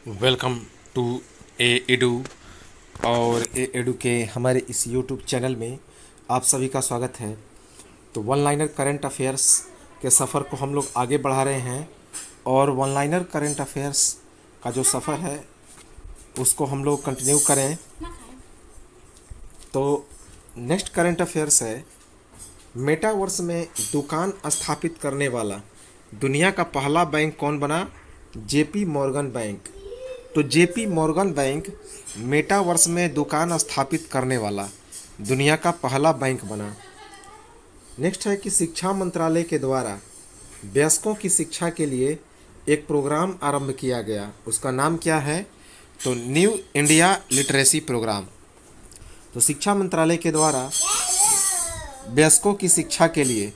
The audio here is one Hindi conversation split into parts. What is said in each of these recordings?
Welcome to A edu. और ए एडू के हमारे इस यूट्यूब चैनल में आप सभी का स्वागत है। तो वन लाइनर करंट अफेयर्स के सफ़र को हम लोग आगे बढ़ा रहे हैं और वन लाइनर करंट अफेयर्स का जो सफ़र है उसको हम लोग कंटिन्यू करें। तो नेक्स्ट करंट अफेयर्स है, मेटावर्स में दुकान स्थापित करने वाला दुनिया का पहला बैंक कौन बना? JP Morgan bank. तो जेपी मॉर्गन बैंक मेटावर्स में दुकान स्थापित करने वाला दुनिया का पहला बैंक बना। नेक्स्ट है कि शिक्षा मंत्रालय के द्वारा वयस्कों की शिक्षा के लिए एक प्रोग्राम आरंभ किया गया, उसका नाम क्या है? तो न्यू इंडिया लिटरेसी प्रोग्राम। तो शिक्षा मंत्रालय के द्वारा वयस्कों की शिक्षा के लिए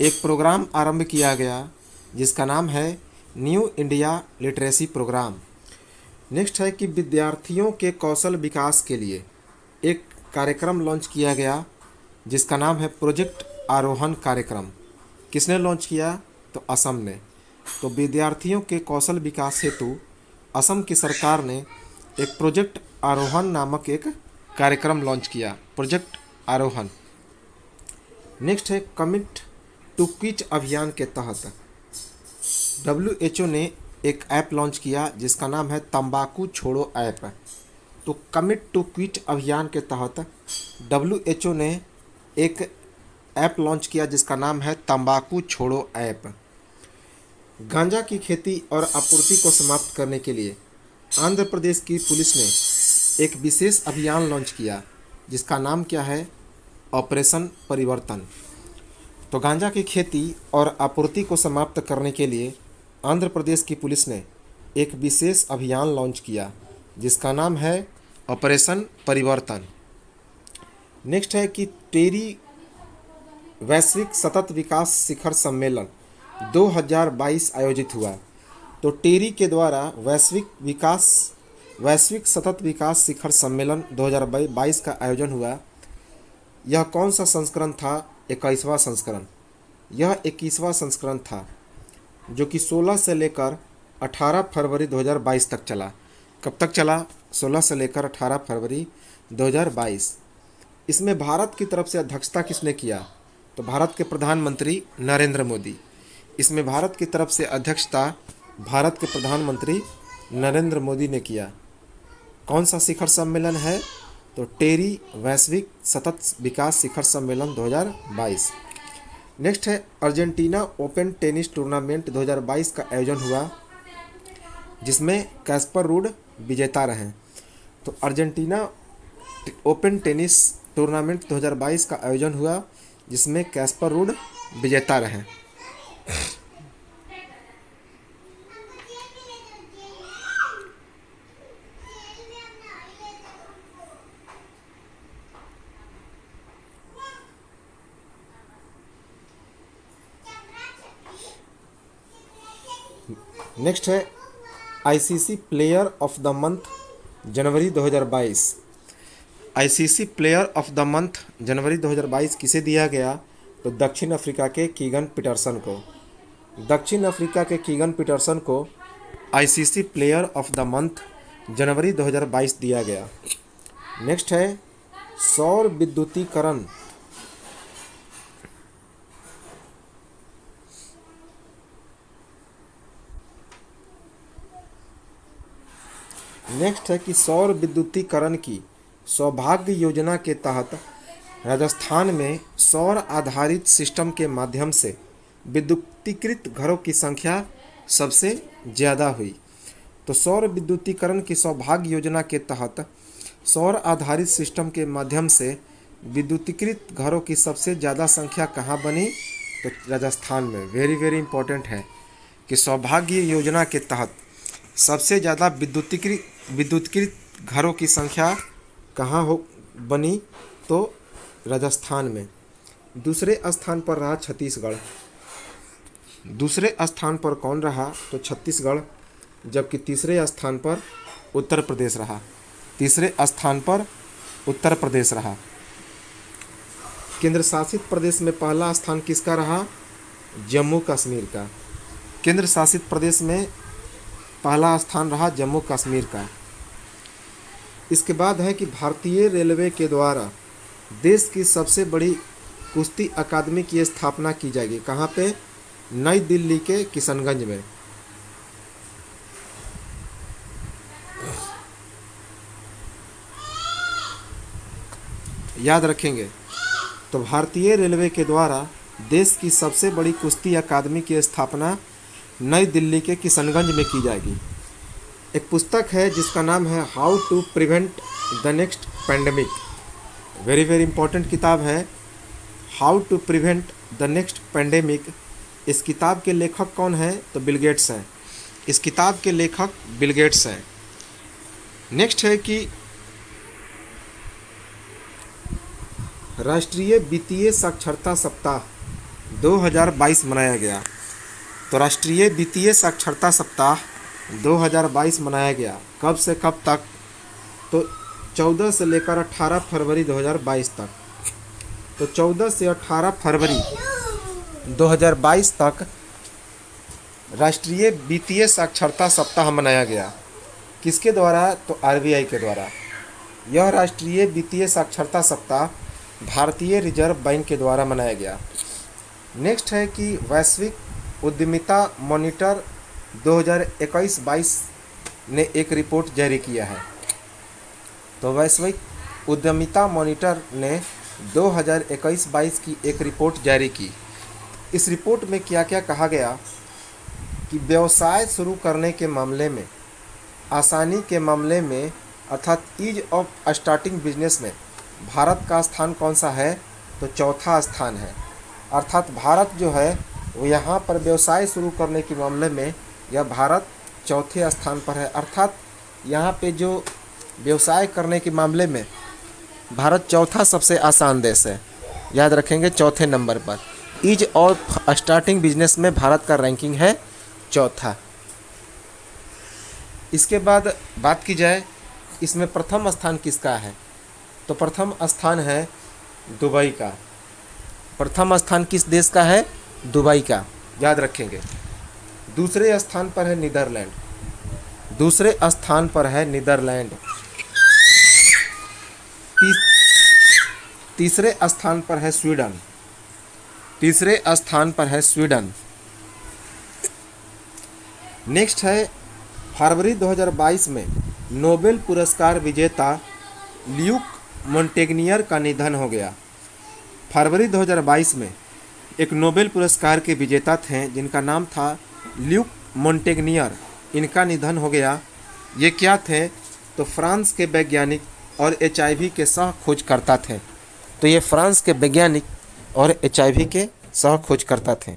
एक प्रोग्राम आरंभ किया गया जिसका नाम है new India literacy programme. Next है कि विद्यार्थियों के कौशल विकास के लिए एक कार्यक्रम लॉन्च किया गया जिसका नाम है प्रोजेक्ट आरोहण कार्यक्रम। किसने लॉन्च किया? तो असम ने। तो विद्यार्थियों के कौशल विकास हेतु असम की सरकार ने एक प्रोजेक्ट आरोहण नामक एक कार्यक्रम लॉन्च किया, प्रोजेक्ट आरोहण। नेक्स्ट है कमिट टू क्विट अभियान के तहत WHO ने एक ऐप लॉन्च किया जिसका नाम है तंबाकू छोड़ो ऐप। तो कमिट टू क्विट अभियान के तहत WHO ने एक ऐप लॉन्च किया जिसका नाम है तंबाकू छोड़ो ऐप। गांजा की खेती और आपूर्ति को समाप्त करने के लिए आंध्र प्रदेश की पुलिस ने एक विशेष अभियान लॉन्च किया जिसका नाम क्या है? ऑपरेशन परिवर्तन। तो गांजा की खेती और आपूर्ति को समाप्त करने के लिए आंध्र प्रदेश की पुलिस ने एक विशेष अभियान लॉन्च किया जिसका नाम है ऑपरेशन परिवर्तन। नेक्स्ट है कि टेरी वैश्विक सतत विकास शिखर सम्मेलन 2022 आयोजित हुआ। तो टेरी के द्वारा वैश्विक सतत विकास शिखर सम्मेलन 2022 का आयोजन हुआ। यह कौन सा संस्करण था? 21वां संस्करण। यह 21वां संस्करण था जो कि 16 से लेकर 18 फरवरी 2022 तक चला। कब तक चला? 16 से लेकर 18 फरवरी 2022। इसमें भारत की तरफ से अध्यक्षता किसने किया? तो भारत के प्रधानमंत्री नरेंद्र मोदी। इसमें भारत की तरफ से अध्यक्षता भारत के प्रधानमंत्री नरेंद्र मोदी ने किया। कौन सा शिखर सम्मेलन है? तो टेरी वैश्विक सतत विकास शिखर सम्मेलन 2022। नेक्स्ट है अर्जेंटीना ओपन टेनिस टूर्नामेंट 2022 का आयोजन हुआ जिसमें कैस्पर रूड विजेता रहे। तो अर्जेंटीना ओपन टेनिस टूर्नामेंट 2022 का आयोजन हुआ जिसमें कैस्पर रूड विजेता रहे। नेक्स्ट है ICC player of the month January 2022। ICC player of the month January 2022 किसे दिया गया? तो दक्षिण अफ्रीका के कीगन पीटरसन को। दक्षिण अफ्रीका के कीगन पीटरसन को ICC player of the month January 2022 दिया गया। नेक्स्ट है सौर विद्युतीकरण। नेक्स्ट है कि सौर विद्युतीकरण की सौभाग्य योजना के तहत राजस्थान में सौर आधारित सिस्टम के माध्यम से विद्युतीकृत घरों की संख्या सबसे ज़्यादा हुई। तो सौर विद्युतीकरण की सौभाग्य योजना के तहत सौर आधारित सिस्टम के माध्यम से विद्युतीकृत घरों की सबसे ज़्यादा संख्या कहाँ बनी? तो राजस्थान में। वेरी वेरी इंपॉर्टेंट है कि सौभाग्य योजना के तहत सबसे ज़्यादा विद्युतीकृत घरों की संख्या कहाँ बनी? तो राजस्थान में। दूसरे स्थान पर रहा छत्तीसगढ़। दूसरे स्थान पर कौन रहा? तो छत्तीसगढ़। जबकि तीसरे स्थान पर उत्तर प्रदेश रहा। तीसरे स्थान पर उत्तर प्रदेश रहा। केंद्र शासित प्रदेश में पहला स्थान किसका रहा? जम्मू कश्मीर का। केंद्र शासित प्रदेश में पहला स्थान रहा जम्मू कश्मीर का। इसके बाद है कि भारतीय रेलवे के द्वारा देश की सबसे बड़ी कुश्ती अकादमी की स्थापना की जाएगी। कहाँ पे? नई दिल्ली के किशनगंज में। याद रखेंगे। तो भारतीय रेलवे के द्वारा देश की सबसे बड़ी कुश्ती अकादमी की स्थापना नई दिल्ली के किशनगंज में की जाएगी। एक पुस्तक है जिसका नाम है how to prevent the next pandemic. Very very important किताब है, how to prevent the next pandemic. इस किताब के लेखक कौन है? तो बिल गेट्स हैं। इस किताब के लेखक बिल गेट्स हैं। नेक्स्ट है कि राष्ट्रीय वित्तीय साक्षरता सप्ताह 2022 मनाया गया। तो राष्ट्रीय वित्तीय साक्षरता सप्ताह 2022 मनाया गया। कब से कब तक? तो 14 से लेकर 18 फरवरी 2022 तक। तो 14 से 18 फरवरी 2022 तक राष्ट्रीय वित्तीय साक्षरता सप्ताह मनाया गया। किसके द्वारा? तो आरबीआई के द्वारा। यह राष्ट्रीय वित्तीय साक्षरता सप्ताह भारतीय रिजर्व बैंक के द्वारा मनाया गया। नेक्स्ट है कि वैश्विक उद्यमिता मॉनिटर 2021-22 ने एक रिपोर्ट जारी किया है। तो वैश्विक उद्यमिता मॉनिटर ने 2021-22 की एक रिपोर्ट जारी की। इस रिपोर्ट में क्या क्या कहा गया कि व्यवसाय शुरू करने के मामले में, आसानी के मामले में, अर्थात ईज ऑफ स्टार्टिंग बिजनेस में भारत का स्थान कौन सा है? तो चौथा स्थान है। अर्थात भारत जो है वो यहाँ पर व्यवसाय शुरू करने के मामले में यह भारत चौथे स्थान पर है। अर्थात यहाँ पे जो व्यवसाय करने के मामले में भारत चौथा सबसे आसान देश है। याद रखेंगे, चौथे नंबर पर। ईज ऑफ स्टार्टिंग बिजनेस में भारत का रैंकिंग है चौथा। इसके बाद बात की जाए इसमें प्रथम स्थान किसका है? तो प्रथम स्थान है दुबई का। प्रथम स्थान किस देश का है? दुबई का। याद रखेंगे। दूसरे स्थान पर है नीदरलैंड। दूसरे स्थान पर है नीदरलैंड। तीसरे स्थान पर है स्वीडन। तीसरे स्थान पर है स्वीडन। नेक्स्ट है फरवरी 2022 में नोबेल पुरस्कार विजेता ल्यूक मोंटेग्नियर का निधन हो गया। फरवरी 2022 में एक नोबेल पुरस्कार के विजेता थे जिनका नाम था ल्यूक मोंटेग्नियर। इनका निधन हो गया। ये क्या थे? तो फ्रांस के वैज्ञानिक और एचआईवी के सह खोजकर्ता थे। तो ये फ्रांस के वैज्ञानिक और एचआईवी के सह खोजकर्ता थे।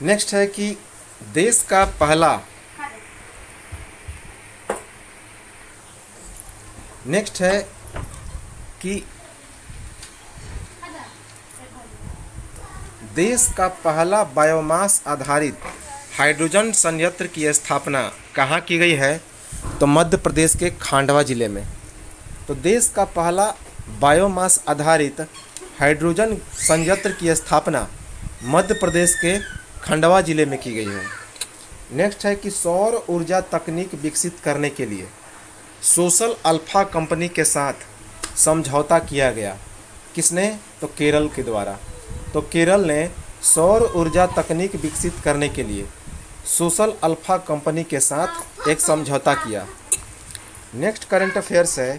नेक्स्ट है कि देश का पहला नेक्स्ट है कि देश का पहला बायोमास आधारित हाइड्रोजन संयंत्र की स्थापना कहाँ की गई है? तो मध्य प्रदेश के खांडवा जिले में। तो देश का पहला बायोमास आधारित हाइड्रोजन संयंत्र की स्थापना मध्य प्रदेश के खंडवा जिले में की गई है। नेक्स्ट है कि सौर ऊर्जा तकनीक विकसित करने के लिए सोशल अल्फा कंपनी के साथ समझौता किया गया। किसने? तो केरल के द्वारा। तो केरल ने सौर ऊर्जा तकनीक विकसित करने के लिए सोशल अल्फा कंपनी के साथ एक समझौता किया। नेक्स्ट करंट अफेयर्स है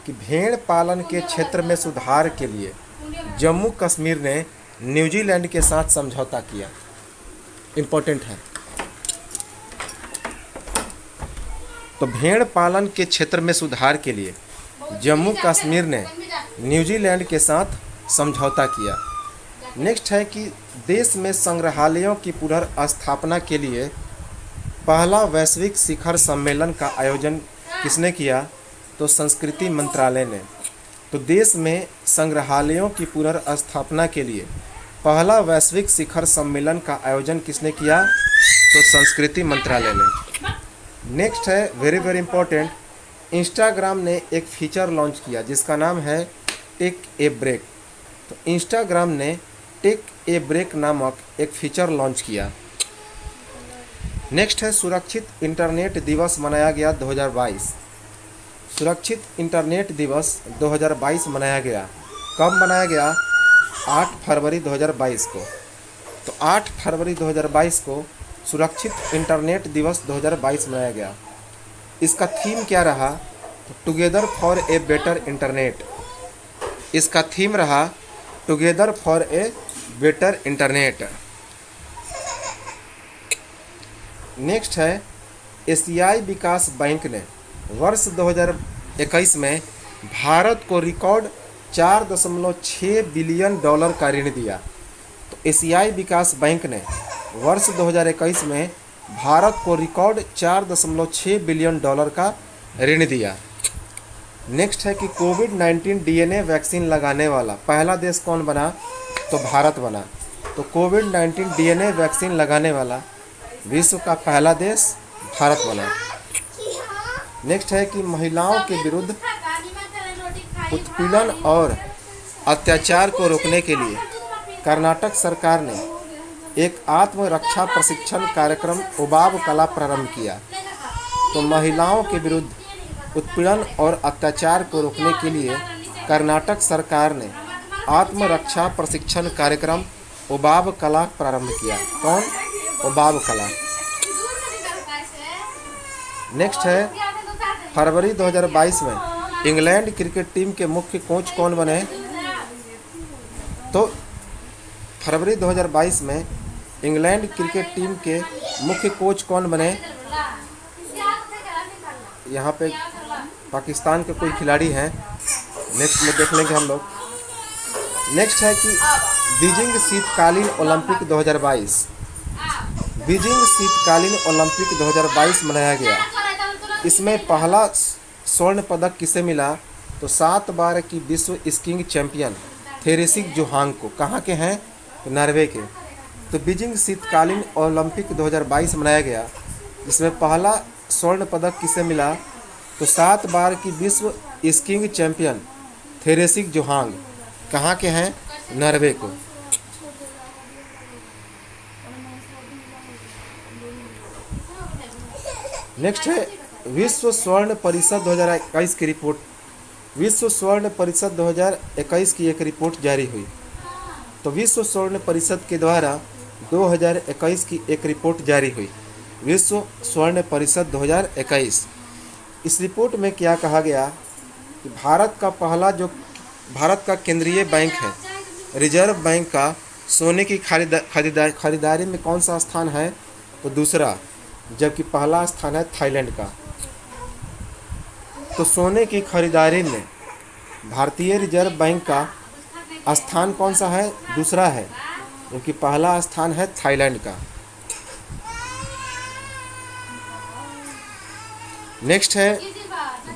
कि भेड़ पालन के क्षेत्र में सुधार के लिए जम्मू कश्मीर ने न्यूजीलैंड के साथ समझौता किया। इम्पोर्टेंट है। तो भेड़ पालन के क्षेत्र में सुधार के लिए जम्मू कश्मीर ने न्यूजीलैंड के साथ समझौता किया। नेक्स्ट है कि देश में संग्रहालयों की पुनर्स्थापना के लिए पहला वैश्विक शिखर सम्मेलन का आयोजन किसने किया? तो संस्कृति मंत्रालय ने। तो देश में संग्रहालयों की पुनर्स्थापना के लिए पहला वैश्विक शिखर सम्मेलन का आयोजन किसने किया? तो संस्कृति मंत्रालय ने। नेक्स्ट है वेरी वेरी इंपॉर्टेंट इंस्टाग्राम ने एक फीचर लॉन्च किया जिसका नाम है टेक ए ब्रेक। तो इंस्टाग्राम ने टेक ए ब्रेक नामक एक फीचर लॉन्च किया। नेक्स्ट है सुरक्षित इंटरनेट दिवस मनाया गया 2022। सुरक्षित इंटरनेट दिवस 2022 मनाया गया। कब मनाया गया? 8 फरवरी 2022 को। तो 8 फरवरी 2022 को सुरक्षित इंटरनेट दिवस 2022 मनाया गया। इसका थीम क्या रहा? तो together for a better internet. इसका थीम रहा together for a better internet. Next है एशियाई विकास बैंक ने वर्ष 2021 में भारत को रिकॉर्ड 4.6 बिलियन डॉलर का ऋण दिया। तो एशियाई विकास बैंक ने वर्ष 2021 में भारत को रिकॉर्ड 4.6 बिलियन डॉलर का ऋण दिया। नेक्स्ट है कि कोविड-19 डीएनए वैक्सीन लगाने वाला पहला देश कौन बना? तो भारत बना। तो कोविड-19 डीएनए वैक्सीन लगाने वाला विश्व का पहला देश भारत बना। नेक्स्ट है कि महिलाओं के विरुद्ध उत्पीड़न और अत्याचार को रोकने के लिए कर्नाटक सरकार ने एक आत्मरक्षा प्रशिक्षण कार्यक्रम उबाब कला प्रारंभ किया। तो महिलाओं के विरुद्ध उत्पीड़न और अत्याचार को रोकने के लिए कर्नाटक सरकार ने आत्मरक्षा प्रशिक्षण कार्यक्रम उबाब कला प्रारंभ किया। कौन? उबाब कला। नेक्स्ट है फरवरी 2022 में इंग्लैंड क्रिकेट टीम के मुख्य कोच कौन बने? तो फरवरी 2022 में इंग्लैंड क्रिकेट टीम के मुख्य कोच कौन बने? यहाँ पे पाकिस्तान के कोई खिलाड़ी हैं। नेक्स्ट में देख लेंगे हम लोग। नेक्स्ट है कि बीजिंग शीतकालीन ओलंपिक 2022। बीजिंग शीतकालीन ओलंपिक 2022 मनाया गया। इसमें पहला स्वर्ण पदक किसे मिला? तो 7 बार की विश्व स्कीइंग चैंपियन थेरेसिक जोहांग को। कहाँ के हैं? तो नॉर्वे के। तो बीजिंग शीतकालीन ओलंपिक 2022 मनाया गया। जिसमें पहला स्वर्ण पदक किसे मिला? तो 7 बार की विश्व स्कीइंग चैंपियन थेरेसिक जोहांग। कहाँ के हैं? नॉर्वे को। नेक्स्ट है विश्व स्वर्ण परिषद 2021 की रिपोर्ट। विश्व स्वर्ण परिषद 2021 की एक रिपोर्ट जारी हुई। तो विश्व स्वर्ण परिषद के द्वारा 2021 की एक रिपोर्ट जारी हुई। विश्व स्वर्ण परिषद 2021। इस रिपोर्ट में क्या कहा गया कि भारत का केंद्रीय बैंक है, रिजर्व बैंक का सोने की खरीदारी में कौन सा स्थान है? तो दूसरा, जबकि पहला स्थान है थाईलैंड का। तो सोने की खरीदारी में भारतीय रिजर्व बैंक का स्थान कौन सा है? दूसरा है, जबकि पहला स्थान है थाईलैंड का। नेक्स्ट है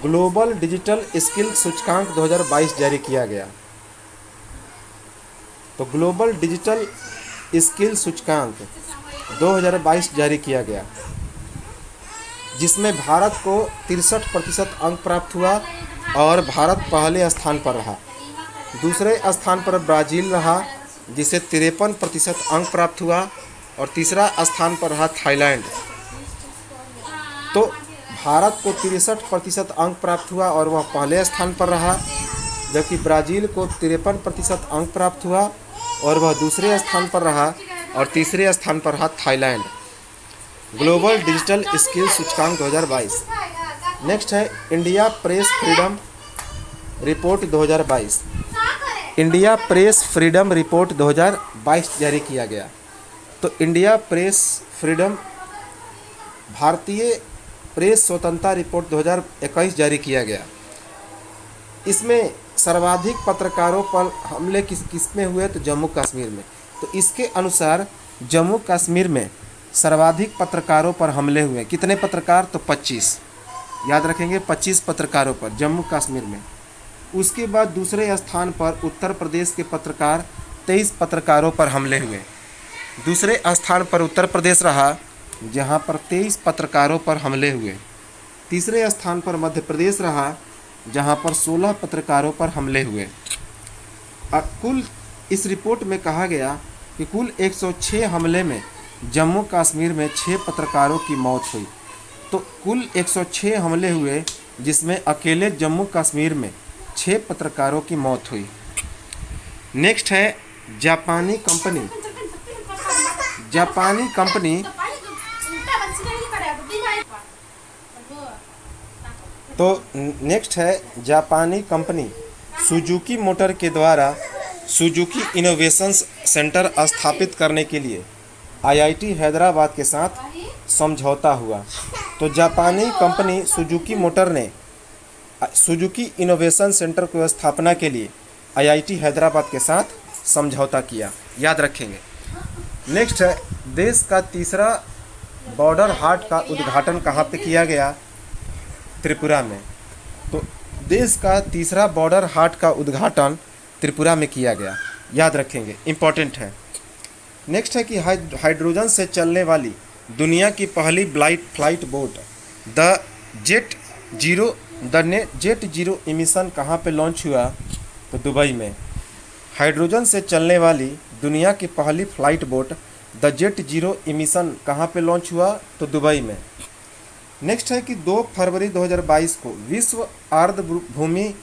ग्लोबल डिजिटल स्किल सूचकांक 2022 जारी किया गया। तो ग्लोबल डिजिटल स्किल सूचकांक 2022 जारी किया गया, जिसमें भारत को 63% अंक प्राप्त हुआ और भारत पहले स्थान पर रहा। दूसरे स्थान पर ब्राज़ील रहा जिसे 53% अंक प्राप्त हुआ और तीसरा स्थान पर रहा थाईलैंड। तो भारत को 63% अंक प्राप्त हुआ और वह पहले स्थान पर रहा, जबकि ब्राज़ील को 53% अंक प्राप्त हुआ और वह दूसरे स्थान पर रहा और तीसरे स्थान पर रहा थाईलैंड। ग्लोबल डिजिटल स्किल सूचकांक 2022। नेक्स्ट है India press freedom report 2022। India press freedom report 2022 जारी किया गया। तो इंडिया प्रेस फ्रीडम भारतीय प्रेस स्वतंत्रता रिपोर्ट 2021 जारी किया गया। इसमें सर्वाधिक पत्रकारों पर हमले किस में हुए? तो जम्मू कश्मीर में। तो इसके अनुसार जम्मू कश्मीर में सर्वाधिक पत्रकारों पर हमले हुए। कितने पत्रकार? तो 25। याद रखेंगे, 25 पत्रकारों पर जम्मू कश्मीर में। उसके बाद दूसरे स्थान पर उत्तर प्रदेश के पत्रकार 23 पत्रकारों पर हमले हुए। दूसरे स्थान पर उत्तर प्रदेश रहा जहां पर 23 पत्रकारों पर हमले हुए। तीसरे स्थान पर मध्य प्रदेश रहा, जहां पर 16 पत्रकारों पर हमले हुए। कुल इस रिपोर्ट में कहा गया कि कुल 106 हमले में जम्मू कश्मीर में 6 पत्रकारों की मौत हुई। तो कुल 106 हमले हुए, जिसमें अकेले जम्मू कश्मीर में 6 पत्रकारों की मौत हुई। नेक्स्ट है जापानी कंपनी। जापानी कंपनी तो नेक्स्ट है जापानी कंपनी सुजुकी मोटर के द्वारा सुजुकी इनोवेशन सेंटर स्थापित करने के लिए आईआईटी हैदराबाद के साथ समझौता हुआ। तो जापानी कंपनी सुजुकी मोटर ने सुजुकी इनोवेशन सेंटर की स्थापना के लिए आईआईटी हैदराबाद के साथ समझौता किया, याद रखेंगे। नेक्स्ट है देश का तीसरा बॉर्डर हाट का उद्घाटन कहाँ पे किया गया? त्रिपुरा में। तो देश का तीसरा बॉर्डर हाट का उद्घाटन त्रिपुरा में किया गया, याद रखेंगे, इम्पॉर्टेंट है। नेक्स्ट है कि हाइड्रोजन से चलने वाली दुनिया की पहली flight boat the jet zero emission कहाँ पे लॉन्च हुआ? तो दुबई में। हाइड्रोजन से चलने वाली दुनिया की पहली flight boat the jet zero emission कहाँ पे लॉन्च हुआ? तो दुबई में। नेक्स्ट है कि 2 फरवरी 2022 को विश्व आर्द्रभूमि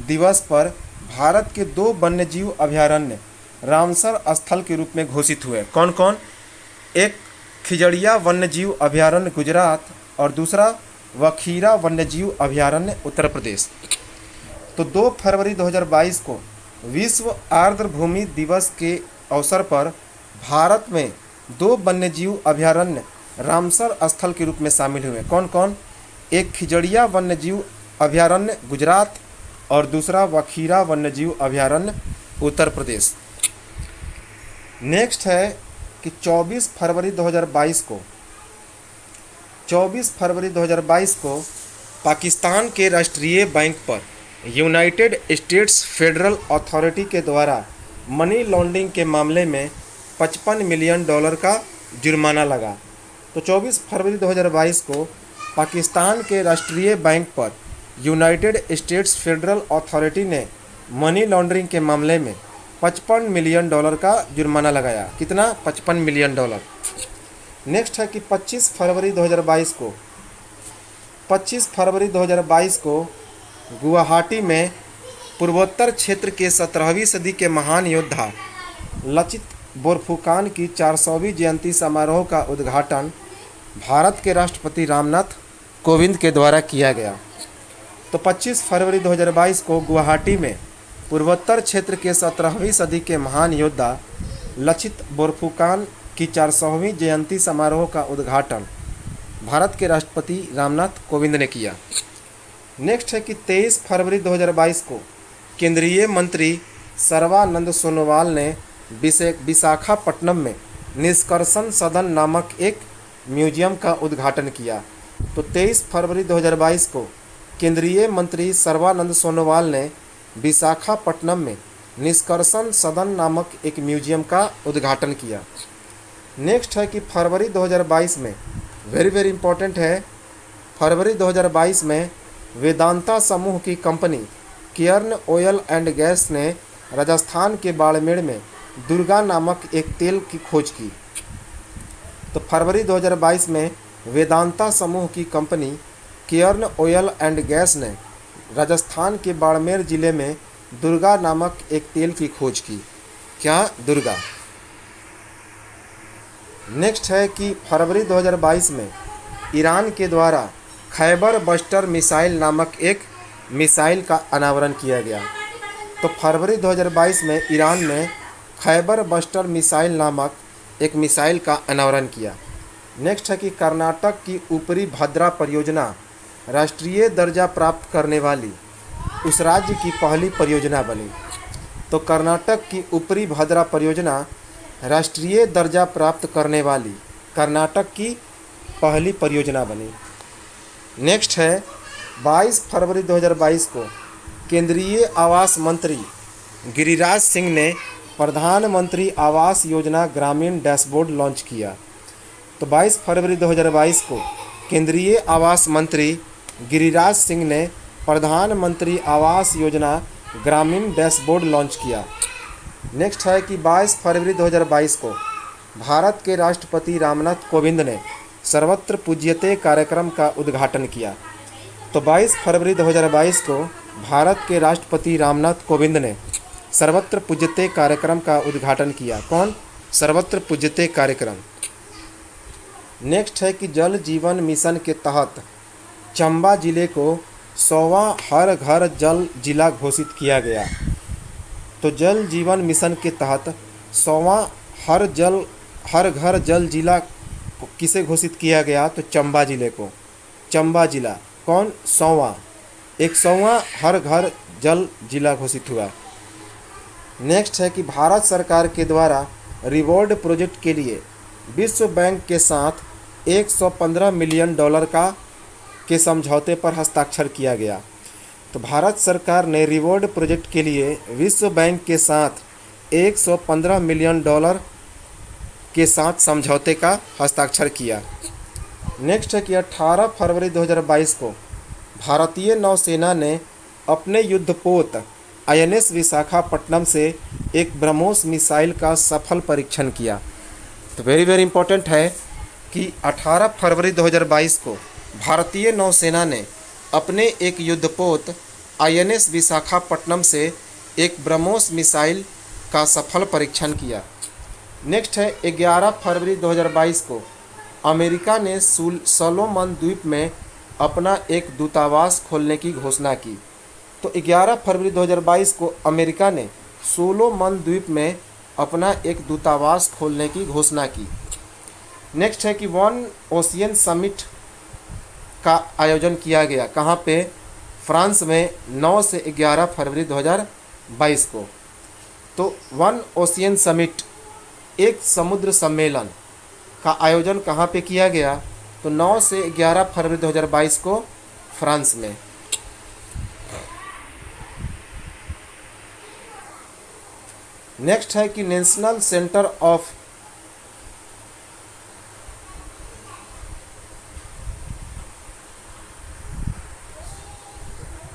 दिवस पर भारत के 2 वन्यजीव अभयारण्य रामसर स्थल के रूप में घोषित हुए। कौन कौन? एक खिजड़िया वन्यजीव अभयारण्य गुजरात और दूसरा वखीरा वन्यजीव अभयारण्य उत्तर प्रदेश। तो 2 फरवरी 2022 को विश्व आर्द्रभूमि दिवस के अवसर पर भारत में 2 वन्यजीव अभयारण्य रामसर स्थल के रूप में शामिल हुए। कौन कौन? एक खिजड़िया वन्यजीव अभयारण्य गुजरात और दूसरा वखीरा वन्यजीव अभयारण्य उत्तर प्रदेश। नेक्स्ट है कि 24 फरवरी 2022 को पाकिस्तान के राष्ट्रीय बैंक पर यूनाइटेड स्टेट्स फेडरल अथॉरिटी के द्वारा मनी लॉन्ड्रिंग के मामले में $55 मिलियन का जुर्माना लगा। तो 24 फरवरी 2022 को पाकिस्तान के राष्ट्रीय बैंक पर यूनाइटेड स्टेट्स फेडरल अथॉरिटी ने मनी लॉन्ड्रिंग के मामले में $55 मिलियन का जुर्माना लगाया। कितना? $55 मिलियन। नेक्स्ट है कि 25 फरवरी 2022 को गुवाहाटी में पूर्वोत्तर क्षेत्र के 17वीं सदी के महान योद्धा लचित बोरफुकान की 400वीं जयंती समारोह का उद्घाटन भारत के राष्ट्रपति रामनाथ कोविंद के द्वारा किया गया। तो 25 फरवरी 2022 को गुवाहाटी में पूर्वोत्तर क्षेत्र के 17वीं सदी के महान योद्धा लचित बोरफुकान की 400वीं जयंती समारोह का उद्घाटन भारत के राष्ट्रपति रामनाथ कोविंद ने किया। नेक्स्ट है कि 23 फरवरी 2022 को केंद्रीय मंत्री सर्बानंद सोनोवाल ने विशाखापट्टनम में निष्कर्षण सदन नामक एक म्यूजियम का उद्घाटन किया। तो 23 फरवरी 2022 को केंद्रीय मंत्री सर्बानंद सोनोवाल ने विशाखापट्टनम में निष्कर्षण सदन नामक एक म्यूजियम का उद्घाटन किया। नेक्स्ट है कि फरवरी 2022 में वेरी इंपॉर्टेंट है, फरवरी 2022 में वेदांता समूह की company Cairn oil and gas ने राजस्थान के बाड़मेर में दुर्गा नामक एक तेल की खोज की। तो फरवरी 2022 में वेदांता समूह की company Cairn oil and gas ने राजस्थान के बाड़मेर जिले में दुर्गा नामक एक तेल की खोज की। क्या? दुर्गा। नेक्स्ट है कि फरवरी 2022 में ईरान के द्वारा खैबर बस्टर मिसाइल नामक एक मिसाइल का अनावरण किया गया। तो फरवरी 2022 में ईरान ने खैबर बस्टर मिसाइल नामक एक मिसाइल का अनावरण किया। नेक्स्ट है कि कर्नाटक की ऊपरी भद्रा परियोजना राष्ट्रीय दर्जा प्राप्त करने वाली उस राज्य की पहली परियोजना बनी। तो कर्नाटक की ऊपरी भद्रा परियोजना राष्ट्रीय दर्जा प्राप्त करने वाली कर्नाटक की पहली परियोजना बनी। नेक्स्ट है 22 फरवरी 2022 को केंद्रीय आवास मंत्री गिरिराज सिंह ने प्रधानमंत्री आवास योजना ग्रामीण डैशबोर्ड लॉन्च किया। तो 22 फरवरी 2022 को केंद्रीय आवास मंत्री गिरिराज सिंह ने प्रधानमंत्री आवास योजना ग्रामीण डैशबोर्ड लॉन्च किया। नेक्स्ट है कि 22 फरवरी 2022 को भारत के राष्ट्रपति रामनाथ कोविंद ने सर्वत्र पूज्यते कार्यक्रम का उद्घाटन किया। तो 22 फरवरी 2022 को भारत के राष्ट्रपति रामनाथ कोविंद ने सर्वत्र पूज्यते कार्यक्रम का उद्घाटन किया। कौन? सर्वत्र पूज्यते कार्यक्रम। नेक्स्ट है कि जल जीवन मिशन के तहत चंबा जिले को 100वां हर घर जल जिला घोषित किया गया। तो जल जीवन मिशन के तहत 100वां हर घर जल जिला किसे घोषित किया गया? तो चंबा जिले को। चंबा जिला कौन? 100वां 100वां हर घर जल जिला घोषित हुआ। नेक्स्ट है कि भारत सरकार के द्वारा रिवॉर्ड प्रोजेक्ट के लिए विश्व बैंक के साथ $115 मिलियन के समझौते पर हस्ताक्षर किया गया। तो भारत सरकार ने रिवॉर्ड प्रोजेक्ट के लिए विश्व बैंक के साथ $115 मिलियन के साथ समझौते का हस्ताक्षर किया। नेक्स्ट है कि 18 फरवरी 2022 को भारतीय नौसेना ने अपने युद्धपोत INS विशाखापट्टनम से एक ब्रह्मोस मिसाइल का सफल परीक्षण किया। तो वेरी इंपॉर्टेंट है कि 18 फरवरी 2022 को भारतीय नौसेना ने अपने एक युद्धपोत INS विशाखापट्टनम से एक ब्रह्मोस मिसाइल का सफल परीक्षण किया। नेक्स्ट है 11 फरवरी 2022 को अमेरिका ने सोलोमन द्वीप में अपना एक दूतावास खोलने की घोषणा की। तो 11 फरवरी 2022 को अमेरिका ने सोलोमन द्वीप में अपना एक दूतावास खोलने की घोषणा की। नेक्स्ट है कि वन ओशियन समिट का आयोजन किया गया। कहाँ पे? फ्रांस में 9 से 11 फरवरी 2022 को। तो वन ओशियन समिट एक समुद्र सम्मेलन का आयोजन कहाँ पे किया गया? तो 9 से 11 फरवरी 2022 को फ्रांस में। नेक्स्ट है कि national centre of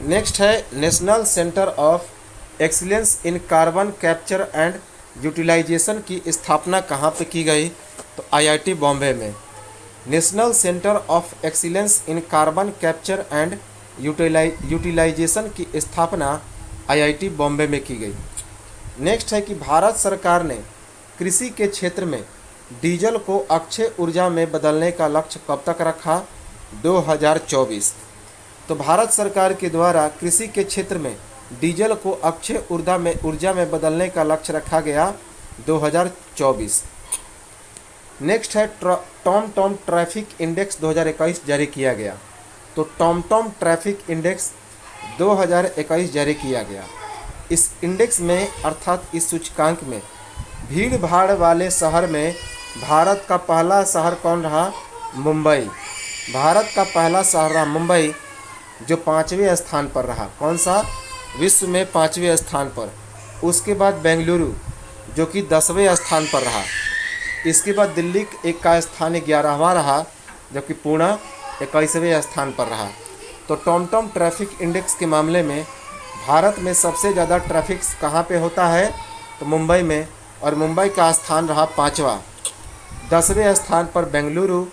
national centre of excellence in carbon capture and utilisation की स्थापना कहाँ पे की गई? तो IIT बॉम्बे में। National centre of excellence in carbon capture and utilisation की स्थापना IIT बॉम्बे में की गई। नेक्स्ट है कि भारत सरकार ने कृषि के क्षेत्र में डीजल को अक्षय ऊर्जा में बदलने का लक्ष्य कब तक रखा? 2024। तो भारत सरकार के द्वारा कृषि के क्षेत्र में डीजल को अक्षय ऊर्जा में बदलने का लक्ष्य रखा गया 2024। नेक्स्ट है टॉम ट्रैफिक इंडेक्स 2021 जारी किया गया। तो टॉम ट्रैफिक इंडेक्स 2021 जारी किया गया। इस इंडेक्स में अर्थात इस सूचकांक में भीड़ भाड़ वाले शहर में भारत का पहला शहर कौन रहा? मुंबई। भारत का पहला शहर रहा मुंबई, जो 5वें स्थान पर रहा। कौन सा? विश्व में 5वें स्थान पर। उसके बाद बेंगलुरु जो कि 10वें स्थान पर रहा। इसके बाद दिल्ली एक का स्थान 11वां रहा, जबकि पुणे 21वें स्थान पर रहा। तो टॉम ट्रैफिक इंडेक्स के मामले में भारत में सबसे ज़्यादा ट्रैफिक कहाँ पे होता है? तो मुंबई में, और मुंबई का स्थान रहा 5वां। 10वें स्थान पर बेंगलुरु,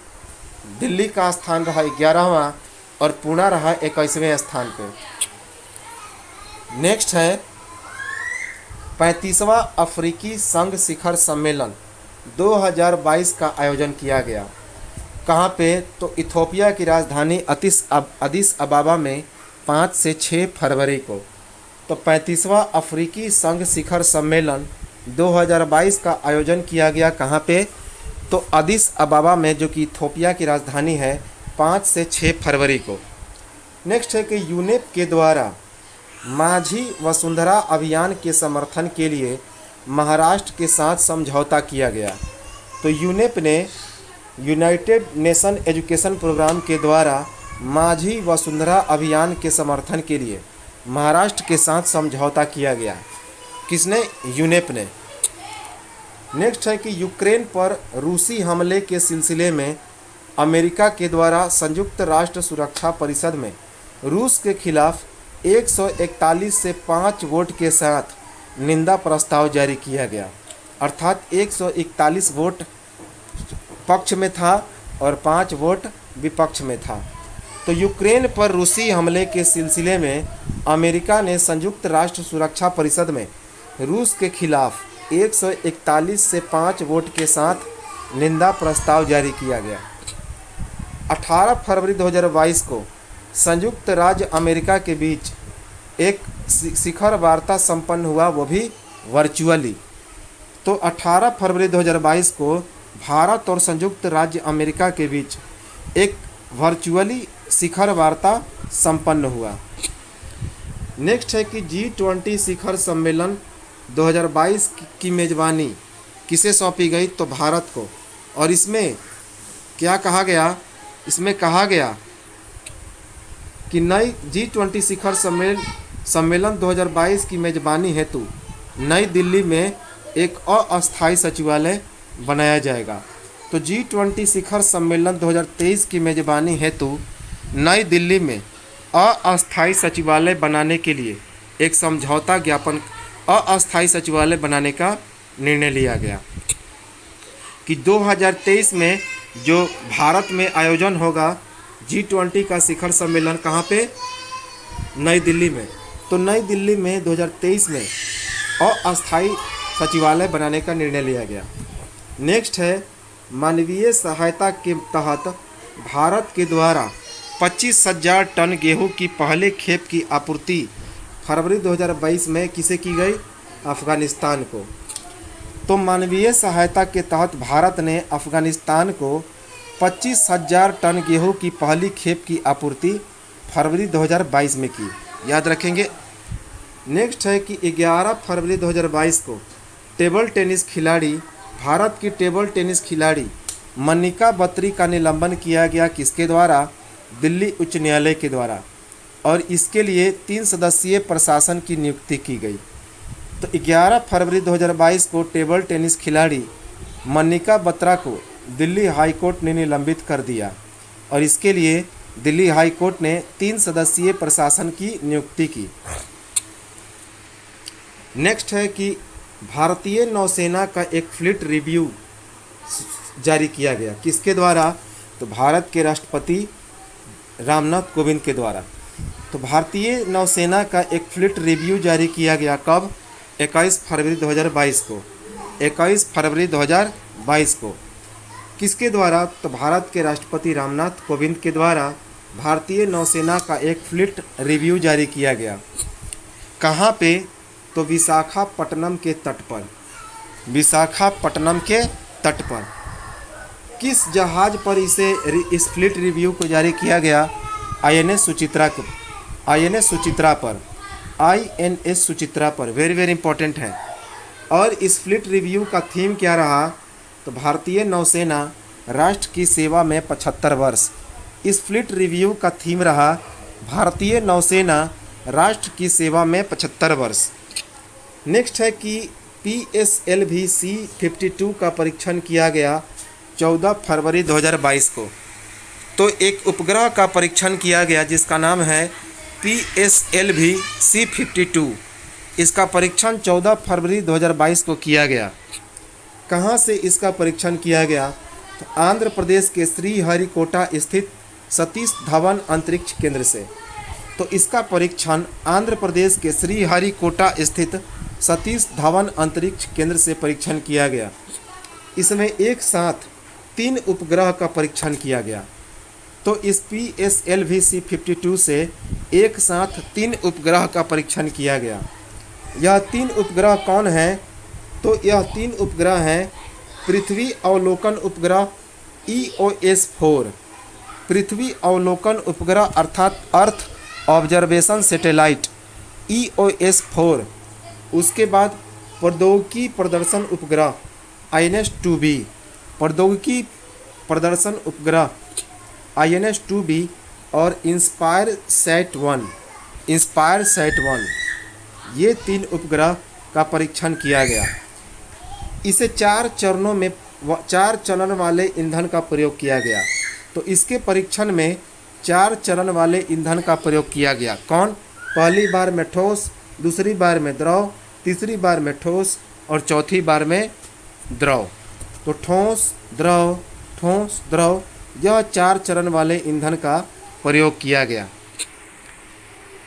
दिल्ली का स्थान रहा 11वां और पुणे रहा 21वें स्थान पे। नेक्स्ट है 35वां अफ्रीकी संघ शिखर सम्मेलन 2022 का आयोजन किया गया। कहाँ पे? तो इथोपिया की राजधानी अदिस अबाबा में 5 से 6 फरवरी को। तो 35वां अफ्रीकी संघ शिखर सम्मेलन 2022 का आयोजन किया गया। कहाँ पे? तो अदिस अबाबा में, जो कि इथोपिया की राजधानी है, 5 से 6 फरवरी को। नेक्स्ट है कि यूनेप के द्वारा माझी वसुंधरा अभियान के समर्थन के लिए महाराष्ट्र के साथ समझौता किया गया। तो यूनेप ने यूनाइटेड नेशन एजुकेशन प्रोग्राम के द्वारा माझी वसुंधरा अभियान के समर्थन के लिए महाराष्ट्र के साथ समझौता किया गया। किसने? यूनेप ने। नेक्स्ट है कि यूक्रेन पर रूसी हमले के सिलसिले में अमेरिका के द्वारा संयुक्त राष्ट्र सुरक्षा परिषद में रूस के खिलाफ 141 से 5 वोट के साथ निंदा प्रस्ताव जारी किया गया। अर्थात 141 वोट पक्ष में था और 5 वोट विपक्ष में था। तो यूक्रेन पर रूसी हमले के सिलसिले में अमेरिका ने संयुक्त राष्ट्र सुरक्षा परिषद में रूस के खिलाफ 141 से 5 वोट के साथ निंदा प्रस्ताव जारी किया गया। 18 फरवरी 2022 को संयुक्त राज्य अमेरिका के बीच एक शिखर वार्ता संपन्न हुआ, वो भी वर्चुअली। तो 18 फरवरी 2022 को भारत और संयुक्त राज्य अमेरिका के बीच एक वर्चुअली शिखर वार्ता संपन्न हुआ। नेक्स्ट है कि G20 शिखर सम्मेलन 2022 की मेज़बानी किसे सौंपी गई? तो भारत को। और इसमें क्या कहा गया? इसमें कहा गया कि नई G20 शिखर सम्मेलन 2022 की मेज़बानी हेतु नई दिल्ली में एक अस्थायी सचिवालय बनाया जाएगा। तो G20 शिखर सम्मेलन 2023 की मेज़बानी हेतु नई दिल्ली में अस्थायी सचिवालय बनाने के लिए एक समझौता ज्ञापन अस्थायी सचिवालय बनाने का निर्णय लिया गया कि 2023 में जो भारत में आयोजन होगा G20 का शिखर सम्मेलन, कहाँ पे? नई दिल्ली में। तो नई दिल्ली में 2023 में अस्थायी सचिवालय बनाने का निर्णय लिया गया। नेक्स्ट है मानवीय सहायता के तहत भारत के द्वारा 25,000 टन गेहूं की पहले खेप की आपूर्ति फरवरी 2022 में किसे की गई? अफ़गानिस्तान को। तो मानवीय सहायता के तहत भारत ने अफ़गानिस्तान को 25,000 टन गेहूं की पहली खेप की आपूर्ति फरवरी 2022 में की, याद रखेंगे। नेक्स्ट है कि 11 फरवरी 2022 को टेबल टेनिस खिलाड़ी भारत की टेबल टेनिस खिलाड़ी मनिका बत्री का निलंबन किया गया, किसके द्वारा? दिल्ली उच्च न्यायालय के द्वारा। और इसके लिए 3 सदस्यीय प्रशासन की नियुक्ति की गई। तो 11 फरवरी 2022 को टेबल टेनिस खिलाड़ी मनिका बत्रा को दिल्ली हाई कोर्ट ने निलंबित कर दिया और इसके लिए दिल्ली हाई कोर्ट ने 3 सदस्यीय प्रशासन की नियुक्ति की। नेक्स्ट है कि भारतीय नौसेना का एक फ्लीट रिव्यू जारी किया गया, किसके द्वारा? तो भारत के राष्ट्रपति रामनाथ कोविंद के द्वारा। तो भारतीय नौसेना का एक फ्लीट रिव्यू जारी किया गया, कब? 21 फरवरी 2022 को। 21 फरवरी 2022 को किसके द्वारा? तो भारत के राष्ट्रपति रामनाथ कोविंद के द्वारा भारतीय नौसेना का एक फ्लीट रिव्यू जारी किया गया। कहाँ पे? तो विशाखापट्टनम के तट पर। विशाखापट्टनम के तट पर किस जहाज़ पर इस फ्लीट रिव्यू को जारी किया गया? INS सुचित्रा पर। INS सुचित्रा पर, वेरी वेरी इंपॉर्टेंट है। और इस फ्लीट रिव्यू का थीम क्या रहा? तो भारतीय नौसेना राष्ट्र की सेवा में 75 वर्ष। इस फ्लीट रिव्यू का थीम रहा भारतीय नौसेना राष्ट्र की सेवा में 75 वर्ष। नेक्स्ट है कि PSLV C-52 का परीक्षण किया गया 14 फरवरी 2022 को। तो एक उपग्रह का परीक्षण किया गया जिसका नाम है PSLV C-52। इसका परीक्षण 14 फरवरी 2022 को किया गया। कहाँ से इसका परीक्षण किया गया? तो आंध्र प्रदेश के श्रीहरिकोटा स्थित सतीश धवन अंतरिक्ष केंद्र से। तो इसका परीक्षण आंध्र प्रदेश के श्रीहरिकोटा स्थित सतीश धवन अंतरिक्ष केंद्र से परीक्षण किया गया। इसमें एक साथ 3 उपग्रह का परीक्षण किया गया। तो इस PSLV C-52 से एक साथ 3 उपग्रह का परीक्षण किया गया। यह 3 उपग्रह कौन है? तो यह 3 उपग्रह हैं पृथ्वी अवलोकन उपग्रह EOS-4, पृथ्वी अवलोकन उपग्रह अर्थात अर्थ ऑब्जर्वेशन सैटेलाइट EOS-4। उसके बाद प्रौद्योगिकी प्रदर्शन उपग्रह INS-2B, प्रौद्योगिकी प्रदर्शन उपग्रह INS-2B और इंस्पायर सैट 1, ये 3 उपग्रह का परीक्षण किया गया। इसे 4 चरण वाले ईंधन का प्रयोग किया गया। तो इसके परीक्षण में 4 चरण वाले ईंधन का प्रयोग किया गया। कौन? पहली बार में ठोस, दूसरी बार में द्रव, तीसरी बार में ठोस और चौथी बार में द्रव। तो ठोस द्रव यह 4 चरण वाले ईंधन का प्रयोग किया गया।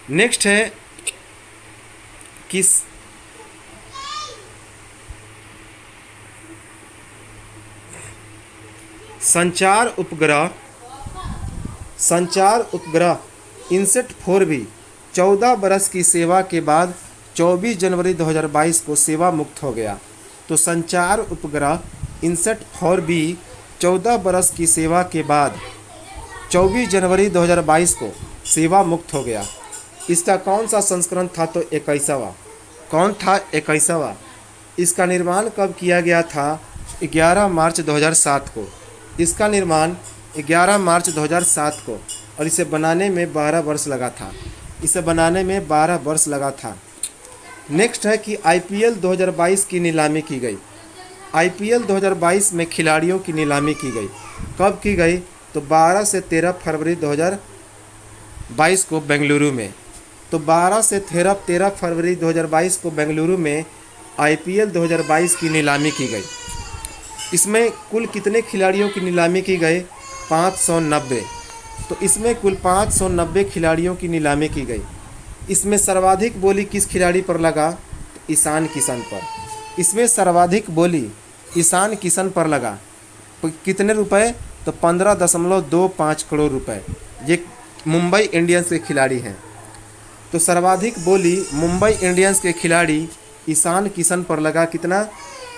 नेक्स्ट है कि संचार उपग्रह इनसेट 4B 14 बरस की सेवा के बाद 24 जनवरी 2022 को सेवा मुक्त हो गया। तो संचार उपग्रह इनसेट 4B 14 बरस की सेवा के बाद 24 जनवरी 2022 को सेवा मुक्त हो गया। इसका कौन सा संस्करण था? तो 21वां। कौन था? 21वां। इसका निर्माण कब किया गया था? 11 मार्च 2007 को। इसका निर्माण 11 मार्च 2007 को, और इसे बनाने में 12 वर्ष लगा था। नेक्स्ट है कि IPL 2022 की नीलामी की गई। IPL 2022 में खिलाड़ियों की नीलामी की गई। कब की गई? तो 12 से 13 फरवरी 2022 को बेंगलुरु में। तो 12 से 13 फरवरी 2022 को बेंगलुरु में IPL 2022 की नीलामी की गई। इसमें कुल कितने खिलाड़ियों की नीलामी की गई? 590। तो इसमें कुल 590 खिलाड़ियों की नीलामी की गई। इसमें सर्वाधिक बोली किस खिलाड़ी पर लगा? तो ईशान किशन पर। इसमें सर्वाधिक बोली ईशान किशन पर लगा। तो कितने रुपए? तो 15.25 करोड़ रुपए। ये मुंबई इंडियंस के खिलाड़ी हैं। तो सर्वाधिक बोली मुंबई इंडियंस के खिलाड़ी ईशान किशन पर लगा। कितना?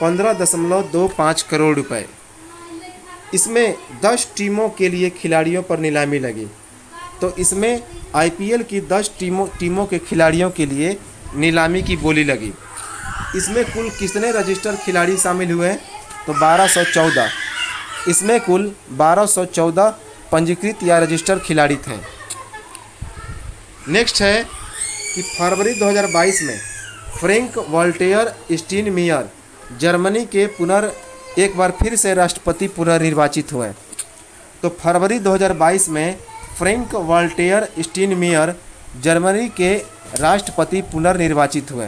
15.25 करोड़ रुपए। इसमें 10 टीमों के लिए खिलाड़ियों पर नीलामी लगी। तो इसमें IPL की 10 टीमों के खिलाड़ियों के लिए नीलामी की बोली लगी। इसमें कुल कितने रजिस्टर्ड खिलाड़ी शामिल हुए? तो 1214। इसमें कुल 1214 पंजीकृत या रजिस्टर्ड खिलाड़ी थे। नेक्स्ट है कि फरवरी 2022 में फ्रैंक वॉल्टर स्टाइनमायर जर्मनी के एक बार फिर से राष्ट्रपति पुनर्निर्वाचित हुए। तो फरवरी 2022 में फ्रैंक वॉल्टर स्टाइनमायर जर्मनी के राष्ट्रपति पुनर्निर्वाचित हुए।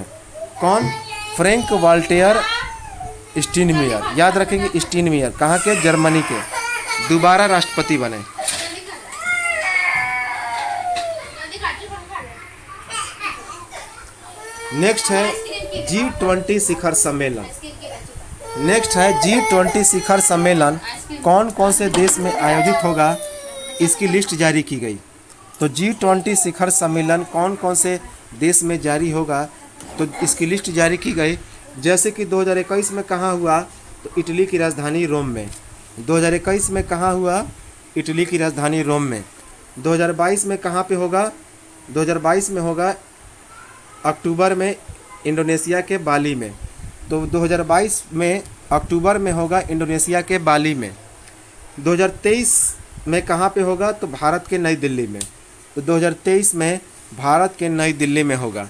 कौन? Frank Walter Steinmeier. याद रखेंगे, स्टाइनमायर कहाँ के? जर्मनी के। दोबारा राष्ट्रपति बने। नेक्स्ट है G20 शिखर सम्मेलन। G20 शिखर सम्मेलन कौन कौन से देश में आयोजित होगा? इसकी लिस्ट जारी की गई। तो G20 शिखर सम्मेलन कौन कौन से देश में जारी होगा? तो इसकी लिस्ट जारी की गई। जैसे कि 2021 में कहाँ हुआ? तो इटली की राजधानी रोम में। 2021 में कहाँ हुआ? इटली की राजधानी रोम में। 2022 में कहाँ पे होगा? 2022 में होगा अक्टूबर में इंडोनेशिया के बाली में। तो 2022 में अक्टूबर में होगा इंडोनेशिया के बाली में। 2023 में कहाँ पे होगा? तो भारत के नई दिल्ली में। तो 2023 में भारत के नई दिल्ली में होगा।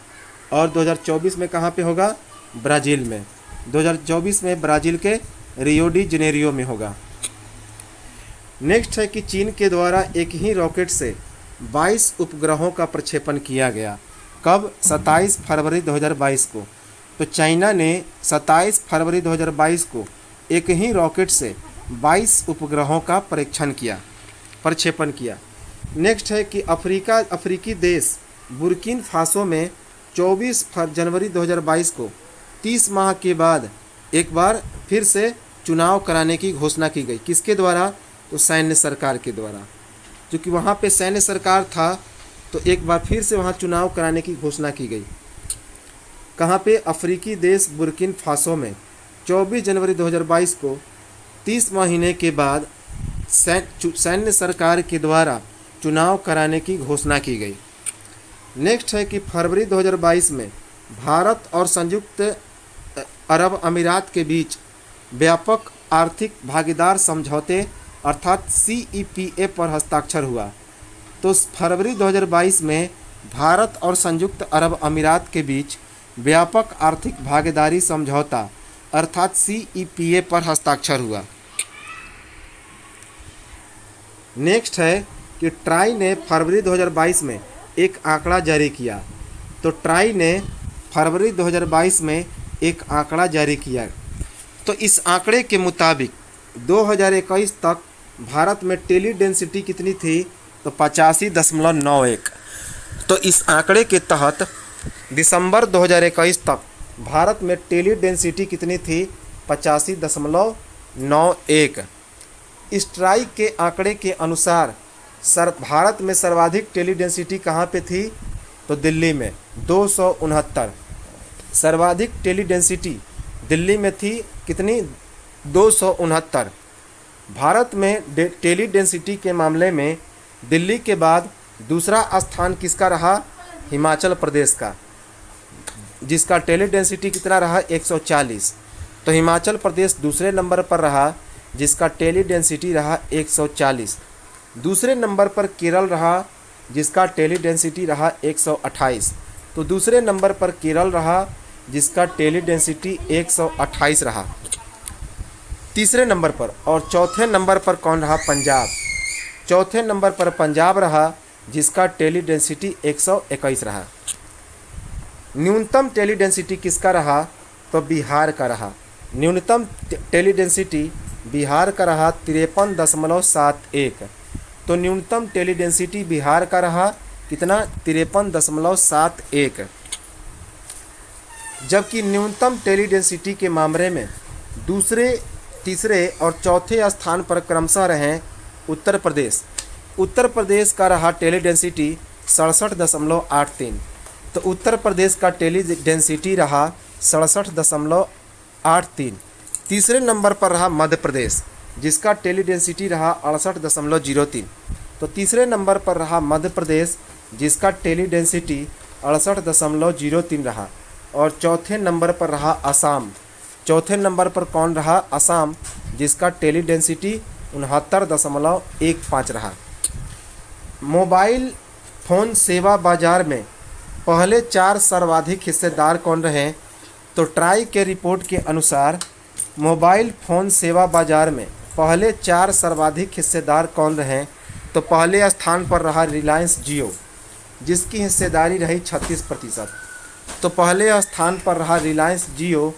और 2024 में कहाँ पे होगा? ब्राज़ील में। 2024 में ब्राज़ील के रियो डी जनेरियो में होगा। नेक्स्ट है कि चीन के द्वारा एक ही रॉकेट से 22 उपग्रहों का प्रक्षेपण किया गया। कब? 27 फरवरी 2022 को। तो चाइना ने 27 फरवरी 2022 को एक ही रॉकेट से 22 उपग्रहों का प्रक्षेपण किया। नेक्स्ट है कि अफ्रीकी देश बुर्किना फासो में 24 जनवरी 2022 को 30 माह के बाद एक बार फिर से चुनाव कराने की घोषणा की गई। किसके द्वारा? तो सैन्य सरकार के द्वारा। क्योंकि वहाँ पे सैन्य सरकार था, तो एक बार फिर से वहाँ चुनाव कराने की घोषणा की गई। कहाँ पे? अफ्रीकी देश बुर्किना फासो में 24 जनवरी 2022 को 30 महीने के बाद सैन्य सरकार के द्वारा चुनाव कराने की घोषणा की गई। नेक्स्ट है कि फरवरी 2022 में भारत और संयुक्त अरब अमीरात के बीच व्यापक आर्थिक भागीदार समझौते अर्थात CEPA पर हस्ताक्षर हुआ। तो फरवरी 2022 में भारत और संयुक्त अरब अमीरात के बीच व्यापक आर्थिक भागीदारी समझौता अर्थात CEPA पर हस्ताक्षर हुआ। नेक्स्ट है कि ट्राई ने फरवरी 2022 में एक आंकड़ा जारी किया। तो ट्राई ने फरवरी 2022 में एक आंकड़ा जारी किया। तो इस आंकड़े के मुताबिक 2021 तक भारत में टेली डेंसिटी कितनी थी? तो 85.91। तो इस आंकड़े के तहत दिसंबर 2021 तक भारत में टेली डेंसिटी कितनी थी? 85.91। इस ट्राई के आंकड़े के अनुसार भारत में सर्वाधिक टेली डेंसिटी कहाँ पे थी? तो दिल्ली में 269। सर्वाधिक टेली डेंसिटी दिल्ली में थी कितनी? 269। भारत में टेली डेंसिटी के मामले में दिल्ली के बाद दूसरा स्थान किसका रहा? हिमाचल प्रदेश का, जिसका टेली डेंसिटी कितना रहा? 140। तो हिमाचल प्रदेश दूसरे नंबर पर रहा, जिसका टेली डेंसिटी रहा 140। दूसरे नंबर पर केरल रहा, जिसका टेली डेंसिटी रहा 128। तो दूसरे नंबर पर केरल रहा, जिसका टेली डेंसिटी 128 रहा तीसरे नंबर पर। और चौथे नंबर पर कौन रहा? पंजाब। चौथे नंबर पर पंजाब रहा, जिसका टेली डेंसिटी 121 रहा। न्यूनतम टेली डेंसिटी किसका रहा? तो बिहार का रहा। न्यूनतम टेली डेंसिटी बिहार का रहा 53.71। तो न्यूनतम टेली डेंसिटी बिहार का रहा कितना? 53.71। जबकि न्यूनतम टेली डेंसिटी के मामले में दूसरे, तीसरे और चौथे स्थान पर क्रमशः रहें उत्तर प्रदेश। उत्तर प्रदेश का रहा टेली डेंसिटी 67.83। तो उत्तर प्रदेश का टेली डेंसिटी रहा 67.83। तीसरे नंबर पर रहा मध्य प्रदेश, जिसका टेली डेंसिटी रहा 68.03। तो तीसरे नंबर पर रहा मध्य प्रदेश, जिसका टेली डेंसिटी 68.03 रहा। और चौथे नंबर पर रहा असम। चौथे नंबर पर कौन रहा? असम, जिसका टेली डेंसिटी 69.15 रहा। मोबाइल फ़ोन सेवा बाजार में पहले 4 सर्वाधिक हिस्सेदार कौन रहे? तो ट्राई के रिपोर्ट के अनुसार मोबाइल फ़ोन सेवा बाजार में पहले 4 सर्वाधिक हिस्सेदार कौन रहे? तो पहले स्थान पर रहा रिलायंस जियो, जिसकी हिस्सेदारी रही 36%। तो पहले स्थान पर रहा रिलायंस जियो,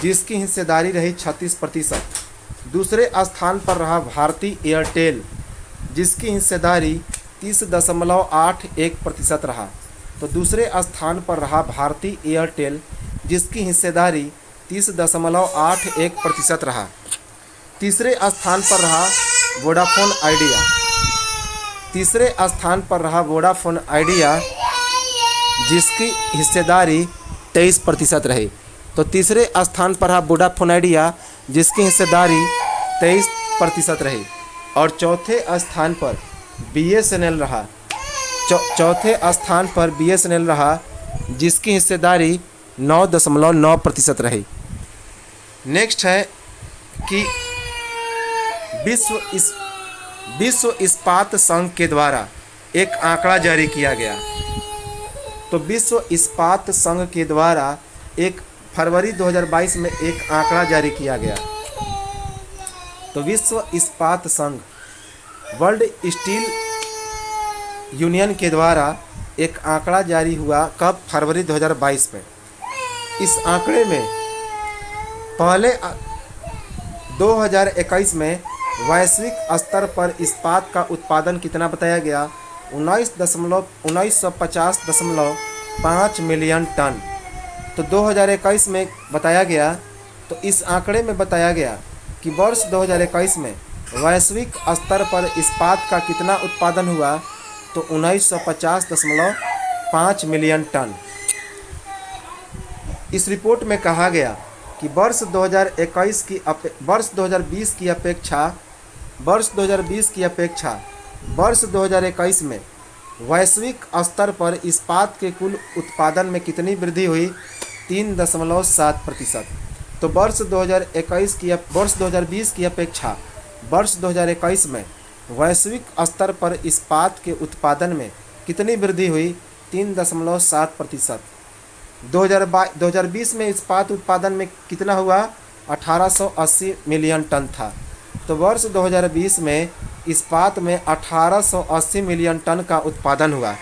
जिसकी हिस्सेदारी रही 36%। दूसरे स्थान पर रहा भारती एयरटेल, जिसकी हिस्सेदारी 30.81% रहा। तो दूसरे स्थान पर रहा भारती एयरटेल, जिसकी हिस्सेदारी 30.81% रहा। तीसरे स्थान पर रहा वोडाफोन आइडिया। तीसरे स्थान पर रहा वोडाफोन आइडिया, जिसकी हिस्सेदारी 23% रही। तो तीसरे स्थान पर रहा वोडाफोन आइडिया, जिसकी हिस्सेदारी 23% रही। और चौथे स्थान पर BSNL रहा। चौथे स्थान पर BSNL रहा, जिसकी हिस्सेदारी 9.9% रही। नेक्स्ट है कि विश्व इस्पात संघ के द्वारा एक आंकड़ा जारी किया गया। तो विश्व इस्पात संघ के द्वारा एक फरवरी 2022 में एक आंकड़ा जारी किया गया। तो विश्व इस्पात संघ, वर्ल्ड स्टील यूनियन के द्वारा एक आंकड़ा जारी हुआ। कब? फरवरी 2022 में। इस आंकड़े में पहले 2021 में वैश्विक स्तर पर इस्पात का उत्पादन कितना बताया गया? 1950.5 मिलियन टन। तो 2021 में बताया गया। तो इस आंकड़े में बताया गया कि वर्ष 2021 में वैश्विक स्तर पर इस्पात का कितना उत्पादन हुआ? तो 1950.5 मिलियन टन। इस रिपोर्ट में कहा गया कि वर्ष 2020 की अपेक्षा वर्ष 2021 में वैश्विक स्तर पर इस्पात के कुल उत्पादन में कितनी वृद्धि हुई? 3.7%। तो वर्ष 2020 की अपेक्षा वर्ष 2021 में वैश्विक स्तर पर इस्पात के उत्पादन में कितनी वृद्धि हुई? 3.7%। 2020 में इस्पात उत्पादन में कितना हुआ? 1880 मिलियन टन था। तो वर्ष 2020 में इस्पात में 1880 मिलियन टन का उत्पादन हुआ,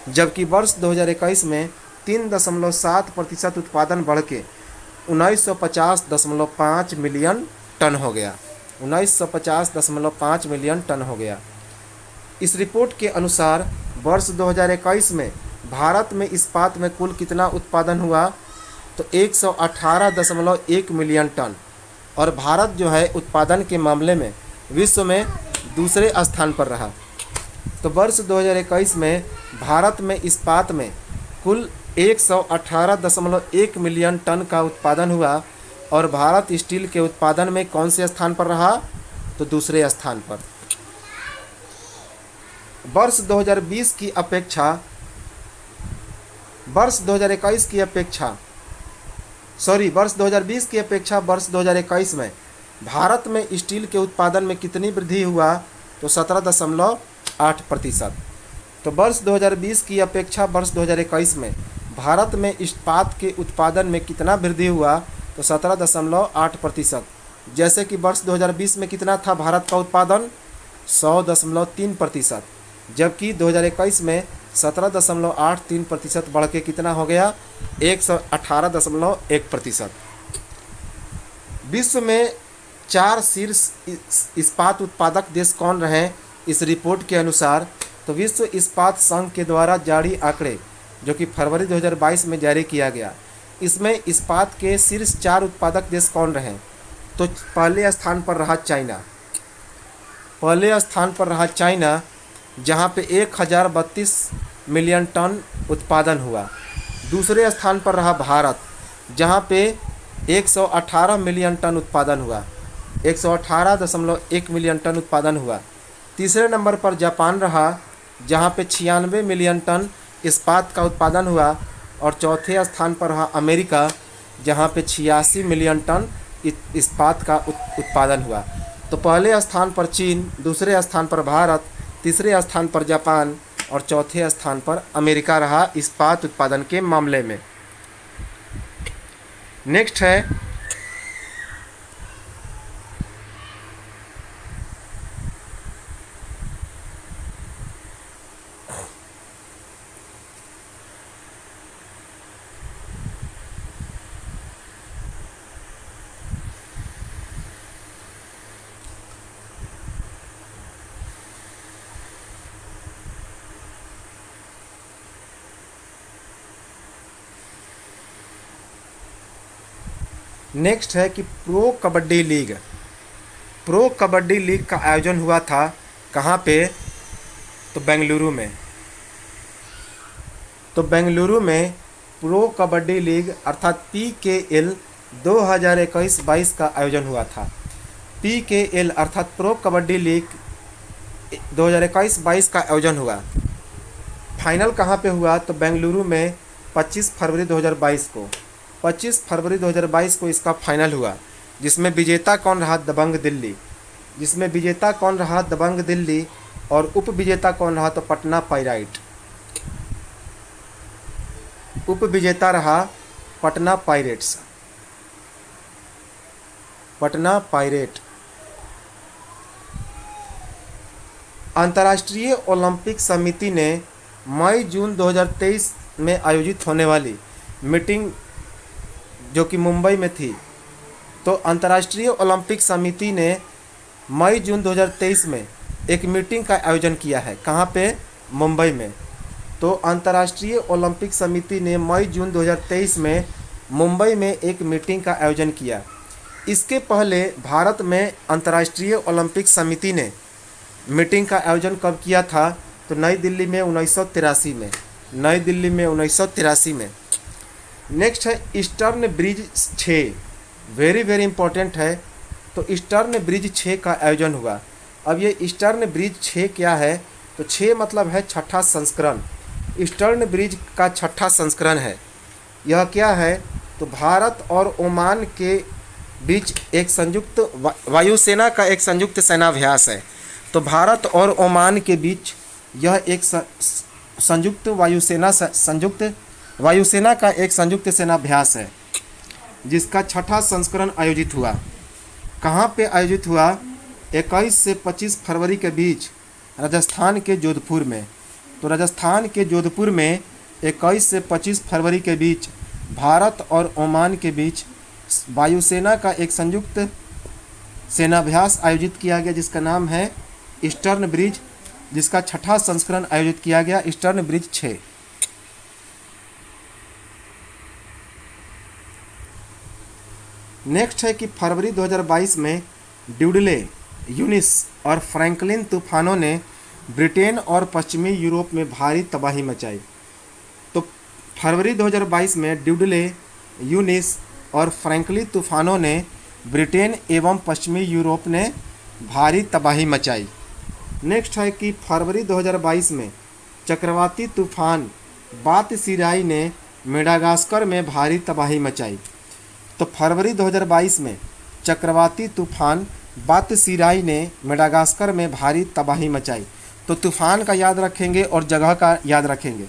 जबकि वर्ष 2021 में 3.7% उत्पादन बढ़ के 1950.5 मिलियन टन हो गया। 1950.5 मिलियन टन हो गया। इस रिपोर्ट के अनुसार वर्ष 2021 में भारत में इस्पात में कुल कितना उत्पादन हुआ, तो 118.1 मिलियन टन, और भारत जो है उत्पादन के मामले में विश्व में दूसरे स्थान पर रहा। तो वर्ष 2021 में भारत में इस्पात में कुल 118.1 मिलियन टन का उत्पादन हुआ, और भारत स्टील के उत्पादन में कौन से स्थान पर रहा, तो दूसरे स्थान पर। वर्ष 2020 की अपेक्षा वर्ष 2021 की अपेक्षा वर्ष 2020 की अपेक्षा वर्ष 2021 में भारत में स्टील के उत्पादन में कितनी वृद्धि हुआ, तो 17.8%। तो वर्ष 2020 की अपेक्षा वर्ष 2021 में भारत में इस्पात के उत्पादन में कितना वृद्धि हुआ, तो 17.8%। जैसे कि वर्ष 2020 में कितना था भारत का उत्पादन, 100.3%, जबकि 2021 में 17.83% बढ़ के कितना हो गया, 118.1%। विश्व में 4 शीर्ष इस्पात उत्पादक देश कौन रहे इस रिपोर्ट के अनुसार, तो विश्व इस्पात संघ के द्वारा जारी आंकड़े जो कि फरवरी 2022 में जारी किया गया, इसमें इस्पात के शीर्ष 4 उत्पादक देश कौन रहे, तो पहले स्थान पर रहा चाइना। पहले स्थान पर रहा चाइना, जहां पे 1032 मिलियन टन उत्पादन हुआ। दूसरे स्थान पर रहा भारत, जहां पे 118 मिलियन टन उत्पादन हुआ, 118.1 मिलियन टन उत्पादन हुआ। तीसरे नंबर पर जापान रहा, जहां पे 96 मिलियन टन इस्पात का उत्पादन हुआ, और चौथे स्थान पर रहा अमेरिका, जहां पे 86 मिलियन टन इस्पात का उत्पादन हुआ। तो पहले स्थान पर चीन, दूसरे स्थान पर भारत, तीसरे स्थान पर जापान और चौथे स्थान पर अमेरिका रहा इस्पात उत्पादन के मामले में। नेक्स्ट है नेक्स्ट है कि pro kabaddi league. Pro kabaddi league का आयोजन हुआ था कहाँ पे, तो बेंगलुरु में। तो बेंगलुरु में प्रो कबड्डी लीग अर्थात PKL 2021-22 का आयोजन हुआ था। PKL अर्थात प्रो कबड्डी लीग 2021-22 का आयोजन हुआ। फाइनल कहाँ पे हुआ, तो बेंगलुरु में 25 फरवरी 2022 को। 25 फरवरी 2022 को इसका फाइनल हुआ, जिसमें विजेता कौन रहा, दबंग दिल्ली। जिसमें विजेता कौन रहा, दबंग दिल्ली, और उप विजेता कौन रहा, तो पटना पायराइट। उप विजेता रहा पटना पायरेट्स। पटना पायरेट। अंतर्राष्ट्रीय ओलंपिक समिति ने मई-जून 2023 में आयोजित होने वाली मीटिंग जो कि मुंबई में थी, तो अंतर्राष्ट्रीय ओलंपिक समिति ने मई-जून 2023 में एक मीटिंग का आयोजन किया है। कहाँ पे, मुंबई में। तो अंतर्राष्ट्रीय ओलंपिक समिति ने मई-जून 2023 में मुंबई में एक मीटिंग का आयोजन किया। इसके पहले भारत में अंतर्राष्ट्रीय ओलंपिक समिति ने मीटिंग का आयोजन कब किया था, तो नई दिल्ली में 1983 में। नई दिल्ली में 1983 में। नेक्स्ट है eastern bridge 6, very very important है। तो ईस्टर्न ब्रिज 6 का आयोजन हुआ। अब ये ईस्टर्न ब्रिज 6 क्या है, तो 6 मतलब है छठा संस्करण। ईस्टर्न ब्रिज का छठा संस्करण है। यह क्या है, तो भारत और ओमान के बीच एक संयुक्त वायुसेना का एक संयुक्त सेनाभ्यास है। तो भारत और ओमान के बीच यह एक संयुक्त वायुसेना का एक संयुक्त सेनाभ्यास है, जिसका छठा संस्करण आयोजित हुआ। कहाँ पे आयोजित हुआ, 21 से 25 फरवरी के बीच राजस्थान के जोधपुर में। तो राजस्थान के जोधपुर में 21 से 25 फरवरी के बीच भारत और ओमान के बीच वायुसेना का एक संयुक्त सेनाभ्यास आयोजित किया गया, जिसका नाम है ईस्टर्न ब्रिज, जिसका 6ठा संस्करण आयोजित किया गया, ईस्टर्न ब्रिज 6। नेक्स्ट है कि फरवरी 2022 में ड्यूडले, यूनिस और फ्रैंकलिन तूफानों ने ब्रिटेन और पश्चिमी यूरोप में भारी तबाही मचाई। तो फरवरी 2022 में ड्यूडले, यूनिस और फ्रैंकलिन तूफानों ने ब्रिटेन एवं पश्चिमी यूरोप ने भारी तबाही मचाई। नेक्स्ट है कि फरवरी 2022 में चक्रवाती तूफान बातसिराई ने मेडागास्कर में भारी तबाही मचाई। तो फरवरी 2022 में चक्रवाती तूफान बातसिराई ने मेडागास्कर में भारी तबाही मचाई। तो तूफान का याद रखेंगे और जगह का याद रखेंगे।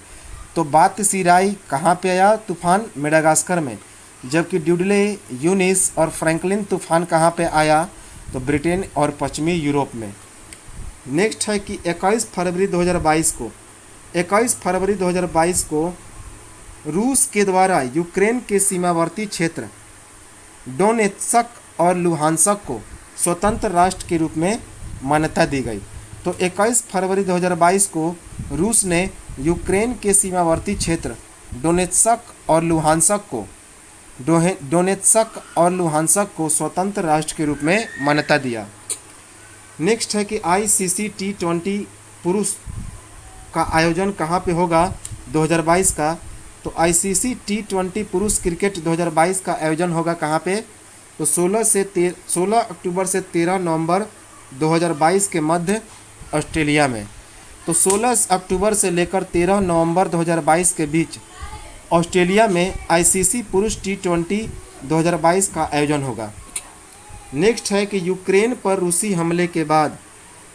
तो बातसिराई कहाँ पे आया? तूफान मेडागास्कर में। जबकि ड्यूडले, यूनिस और फ्रैंकलिन तूफान कहाँ पे आया? तो ब्रिटेन और पश्चिमी यूरोप में। नेक्स्ट है कि 21 फरवरी 2022 को रूस के द्वारा यूक्रेन के सीमावर्ती क्षेत्र डोनेत्स्क और लुहांस्क को स्वतंत्र राष्ट्र के रूप में मान्यता दी गई। तो 21 फरवरी 2022 को रूस ने यूक्रेन के सीमावर्ती क्षेत्र डोनेत्स्क और लुहांस्क को स्वतंत्र राष्ट्र के रूप में मान्यता दिया। नेक्स्ट है कि ICC T20 पुरुष का आयोजन कहाँ पे होगा 2022 का? तो ICC T20 पुरुष क्रिकेट 2022 का आयोजन होगा कहाँ पे? तो 16 अक्टूबर से 13 नवंबर 2022 के मध्य ऑस्ट्रेलिया में। तो 16 अक्टूबर से लेकर 13 नवंबर 2022 के बीच ऑस्ट्रेलिया में ICC पुरुष T20 2022 का आयोजन होगा। नेक्स्ट है कि यूक्रेन पर रूसी हमले के बाद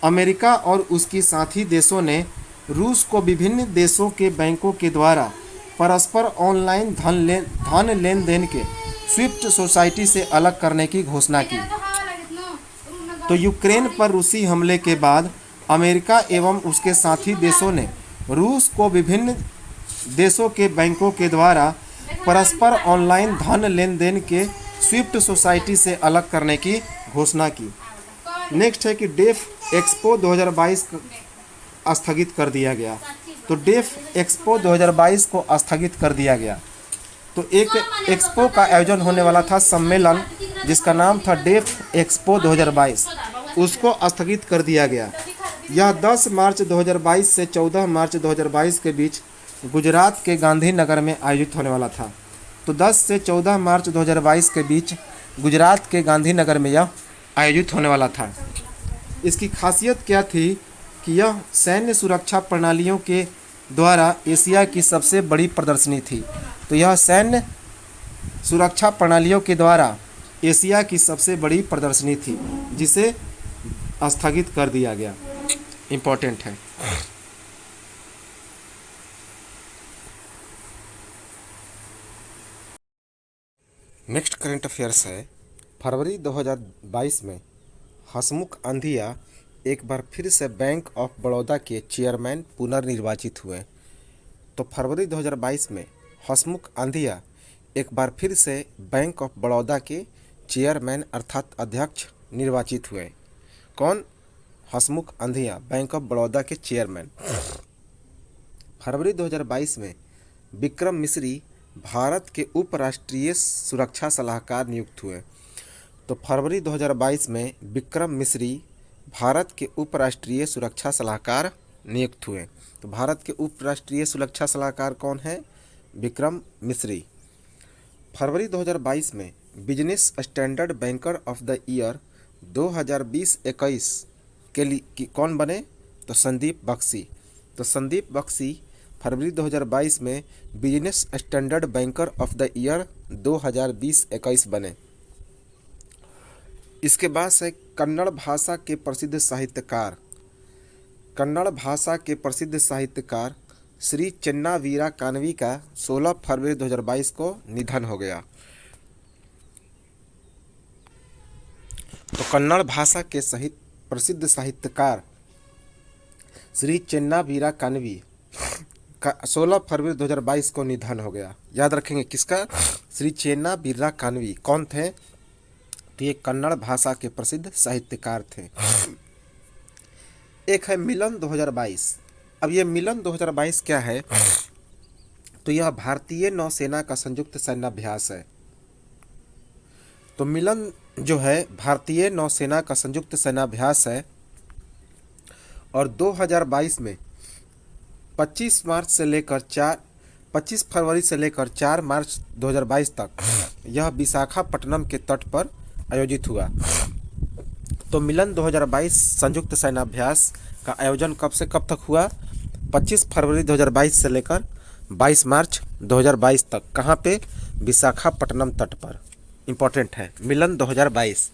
अमेरिका और उसकी साथी देशों ने रूस को विभिन्न देशों के बैंकों के द्वारा परस्पर ऑनलाइन धन लेन देन के स्विफ्ट सोसाइटी से अलग करने की घोषणा की। तो यूक्रेन पर रूसी हमले के बाद अमेरिका एवं उसके साथी देशों ने रूस को विभिन्न देशों के बैंकों के द्वारा परस्पर ऑनलाइन धन लेन देन के स्विफ्ट सोसाइटी से अलग करने की घोषणा की। नेक्स्ट है कि डेफ एक्सपो 2022 स्थगित कर दिया गया। तो डेफ एक्सपो 2022 को स्थगित कर दिया गया। तो एक एक्सपो का आयोजन होने वाला था, सम्मेलन, जिसका नाम था डेफ एक्सपो 2022, उसको स्थगित कर दिया गया। यह 10 मार्च 2022 से 14 मार्च 2022 के बीच गुजरात के गांधीनगर में आयोजित होने वाला था। तो 10 से 14 मार्च 2022 के बीच गुजरात के गांधीनगर में यह आयोजित होने वाला था। इसकी खासियत क्या थी कि यह सैन्य सुरक्षा प्रणालियों के द्वारा एशिया की सबसे बड़ी प्रदर्शनी थी। तो यह सैन्य सुरक्षा प्रणालियों के द्वारा एशिया की सबसे बड़ी प्रदर्शनी थी, जिसे स्थगित कर दिया गया। इम्पोर्टेंट है। नेक्स्ट करंट अफेयर्स है, फरवरी 2022 में हसमुख अंधिया एक बार फिर से बैंक ऑफ बड़ौदा के चेयरमैन पुनर्निर्वाचित हुए। तो फरवरी 2022 में हसमुख अंधिया एक बार फिर से बैंक ऑफ बड़ौदा के चेयरमैन अर्थात अध्यक्ष निर्वाचित हुए। कौन? हसमुख अंधिया, बैंक ऑफ बड़ौदा के चेयरमैन। फरवरी 2022 में विक्रम मिश्री भारत के उपराष्ट्रीय सुरक्षा सलाहकार नियुक्त हुए। तो फरवरी 2022 में विक्रम मिश्री भारत के उपराष्ट्रीय सुरक्षा सलाहकार नियुक्त हुए। तो भारत के उपराष्ट्रीय सुरक्षा सलाहकार कौन है? विक्रम मिश्री। फरवरी 2022 में business standard banker of the year 2020-21 के लिए कौन बने? तो संदीप बख्शी। तो संदीप बख्शी फरवरी 2022 में business standard banker of the year 2020-21 बने। इसके बाद से कन्नड़ भाषा के प्रसिद्ध साहित्यकार श्री चेन्नावीरा कानवी का 16 फरवरी 2022 को निधन हो गया। तो कन्नड़ भाषा के प्रसिद्ध साहित्यकार श्री चेन्ना वीरा कानवी का 16 फरवरी 2022 को निधन हो गया। याद रखेंगे किसका? श्री चेन्ना वीरा कानवी। कौन थे? तो ये कन्नड़ भाषा के प्रसिद्ध साहित्यकार थे। एक है मिलन 2022। अब ये मिलन 2022 क्या है? तो यह भारतीय नौसेना का संयुक्त सैन्याभ्यास है। तो मिलन जो है भारतीय नौसेना का संयुक्त सैन्याभ्यास है और 2022 में 25 फरवरी से लेकर 4 मार्च 2022 तक यह विशाखापट्टनम के तट पर आयोजित हुआ। तो मिलन 2022 संयुक्त सैन्याभ्यास का आयोजन कब से कब तक हुआ? 25 फरवरी 2022 से लेकर 22 मार्च 2022 तक। कहाँ पे? विशाखापट्टनम तट पर। इम्पोर्टेंट है मिलन 2022।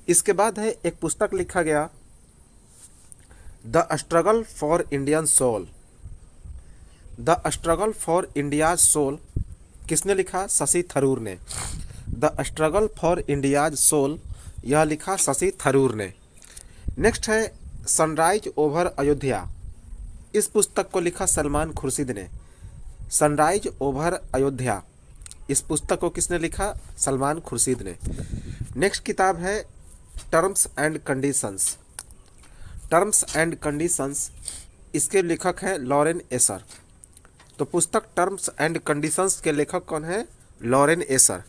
इसके बाद है एक पुस्तक लिखा गया the struggle for Indian soul. The struggle for India's soul किसने लिखा? शशि थरूर ने। The struggle for India's soul यह लिखा शशि थरूर ने। नेक्स्ट है सनराइज ओवर अयोध्या। इस पुस्तक को लिखा सलमान खुर्शीद ने। सनराइज ओवर अयोध्या इस पुस्तक को किसने लिखा? सलमान खुर्शीद ने। नेक्स्ट किताब है terms and conditions. Terms and conditions इसके लेखक हैं लॉरेन एसर। तो पुस्तक टर्म्स एंड कंडीशंस के लेखक कौन है? लॉरेन एसर।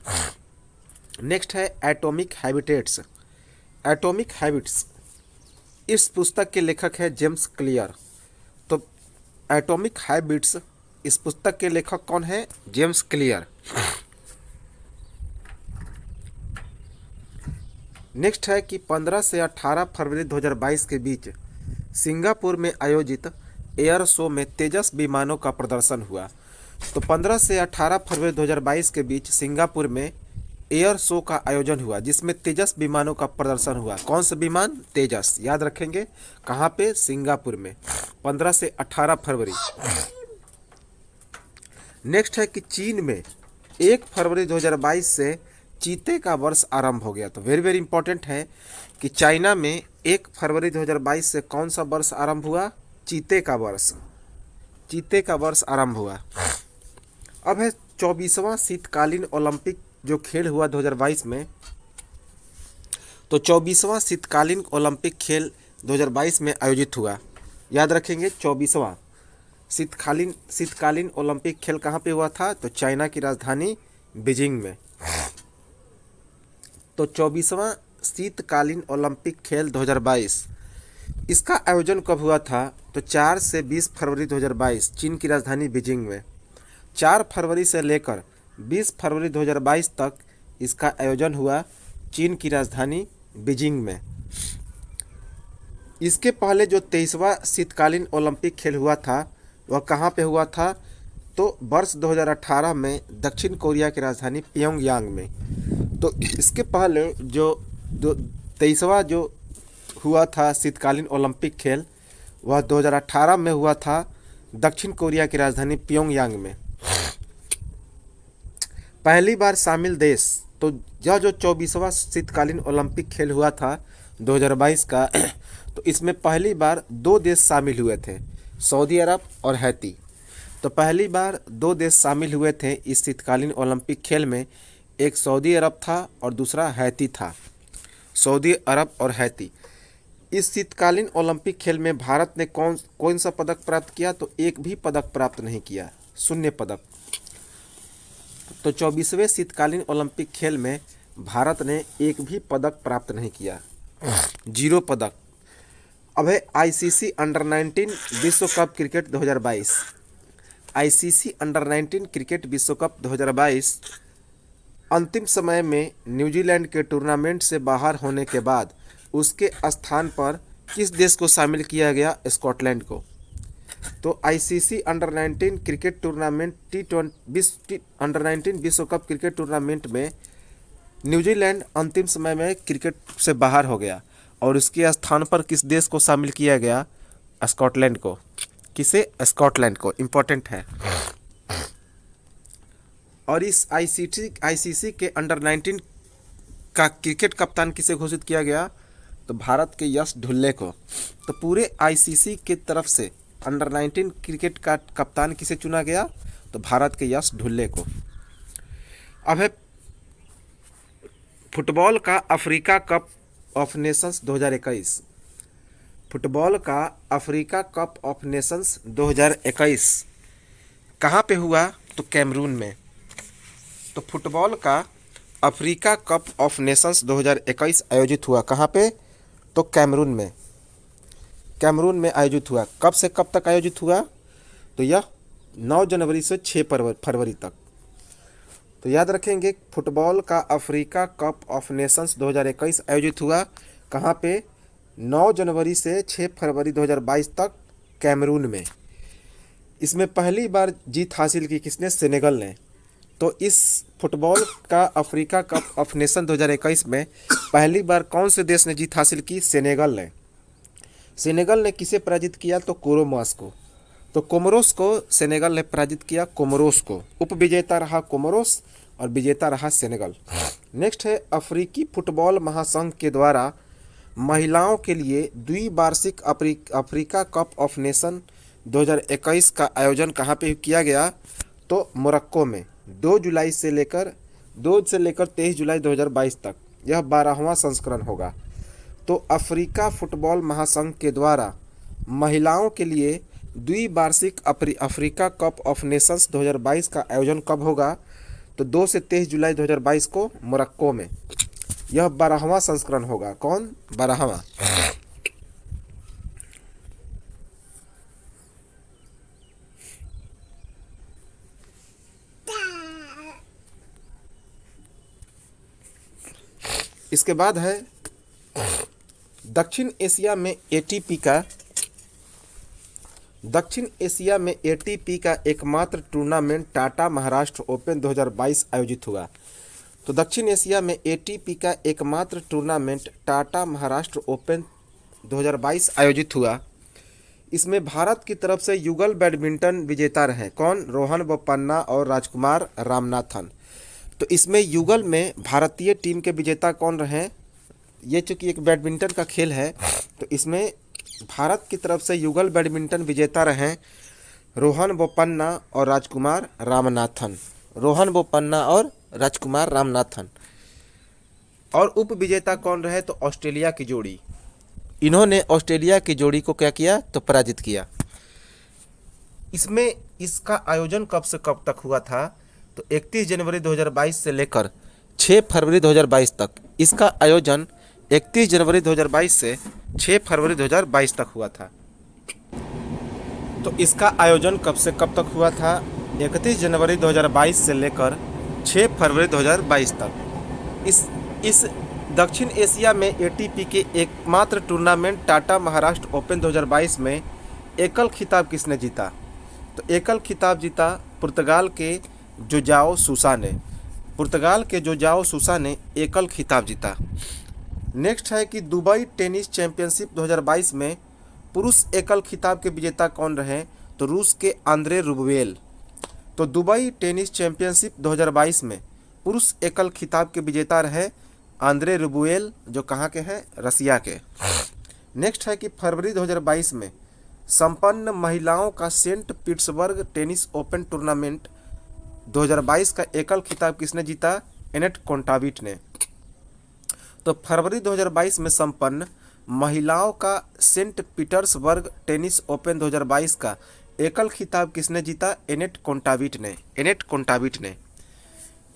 नेक्स्ट है एटॉमिक हैबिटेट्स। एटॉमिक हैबिट्स इस पुस्तक के लेखक है जेम्स क्लियर। तो एटॉमिक हैबिट्स इस पुस्तक के लेखक कौन है? James clear. नेक्स्ट है कि 15 से 18 फरवरी 2022 के बीच सिंगापुर में आयोजित एयर शो में तेजस विमानों का प्रदर्शन हुआ। तो 15 से 18 फरवरी 2022 के बीच सिंगापुर में एयर शो का आयोजन हुआ जिसमें तेजस विमानों का प्रदर्शन हुआ। कौन से विमान? तेजस। याद रखेंगे कहाँ पे? सिंगापुर में 15 से 18 फरवरी। नेक्स्ट है कि चीन में 1 फरवरी 2022 से चीते का वर्ष आरंभ हो गया। तो वेरी वेरी इंपॉर्टेंट है कि चाइना में 1 फरवरी 2022 से कौन सा वर्ष आरंभ हुआ? चीते का वर्ष। चीते का वर्ष आरंभ हुआ। अब है 24वां शीतकालीन ओलंपिक जो खेल हुआ 2022 में। तो 24वां शीतकालीन ओलंपिक खेल 2022 में आयोजित हुआ। याद रखेंगे 24वां शीतकालीन ओलंपिक खेल कहाँ पे हुआ था? तो चाइना की राजधानी बीजिंग में। तो 24वां शीतकालीन ओलंपिक खेल 2022 इसका आयोजन कब हुआ था? तो 4 से 20 फरवरी 2022 चीन की राजधानी बीजिंग में। 4 फरवरी से लेकर 20 फरवरी 2022 तक इसका आयोजन हुआ चीन की राजधानी बीजिंग में। इसके पहले जो 23वां शीतकालीन ओलंपिक खेल हुआ था वह कहाँ पे हुआ था? तो वर्ष 2018 में दक्षिण कोरिया की राजधानी प्योंगयांग में। तो इसके पहले जो 23वां जो हुआ था शीतकालीन ओलंपिक खेल वह 2018 में हुआ था दक्षिण कोरिया की राजधानी प्योंगयांग में। पहली बार शामिल देश। तो यह जो 24वां शीतकालीन ओलंपिक खेल हुआ था 2022 का तो इसमें पहली बार 2 देश शामिल हुए थे, सऊदी अरब और हैती। तो पहली बार 2 देश शामिल हुए थे इस शीतकालीन ओलंपिक खेल में। एक सऊदी अरब था और दूसरा हैती था। सऊदी अरब और हैती। इस शीतकालीन ओलंपिक खेल में भारत ने कौन सा पदक प्राप्त किया? तो एक भी पदक प्राप्त नहीं किया, 0 पदक। तो 24वें शीतकालीन ओलंपिक खेल में भारत ने एक भी पदक प्राप्त नहीं किया, 0 पदक। अब है आईसीसी अंडर 19 विश्व cup cricket 2022। ICC under 19 cricket विश्व कप 2022 अंतिम समय में न्यूजीलैंड के टूर्नामेंट से बाहर होने के बाद उसके स्थान पर किस देश को शामिल किया गया? स्कॉटलैंड को। तो ICC under 19 cricket tournament under 19 विश्व कप क्रिकेट टूर्नामेंट में न्यूजीलैंड अंतिम समय में क्रिकेट से बाहर हो गया और उसके स्थान पर किस देश को शामिल किया गया? स्कॉटलैंड को। किसे? स्कॉटलैंड को। इम्पोर्टेंट है। और इस आईसीसी के अंडर 19 का क्रिकेट कप्तान किसे घोषित किया गया? तो भारत के यश ढुल्ले को। तो पूरे आईसीसी की तरफ से अंडर 19 क्रिकेट का कप्तान किसे चुना गया? तो भारत के यश ढुल्ले को। अब है फुटबॉल का Africa cup of Nations 2021। Football का अफ्रीका कप ऑफ नेशंस 2021 कहाँ पे हुआ? तो कैमरून में। तो फुटबॉल का अफ्रीका कप ऑफ नेशंस 2021 आयोजित हुआ कहाँ पे? तो कैमरून में। कैमरून में आयोजित हुआ। कब से कब तक आयोजित हुआ? तो यह 9 जनवरी से 6 फरवरी तक। तो याद रखेंगे, फुटबॉल का अफ्रीका कप ऑफ नेशंस 2021 आयोजित हुआ कहाँ पे? 9 जनवरी से 6 फरवरी 2022 तक कैमरून में। इसमें पहली बार जीत हासिल की किसने? सेनेगल ने। तो इस फुटबॉल का अफ्रीका कप ऑफ नेशन 2021 में पहली बार कौन से देश ने जीत हासिल की? सेनेगल ने। सेनेगल ने किसे पराजित किया? तो कोरोमोस को। तो कोमोरोस को सेनेगल ने पराजित किया, कोमोरोस को। उपविजेता रहा कोमोरोस और विजेता रहा सेनेगल। नेक्स्ट है अफ्रीकी फुटबॉल महासंघ के द्वारा महिलाओं के लिए द्विवार्षिक अफ्रीका कप ऑफ नेशन 2021 का आयोजन कहाँ पे किया गया? तो मोरक्को में। 2 से लेकर 23 जुलाई 2022 तक यह 12वां संस्करण होगा। तो अफ्रीका फुटबॉल महासंघ के द्वारा महिलाओं के लिए द्विवार्षिक अफ्रीका कप ऑफ नेशंस 2022 का आयोजन कब होगा? तो 2 से 23 जुलाई 2022 को मोरक्को में। यह 12वां संस्करण होगा। कौन? 12वां। इसके बाद है दक्षिण एशिया में एटीपी का एकमात्र टूर्नामेंट टाटा महाराष्ट्र ओपन 2022 आयोजित हुआ। तो दक्षिण एशिया में एटीपी का एकमात्र टूर्नामेंट टाटा महाराष्ट्र ओपन 2022 आयोजित हुआ। इसमें भारत की तरफ से युगल बैडमिंटन विजेता रहे। कौन? रोहन बोपन्ना और राजकुमार रामनाथन। तो इसमें युगल में भारतीय टीम के विजेता कौन रहे? ये चूँकि एक बैडमिंटन का खेल है, तो इसमें भारत की तरफ से युगल बैडमिंटन विजेता रहे रोहन बोपन्ना और राजकुमार रामनाथन। रोहन बोपन्ना और राजकुमार रामनाथन। और उप विजेता कौन रहे? तो ऑस्ट्रेलिया की जोड़ी। इन्होंने ऑस्ट्रेलिया की जोड़ी को क्या किया? तो पराजित किया। इसमें इसका आयोजन कब से कब तक हुआ था? तो 31 जनवरी 2022 से लेकर 6 फरवरी 2022 तक। इसका आयोजन 31 जनवरी 2022 से 6 फरवरी 2022 तक हुआ था। तो इसका आयोजन कब से कब तक हुआ था? 31 जनवरी 2022 से लेकर 6 फरवरी 2022 तक। इस दक्षिण एशिया में एटीपी के एकमात्र टूर्नामेंट टाटा महाराष्ट्र ओपन 2022 में एकल खिताब किसने जीता? तो एकल खिताब जीता पुर्तगाल के जोजाओ सूसा ने। पुर्तगाल के जोजाओ सूसा ने एकल खिताब जीता। नेक्स्ट है कि दुबई टेनिस चैंपियनशिप 2022 में पुरुष एकल खिताब के विजेता कौन रहे? तो रूस के आंद्रे रुबेल। तो दुबई टेनिस चैंपियनशिप 2022 में पुरुष एकल खिताब के विजेता रहे आंद्रे रुबेल, जो कहाँ के हैं? रसिया के। नेक्स्ट है कि फरवरी 2022 में संपन्न महिलाओं का Saint Petersburg tennis open tournament 2022 का एकल खिताब किसने जीता? एनेट कोंटाविट ने। तो फरवरी 2022 में संपन्न महिलाओं का सेंट पीटर्सबर्ग टेनिस ओपन 2022 का एकल खिताब किसने जीता? एनेट कोंटाविट ने।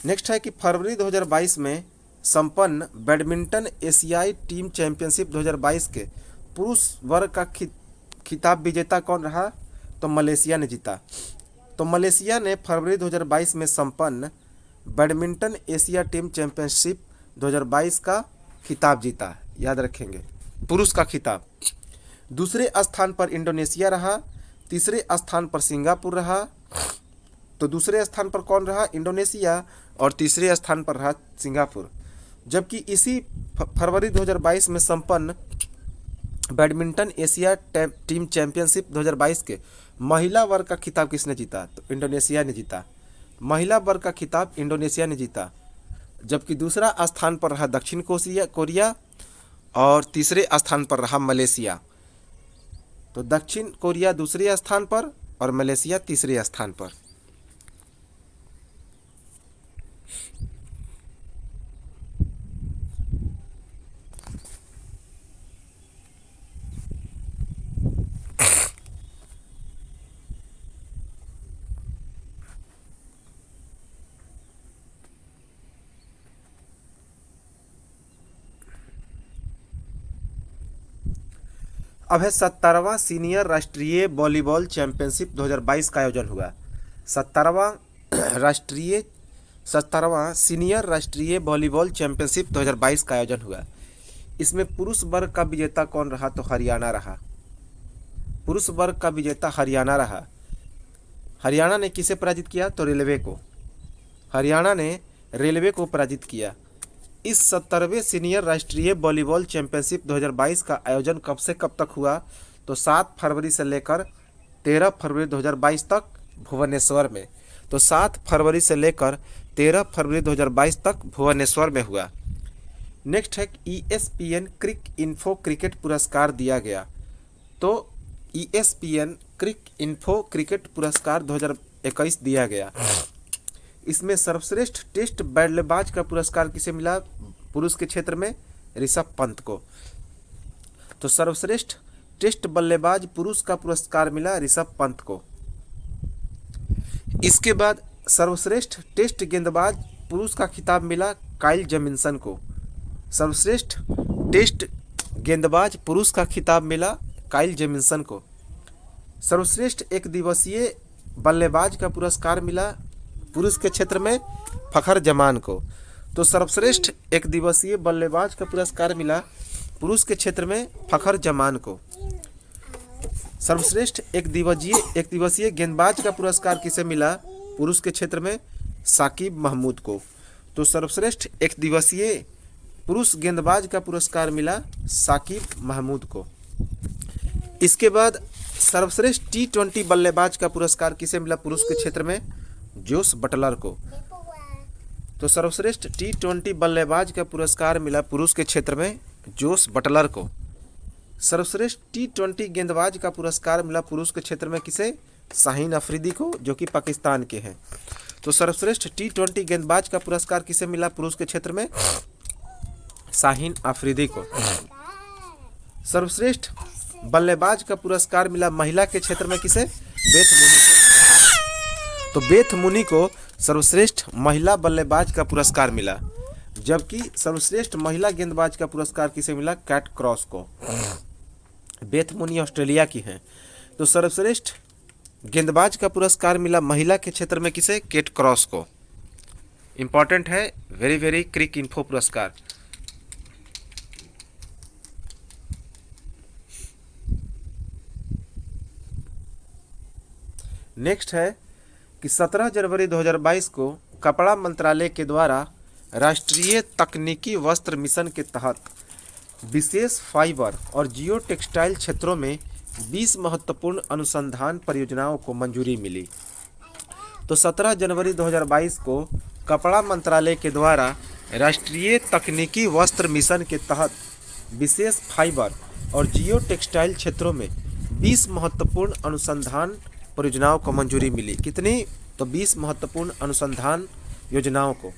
नेक्स्ट है कि फरवरी 2022 में संपन्न बैडमिंटन एशियाई टीम चैंपियनशिप 2022 के पुरुष वर्ग का खिताब विजेता कौन रहा? तो मलेशिया ने जीता। तो मलेशिया ने फरवरी 2022 में संपन्न बैडमिंटन एशिया टीम चैंपियनशिप 2022 का खिताब जीता। याद रखेंगे, पुरुष का खिताब। दूसरे स्थान पर इंडोनेशिया रहा, तीसरे स्थान पर सिंगापुर रहा। तो दूसरे स्थान पर कौन रहा? इंडोनेशिया, और तीसरे स्थान पर रहा सिंगापुर। जबकि इसी फरवरी 2022 में संपन्न बैडमिंटन एशिया टीम चैंपियनशिप 2022 के महिला वर्ग का खिताब किसने जीता? तो इंडोनेशिया ने जीता। महिला वर्ग का खिताब इंडोनेशिया ने जीता। जबकि दूसरा स्थान पर रहा दक्षिण कोरिया और तीसरे स्थान पर रहा मलेशिया। तो दक्षिण कोरिया दूसरे स्थान पर और मलेशिया तीसरे स्थान पर। अब है 70वां सीनियर राष्ट्रीय वॉलीबॉल चैंपियनशिप 2022 का आयोजन हुआ। 70वां राष्ट्रीय 70वां सीनियर राष्ट्रीय वॉलीबॉल चैंपियनशिप 2022 का आयोजन हुआ। इसमें पुरुष वर्ग का विजेता कौन रहा? तो हरियाणा रहा। पुरुष वर्ग का विजेता हरियाणा रहा। हरियाणा ने किसे पराजित किया? तो रेलवे को। हरियाणा ने रेलवे को पराजित किया। इस 70वें सीनियर राष्ट्रीय वॉलीबॉल चैंपियनशिप 2022 का आयोजन कब से कब तक हुआ? तो 7 फरवरी से लेकर 13 फरवरी 2022 तक भुवनेश्वर में। तो 7 फरवरी से लेकर 13 फरवरी 2022 तक भुवनेश्वर में हुआ। नेक्स्ट है ESPN क्रिक इन्फो क्रिकेट पुरस्कार दिया गया। तो ESPN क्रिक इन्फो क्रिकेट पुरस्कार 2021 दिया गया। इसमें सर्वश्रेष्ठ टेस्ट बल्लेबाज का पुरस्कार किसे मिला? पुरुष के क्षेत्र में ऋषभ पंत को। तो सर्वश्रेष्ठ टेस्ट बल्लेबाज पुरुष का पुरस्कार मिला ऋषभ पंत को। इसके बाद सर्वश्रेष्ठ टेस्ट गेंदबाज पुरुष का खिताब मिला काइल जेमिसन को। सर्वश्रेष्ठ टेस्ट गेंदबाज पुरुष का खिताब मिला काइल जेमिसन को। सर्वश्रेष्ठ एक दिवसीय बल्लेबाज का पुरस्कार मिला पुरुष के क्षेत्र में फखर जमान को। तो सर्वश्रेष्ठ एक दिवसीय बल्लेबाज का पुरस्कार मिला पुरुष के क्षेत्र में फखर जमान को। सर्वश्रेष्ठ एक दिवसीय गेंदबाज का पुरस्कार किसे मिला? पुरुष के क्षेत्र में साकिब महमूद को। तो सर्वश्रेष्ठ एक दिवसीय पुरुष गेंदबाज का पुरस्कार मिला साकिब महमूद को। इसके बाद सर्वश्रेष्ठ T20 बल्लेबाज का पुरस्कार किसे मिला? पुरुष के क्षेत्र में जोस बटलर को। तो सर्वश्रेष्ठ T20 बल्लेबाज का पुरस्कार मिला पुरुष के क्षेत्र में जोस बटलर को। सर्वश्रेष्ठ T20 गेंदबाज का पुरस्कार मिला पुरुष के क्षेत्र में किसे? शाहीन अफरीदी को, जो कि पाकिस्तान के हैं। तो सर्वश्रेष्ठ T20 गेंदबाज का पुरस्कार किसे मिला पुरुष के क्षेत्र में? शाहीन अफरीदी को। सर्वश्रेष्ठ बल्लेबाज का पुरस्कार मिला महिला के क्षेत्र में किसे? बेथ मुनी को। तो बेथ मुनी को सर्वश्रेष्ठ महिला बल्लेबाज का पुरस्कार मिला, जबकि सर्वश्रेष्ठ महिला गेंदबाज का पुरस्कार किसे मिला? कैट क्रॉस को। बेथ मुनी ऑस्ट्रेलिया की हैं। तो सर्वश्रेष्ठ गेंदबाज का पुरस्कार मिला महिला के क्षेत्र में किसे? केट क्रॉस को। इंपॉर्टेंट है, वेरी वेरी क्रिक इन्फो पुरस्कार। नेक्स्ट है कि 17 जनवरी 2022 को कपड़ा मंत्रालय के द्वारा राष्ट्रीय तकनीकी वस्त्र मिशन के तहत विशेष फाइबर और जियो टेक्सटाइल क्षेत्रों में 20 महत्वपूर्ण अनुसंधान परियोजनाओं को मंजूरी मिली। तो 17 जनवरी 2022 को कपड़ा मंत्रालय के द्वारा राष्ट्रीय तकनीकी वस्त्र मिशन के तहत विशेष फाइबर और जियो टेक्सटाइल क्षेत्रों में 20 महत्वपूर्ण अनुसंधान परियोजनाओं को मंजूरी मिली। कितनी? तो 20 महत्वपूर्ण अनुसंधान योजनाओं को।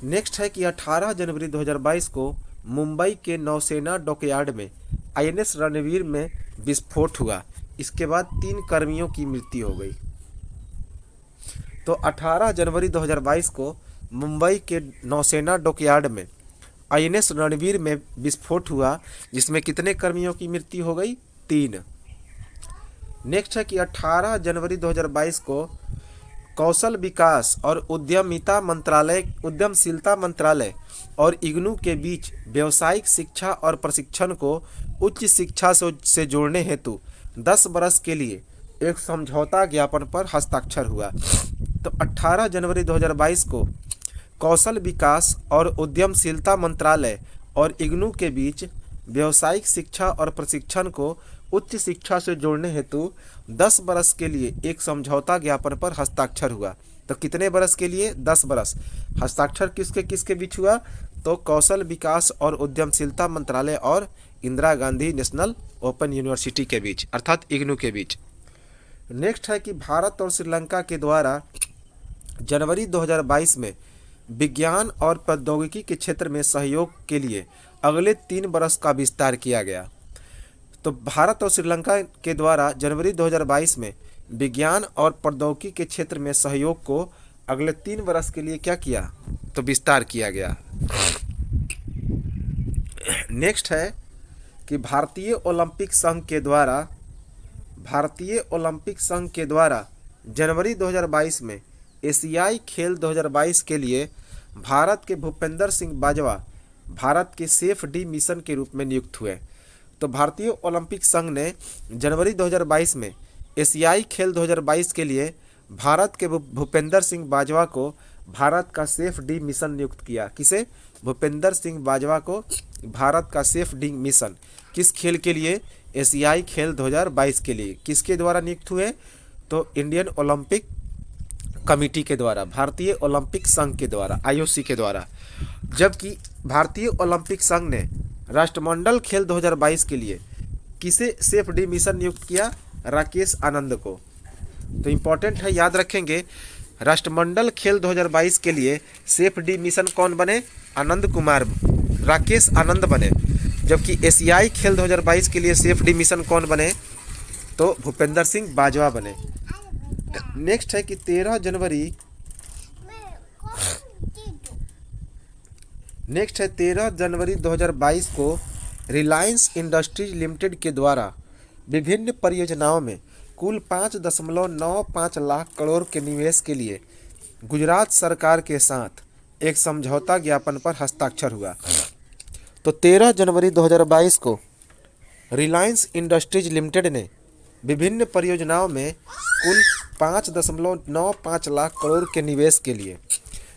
नेक्स्ट है कि 18 जनवरी 2022 को मुंबई के नौसेना डॉकयार्ड में INS रणवीर में विस्फोट हुआ। इसके बाद 3 कर्मियों की मृत्यु हो गई। तो 18 जनवरी 2022 को मुंबई के नौसेना डॉकयार्ड में INS रणवीर में विस्फोट हुआ, जिसमें कितने कर्मियों की मृत्यु हो गई? 3। नेक्स्ट है कि 18 जनवरी 2022 को कौशल विकास और उद्यमशीलता मंत्रालय और इग्नू के बीच व्यावसायिक शिक्षा और प्रशिक्षण को उच्च शिक्षा से जोड़ने हेतु 10 बरस के लिए एक समझौता ज्ञापन पर हस्ताक्षर हुआ। तो 18 जनवरी 2022 को कौशल विकास और उद्यमशीलता मंत्रालय और इग्नू के बीच व्यावसायिक शिक्षा और प्रशिक्षण को उच्च शिक्षा से जोड़ने हेतु 10 बरस के लिए एक समझौता ज्ञापन पर हस्ताक्षर हुआ। तो कितने बरस के लिए? 10 बरस। हस्ताक्षर किसके किसके बीच हुआ? तो कौशल विकास और उद्यमशीलता मंत्रालय और Indira Gandhi national open university के बीच, अर्थात इग्नू के बीच। नेक्स्ट है कि भारत और श्रीलंका के द्वारा जनवरी 2022 में विज्ञान और प्रौद्योगिकी के क्षेत्र में सहयोग के लिए अगले 3 वर्ष का विस्तार किया गया। तो भारत और श्रीलंका के द्वारा जनवरी 2022 में विज्ञान और प्रौद्योगिकी के क्षेत्र में सहयोग को अगले 3 वर्ष के लिए क्या किया, तो विस्तार किया गया। नेक्स्ट है कि भारतीय ओलंपिक संघ के द्वारा जनवरी 2022 में एशियाई खेल 2022 के लिए भारत के भूपेंद्र सिंह बाजवा भारत के सेफ डी मिशन के रूप में नियुक्त हुए। तो भारतीय ओलंपिक संघ ने जनवरी 2022 में एशियाई खेल 2022 के लिए भारत के भूपेंद्र सिंह बाजवा को भारत का सेफ डी मिशन नियुक्त किया। किसे? भूपेंद्र सिंह बाजवा को भारत का सेफ डी मिशन। किस खेल के लिए? एशियाई खेल 2022 के लिए। किसके द्वारा नियुक्त हुए? तो इंडियन ओलंपिक कमेटी के द्वारा, भारतीय ओलंपिक संघ के द्वारा, आईओसी के द्वारा। जबकि भारतीय ओलंपिक संघ ने राष्ट्रमंडल खेल 2022 के लिए किसे सेफ डी मिशन नियुक्त किया? राकेश आनंद को। तो इम्पोर्टेंट है, याद रखेंगे, राष्ट्रमंडल खेल 2022 के लिए सेफ डी मिशन कौन बने? आनंद कुमार, राकेश आनंद बने। जबकि एशियाई खेल 2022 के लिए सेफ डी मिशन कौन बने? तो भूपेंद्र सिंह बाजवा बने। नेक्स्ट है कि 13 जनवरी 2022 को रिलायंस इंडस्ट्रीज लिमिटेड के द्वारा विभिन्न परियोजनाओं में कुल 5.95 लाख करोड़ के निवेश के लिए गुजरात सरकार के साथ एक समझौता ज्ञापन पर हस्ताक्षर हुआ। तो 13 जनवरी 2022 को रिलायंस इंडस्ट्रीज लिमिटेड ने विभिन्न परियोजनाओं में कुल 5.95 लाख करोड़ के निवेश के लिए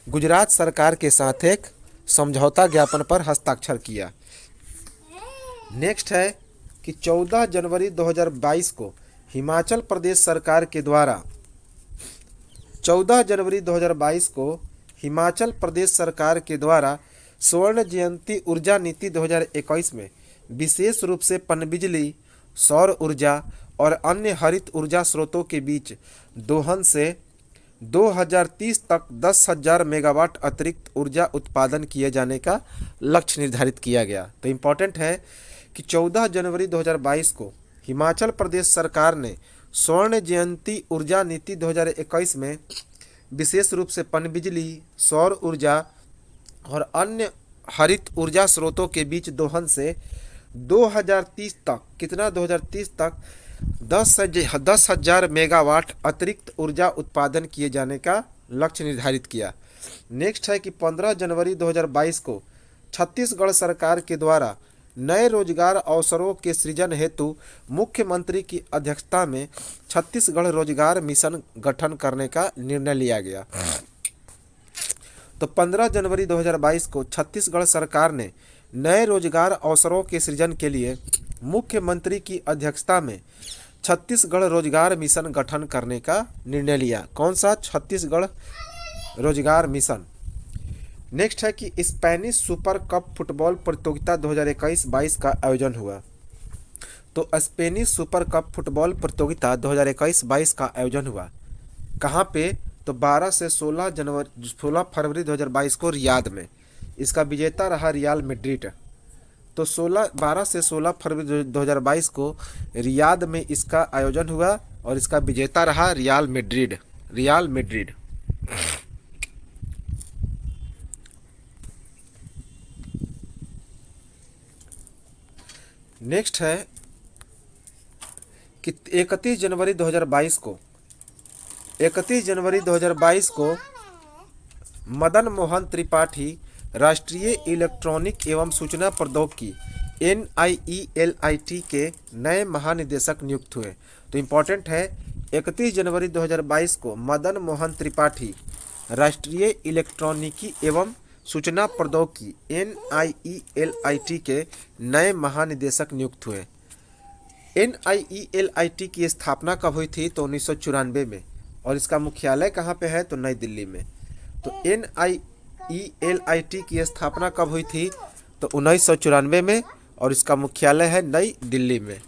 गुजरात सरकार के साथ एक समझौता ज्ञापन पर हस्ताक्षर किया। नेक्स्ट है कि 14 जनवरी 2022 को हिमाचल प्रदेश सरकार के द्वारा 14 जनवरी 2022 को हिमाचल प्रदेश सरकार के द्वारा स्वर्ण जयंती ऊर्जा नीति 2021 में विशेष रूप से पनबिजली, सौर ऊर्जा और अन्य हरित ऊर्जा स्रोतों के बीच दोहन से 2030 तक 10,000 मेगावाट अतिरिक्त ऊर्जा उत्पादन किए जाने का लक्ष्य निर्धारित किया गया। तो इम्पॉर्टेंट है कि 14 जनवरी 2022 को हिमाचल प्रदेश सरकार ने स्वर्ण जयंती ऊर्जा नीति 2021 में विशेष रूप से पनबिजली, सौर ऊर्जा और अन्य हरित ऊर्जा स्रोतों के बीच दोहन से 2030 तक, कितना? 2030 तक 10,000 मेगावाट अतिरिक्त ऊर्जा उत्पादन किए जाने का लक्ष्य निर्धारित किया। नेक्स्ट है कि 15 जनवरी 2022 को छत्तीसगढ़ सरकार के द्वारा नए रोजगार अवसरों के सृजन हेतु मुख्यमंत्री की अध्यक्षता में छत्तीसगढ़ रोजगार मिशन गठन करने का निर्णय लिया गया। तो 15 जनवरी 2022 को छत्तीसगढ़ सरकार ने नए रोजगार अवसरों के सृजन के लिए मुख्यमंत्री की अध्यक्षता में छत्तीसगढ़ रोजगार मिशन गठन करने का निर्णय लिया। कौन सा? छत्तीसगढ़ रोजगार मिशन। नेक्स्ट है कि स्पेनिश सुपर कप फुटबॉल प्रतियोगिता 2021-22 का आयोजन हुआ। तो स्पेनिश सुपर कप फुटबॉल प्रतियोगिता 2021-22 का आयोजन हुआ। कहाँ पे? तो 12 से 16 फरवरी 2022 को रियाद में। इसका विजेता रहा रियल मैड्रिड। तो 12 से 16 फरवरी 2022 को रियाद में इसका आयोजन हुआ और इसका विजेता रहा रियल मैड्रिड। नेक्स्ट है कि 31 जनवरी 2022 को मदन मोहन त्रिपाठी राष्ट्रीय इलेक्ट्रॉनिक एवं सूचना प्रौद्योगिकी NIELIT के नए महानिदेशक नियुक्त हुए। तो इम्पोर्टेंट है, 31 जनवरी 2022 को मदन मोहन त्रिपाठी राष्ट्रीय इलेक्ट्रॉनिकी एवं सूचना प्रौद्योगिकी NIELIT के नए महानिदेशक नियुक्त हुए। NIELIT की स्थापना कब हुई थी? तो 1994 में। और इसका मुख्यालय कहाँ पे है? तो नई दिल्ली में। तो ELIT की स्थापना कब हुई थी? तो 1994 में, और इसका मुख्यालय है नई दिल्ली में।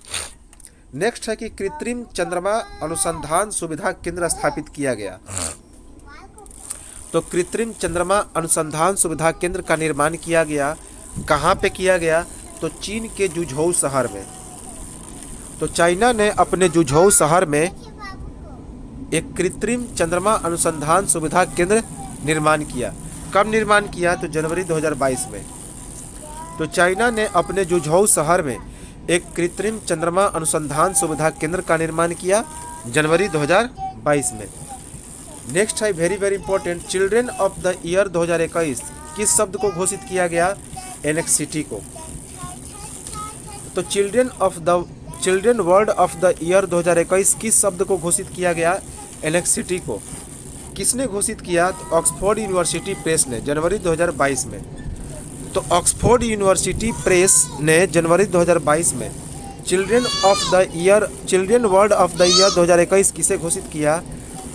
नेक्स्ट है कि कृत्रिम चंद्रमा अनुसंधान सुविधा केंद्र स्थापित किया गया। तो कृत्रिम चंद्रमा अनुसंधान सुविधा केंद्र का निर्माण किया गया, कहाँ पे किया गया? तो चीन के जुझोउ शहर में। तो चाइना ने अपने जुझोउ शहर में एक कृत्रिम चंद्रमा अनुसंधान सुविधा केंद्र निर्माण किया। कब निर्माण किया? तो जनवरी 2022 में। तो चाइना ने अपने जुझोउ शहर में एक कृत्रिम चंद्रमा अनुसंधान सुविधा केंद्र का निर्माण किया जनवरी 2022 में। नेक्स्ट है very very important, children of the year 2021 किस शब्द को घोषित किया गया? एनेक्सिटी को। तो children world of the year 2021 किस शब्द को घोषित किया गया? एनेक्सिटी को। किसने घोषित किया? तो ऑक्सफोर्ड यूनिवर्सिटी प्रेस ने जनवरी 2022 में। तो ऑक्सफोर्ड यूनिवर्सिटी प्रेस ने जनवरी 2022 में children world of the year 2021 किसे घोषित किया?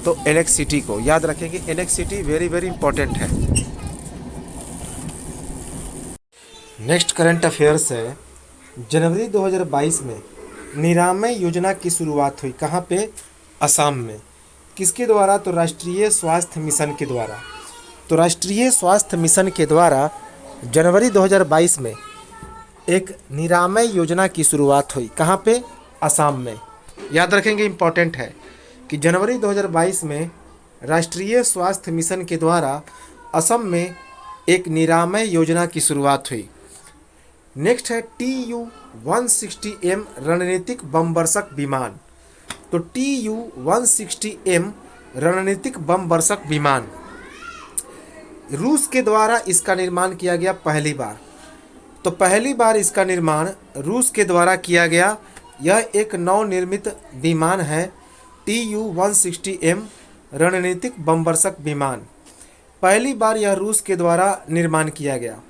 तो एनेक्सिटी को। याद रखेंगे, एनेक्सिटी वेरी वेरी इंपॉर्टेंट है। नेक्स्ट करंट अफेयर्स है, जनवरी 2022 में निरामय योजना की शुरुआत हुई। कहाँ पे? असम में। किसके द्वारा? तो राष्ट्रीय स्वास्थ्य मिशन के द्वारा। तो राष्ट्रीय स्वास्थ्य मिशन के द्वारा जनवरी 2022 में एक निरामय योजना की शुरुआत हुई। कहाँ पे? असम में। याद रखेंगे, इम्पॉर्टेंट है कि जनवरी 2022 में राष्ट्रीय स्वास्थ्य मिशन के द्वारा असम में एक निरामय योजना की शुरुआत हुई। नेक्स्ट है TU-160M रणनीतिक बमवर्षक विमान। तो TU-160M रणनीतिक बमवर्षक विमान रूस के द्वारा इसका निर्माण किया गया पहली बार। तो पहली बार इसका निर्माण रूस के द्वारा किया गया। यह एक नवनिर्मित विमान है, TU-160M रणनीतिक बमवर्षक विमान। पहली बार यह रूस के द्वारा निर्माण किया गया।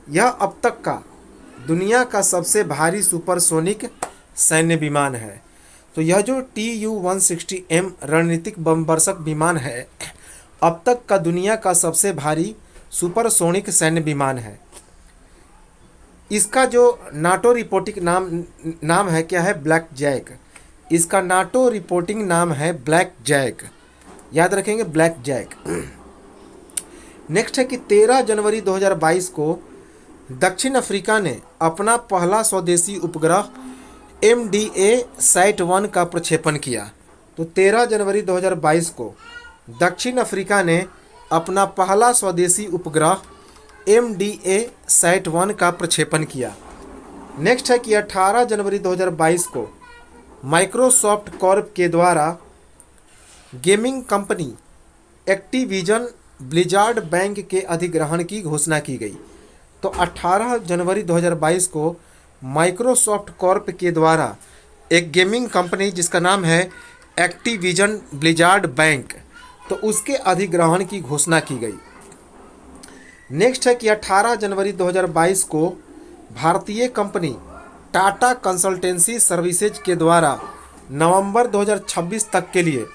यह अब तक का दुनिया का सबसे भारी सुपरसोनिक सैन्य विमान है। तो यह जो TU-160M रणनीतिक बमवर्षक विमान है, अब तक का दुनिया का सबसे भारी सुपरसोनिक सैन्य विमान है। इसका जो नाटो रिपोर्टिंग नाम है क्या है? Black jack. इसका नाटो रिपोर्टिंग नाम है ब्लैक जैक। याद रखेंगे, ब्लैक जैक। नेक्स्ट है कि 13 जनवरी 2022 को दक्षिण अफ्रीका ने अपना पहला स्वदेशी उपग्रह MDA-SAT-1 का प्रक्षेपण किया। तो 13 जनवरी 2022 को दक्षिण अफ्रीका ने अपना पहला स्वदेशी उपग्रह MDA-SAT-1 का प्रक्षेपण किया। नेक्स्ट है कि 18 जनवरी 2022 को माइक्रोसॉफ्ट कॉर्प के द्वारा gaming company Activision blizzard bank के अधिग्रहण की घोषणा की गई। तो 18 जनवरी 2022 को माइक्रोसॉफ्ट कॉर्प के द्वारा एक गेमिंग कंपनी जिसका नाम है एक्टिविजन ब्लिजार्ड बैंक, तो उसके अधिग्रहण की घोषणा की गई। नेक्स्ट है कि 18 जनवरी 2022 को भारतीय कंपनी टाटा कंसल्टेंसी सर्विसेज के द्वारा नवंबर 2026 तक के लिए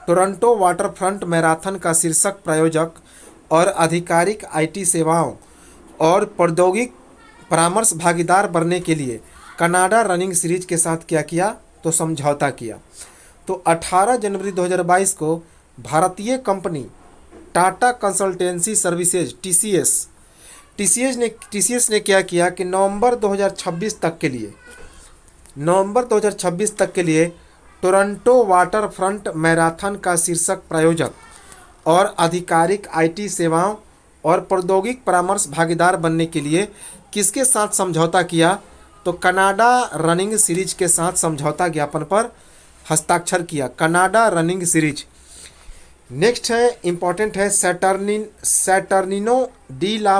टोरंटो वाटरफ्रंट मैराथन का शीर्षक प्रायोजक और आधिकारिक IT सेवाओं और प्रौद्योगिक परामर्श भागीदार बनने के लिए कनाडा रनिंग सीरीज के साथ क्या किया? तो समझौता किया। तो 18 जनवरी 2022 को भारतीय company Tata consultancy services TCS ने क्या किया कि नवंबर 2026 तक के लिए टोरंटो वाटरफ्रंट मैराथन का शीर्षक प्रायोजक और आधिकारिक IT सेवाओं और प्रौद्योगिक परामर्श भागीदार बनने के लिए किसके साथ समझौता किया? तो कनाडा रनिंग सीरीज के साथ समझौता ज्ञापन पर हस्ताक्षर किया। Canada running series. नेक्स्ट है, इंपॉर्टेंट है, सैटर्निनो डी ला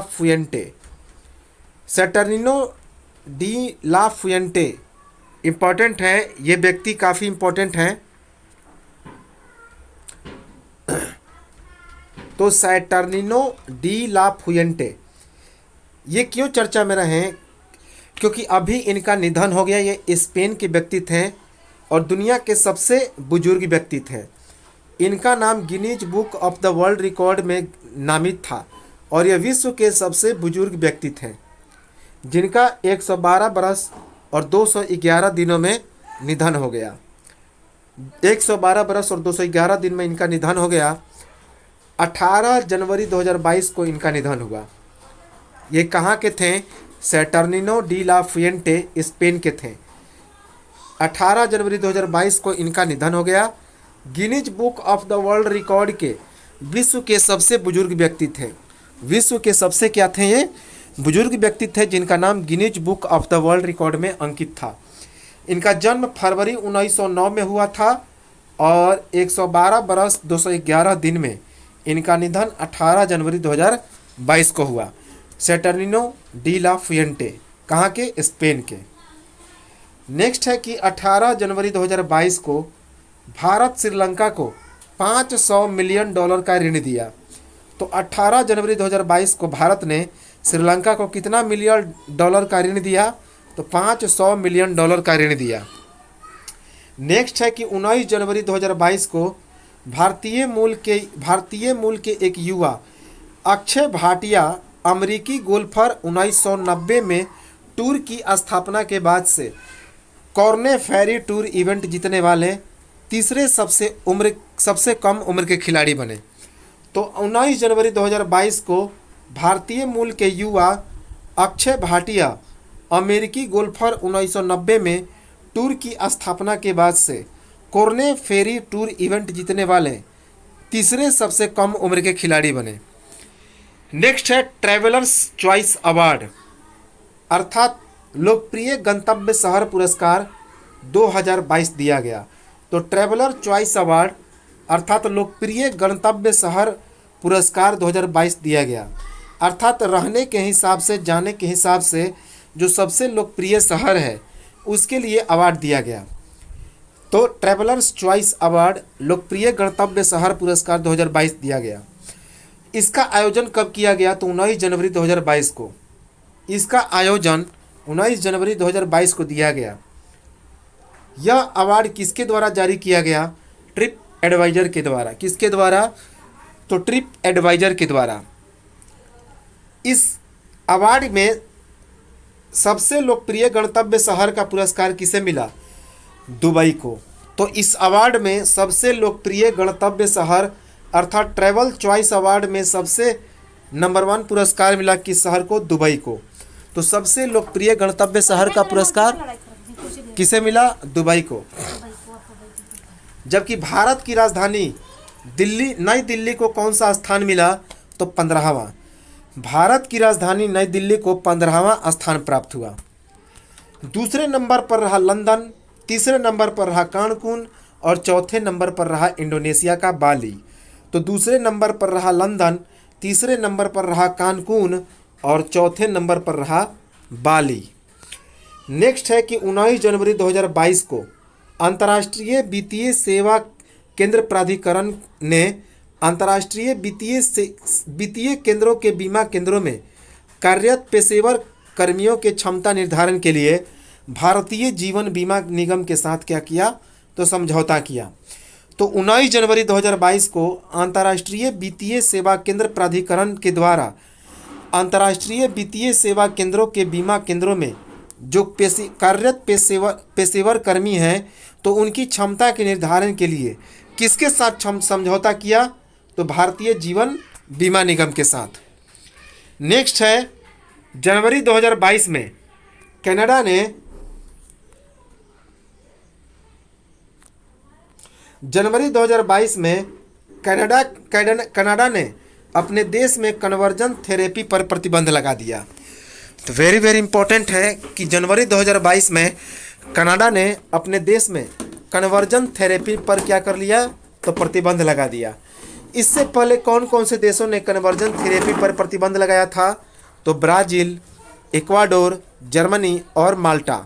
फुएंटे इंपॉर्टेंट है। ये व्यक्ति काफ़ी इंपॉर्टेंट है। तो सैटर्निनो डी ला फुएंटे ये क्यों चर्चा में रहे? क्योंकि अभी इनका निधन हो गया। ये स्पेन के व्यक्ति थे और दुनिया के सबसे बुजुर्ग व्यक्ति थे। इनका नाम Guinness book of the world record में नामित था और ये विश्व के सबसे बुजुर्ग व्यक्ति थे जिनका 112 बरस और 211 दिनों में निधन हो गया। 112 बरस और 211 दिन में इनका निधन हो गया। 18 जनवरी 2022 को इनका निधन हुआ। ये कहाँ के थे? सैटर्निनो डी ला फुएंटे, स्पेन के थे। 18 जनवरी 2022 को इनका निधन हो गया। Guinness book of the world record के विश्व के सबसे बुजुर्ग व्यक्ति थे। विश्व के सबसे क्या थे? ये बुजुर्ग व्यक्ति थे जिनका नाम Guinness book of the world record में अंकित था। इनका जन्म फरवरी 1909 में हुआ था और 112 बरस 211 दिन में इनका निधन 18 जनवरी 2022 को हुआ। सैटर्निनो डी ला फुएंटे, कहाँ के? स्पेन के। नेक्स्ट है कि 18 जनवरी 2022 को भारत श्रीलंका को $500 मिलियन का ऋण दिया। तो 18 जनवरी 2022 को भारत ने श्रीलंका को कितना मिलियन डॉलर का ऋण दिया? तो $500 मिलियन का ऋण दिया। नेक्स्ट है कि 19 जनवरी 2022 को भारतीय मूल के एक युवा अक्षय भाटिया अमेरिकी गोल्फर 1990 में टूर की स्थापना के बाद से कॉर्ने फेरी टूर इवेंट जीतने वाले तीसरे सबसे कम उम्र के खिलाड़ी बने। तो 19 जनवरी 2022 को भारतीय मूल के युवा अक्षय भाटिया अमेरिकी गोल्फर 1990 में टूर की स्थापना के बाद से कॉर्ने फेरी टूर इवेंट जीतने वाले तीसरे सबसे कम उम्र के खिलाड़ी बने। नेक्स्ट है ट्रैवलर्स चॉइस अवार्ड अर्थात लोकप्रिय गंतव्य शहर पुरस्कार 2022 दिया गया। तो ट्रैवलर चॉइस अवार्ड अर्थात लोकप्रिय गंतव्य शहर पुरस्कार 2022 दिया गया। अर्थात रहने के हिसाब से, जाने के हिसाब से जो सबसे लोकप्रिय शहर है उसके लिए अवार्ड दिया गया। तो ट्रैवलर्स चॉइस अवार्ड लोकप्रिय गंतव्य शहर पुरस्कार 2022 दिया गया। इसका आयोजन कब किया गया? तो 19 जनवरी 2022 को। इसका आयोजन 19 जनवरी 2022 को दिया गया। यह अवार्ड किसके द्वारा जारी किया गया? ट्रिप एडवाइजर के द्वारा। किसके द्वारा? तो ट्रिप एडवाइजर के द्वारा। इस अवार्ड में सबसे लोकप्रिय गंतव्य शहर का पुरस्कार किसे मिला? दुबई को। तो इस अवार्ड में सबसे लोकप्रिय गंतव्य शहर अर्थात ट्रैवल चॉइस अवार्ड में सबसे नंबर 1 पुरस्कार मिला किस शहर को? दुबई को। तो सबसे लोकप्रिय गंतव्य शहर का पुरस्कार किसे मिला? दुबई को। जबकि भारत की राजधानी नई दिल्ली को कौन सा स्थान मिला? तो 15वां। भारत की राजधानी नई दिल्ली को 15वां स्थान प्राप्त हुआ। दूसरे नंबर पर रहा लंदन, तीसरे नंबर पर रहा कानकुन और चौथे नंबर पर रहा इंडोनेशिया का बाली। तो दूसरे नंबर पर रहा लंदन, तीसरे नंबर पर रहा कानकुन और चौथे नंबर पर रहा बाली। नेक्स्ट है कि 19 जनवरी 2022 को अंतर्राष्ट्रीय वित्तीय सेवा केंद्र प्राधिकरण ने अंतर्राष्ट्रीय वित्तीय केंद्रों के बीमा केंद्रों में कार्यरत पेशेवर कर्मियों के क्षमता निर्धारण के लिए भारतीय जीवन बीमा निगम के साथ क्या किया? तो समझौता किया। तो 19 जनवरी 2022 को अंतर्राष्ट्रीय वित्तीय सेवा केंद्र प्राधिकरण के द्वारा अंतर्राष्ट्रीय वित्तीय सेवा केंद्रों के बीमा केंद्रों में जो कार्यरत पेशेवर कर्मी हैं तो उनकी क्षमता के निर्धारण के लिए किसके साथ समझौता किया? तो भारतीय जीवन बीमा निगम के साथ। नेक्स्ट है जनवरी 2022 में कनाडा ने अपने देश में कन्वर्जन थेरेपी पर प्रतिबंध लगा दिया। तो वेरी वेरी इंपॉर्टेंट है कि जनवरी 2022 में कनाडा ने अपने देश में कन्वर्जन थेरेपी पर क्या कर लिया? तो प्रतिबंध लगा दिया। इससे पहले कौन कौन से देशों ने कन्वर्जन थेरेपी पर प्रतिबंध लगाया था? तो ब्राज़ील, इक्वाडोर, जर्मनी और माल्टा।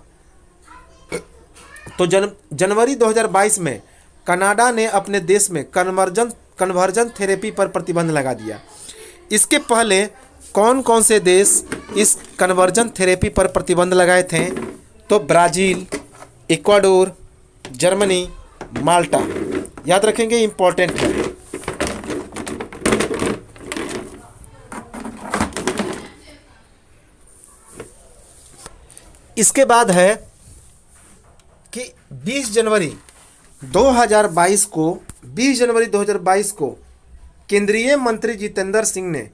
तो जनवरी 2022 में कनाडा ने अपने देश में कन्वर्जन थेरेपी पर प्रतिबंध लगा दिया। इसके पहले कौन कौन से देश इस कन्वर्जन थेरेपी पर प्रतिबंध लगाए थे? तो ब्राज़ील, इक्वाडोर, जर्मनी, माल्टा। याद रखेंगे, इंपॉर्टेंट है। इसके बाद है कि 20 जनवरी 2022 को 20 जनवरी 2022 को केंद्रीय मंत्री जितेंद्र सिंह ने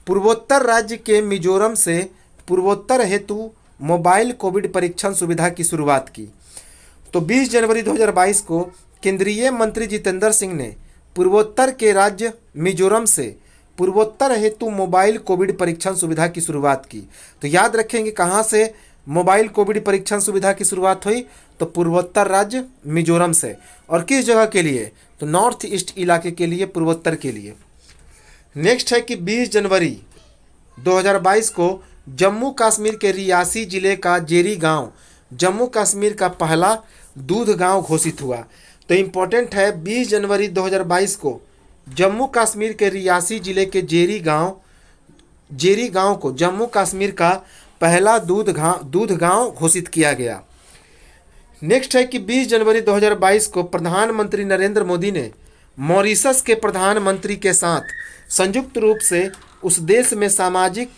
पूर्वोत्तर राज्य के मिजोरम से पूर्वोत्तर हेतु मोबाइल कोविड परीक्षण सुविधा की शुरुआत की। तो 20 जनवरी 2022 को केंद्रीय मंत्री जितेंद्र सिंह ने पूर्वोत्तर के राज्य मिजोरम से पूर्वोत्तर हेतु मोबाइल कोविड परीक्षण सुविधा की शुरुआत की। तो याद रखेंगे कहाँ से मोबाइल कोविड परीक्षण सुविधा की शुरुआत हुई, तो पूर्वोत्तर राज्य मिजोरम से। और किस जगह के लिए, तो नॉर्थ ईस्ट इलाके के लिए, पूर्वोत्तर के लिए। नेक्स्ट है कि 20 जनवरी 2022 को जम्मू कश्मीर के रियासी जिले का जेरी गांव जम्मू कश्मीर का पहला दूध गांव घोषित हुआ। तो इम्पोर्टेंट है, 20 जनवरी 2022 को जम्मू कश्मीर के रियासी जिले के जेरी गांव को जम्मू कश्मीर का पहला दूध गांव घोषित किया गया। नेक्स्ट है कि 20 जनवरी 2022 को प्रधानमंत्री नरेंद्र मोदी ने मॉरिशस के प्रधानमंत्री के साथ संयुक्त रूप से उस देश में सामाजिक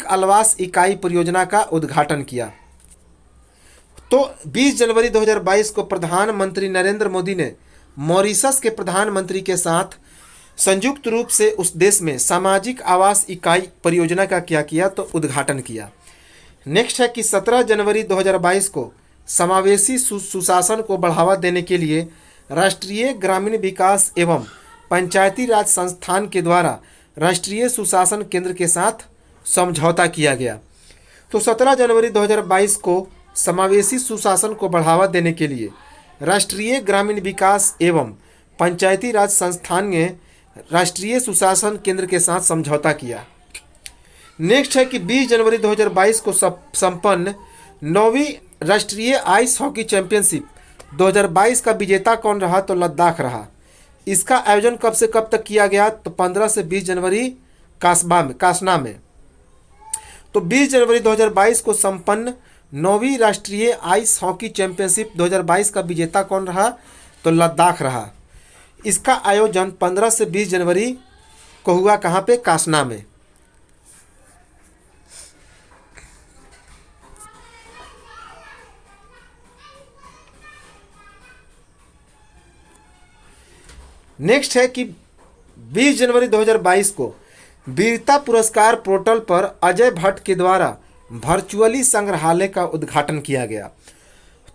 आवास इकाई परियोजना का उद्घाटन किया। तो 20 जनवरी 2022 को प्रधानमंत्री नरेंद्र मोदी ने मॉरिशस के प्रधानमंत्री के साथ संयुक्त रूप से उस देश में सामाजिक आवास इकाई परियोजना का क्या किया, तो उद्घाटन किया। नेक्स्ट है कि 17 जनवरी 2022 को समावेशी सुशासन को बढ़ावा देने के लिए राष्ट्रीय ग्रामीण विकास एवं पंचायती राज संस्थान के द्वारा राष्ट्रीय सुशासन केंद्र के साथ समझौता किया गया। तो 17 जनवरी 2022 को समावेशी सुशासन को बढ़ावा देने के लिए राष्ट्रीय ग्रामीण विकास एवं पंचायती राज संस्थान ने राष्ट्रीय सुशासन केंद्र के साथ समझौता किया। नेक्स्ट है कि 20 जनवरी 2022 को संपन्न 9वीं राष्ट्रीय आइस हॉकी चैंपियनशिप 2022 का विजेता कौन रहा, तो लद्दाख रहा। इसका आयोजन कब से कब तक किया गया, तो 15 से 20 जनवरी कासना में। तो 20 जनवरी 2022 को संपन्न 9वीं राष्ट्रीय आइस हॉकी चैंपियनशिप 2022 का विजेता कौन रहा, तो लद्दाख रहा। इसका आयोजन 15 से 20 जनवरी को हुआ, कहाँ पे, कासना में। नेक्स्ट है कि 20 जनवरी 2022 को वीरता पुरस्कार पोर्टल पर अजय भट्ट के द्वारा वर्चुअली संग्रहालय का उद्घाटन किया गया।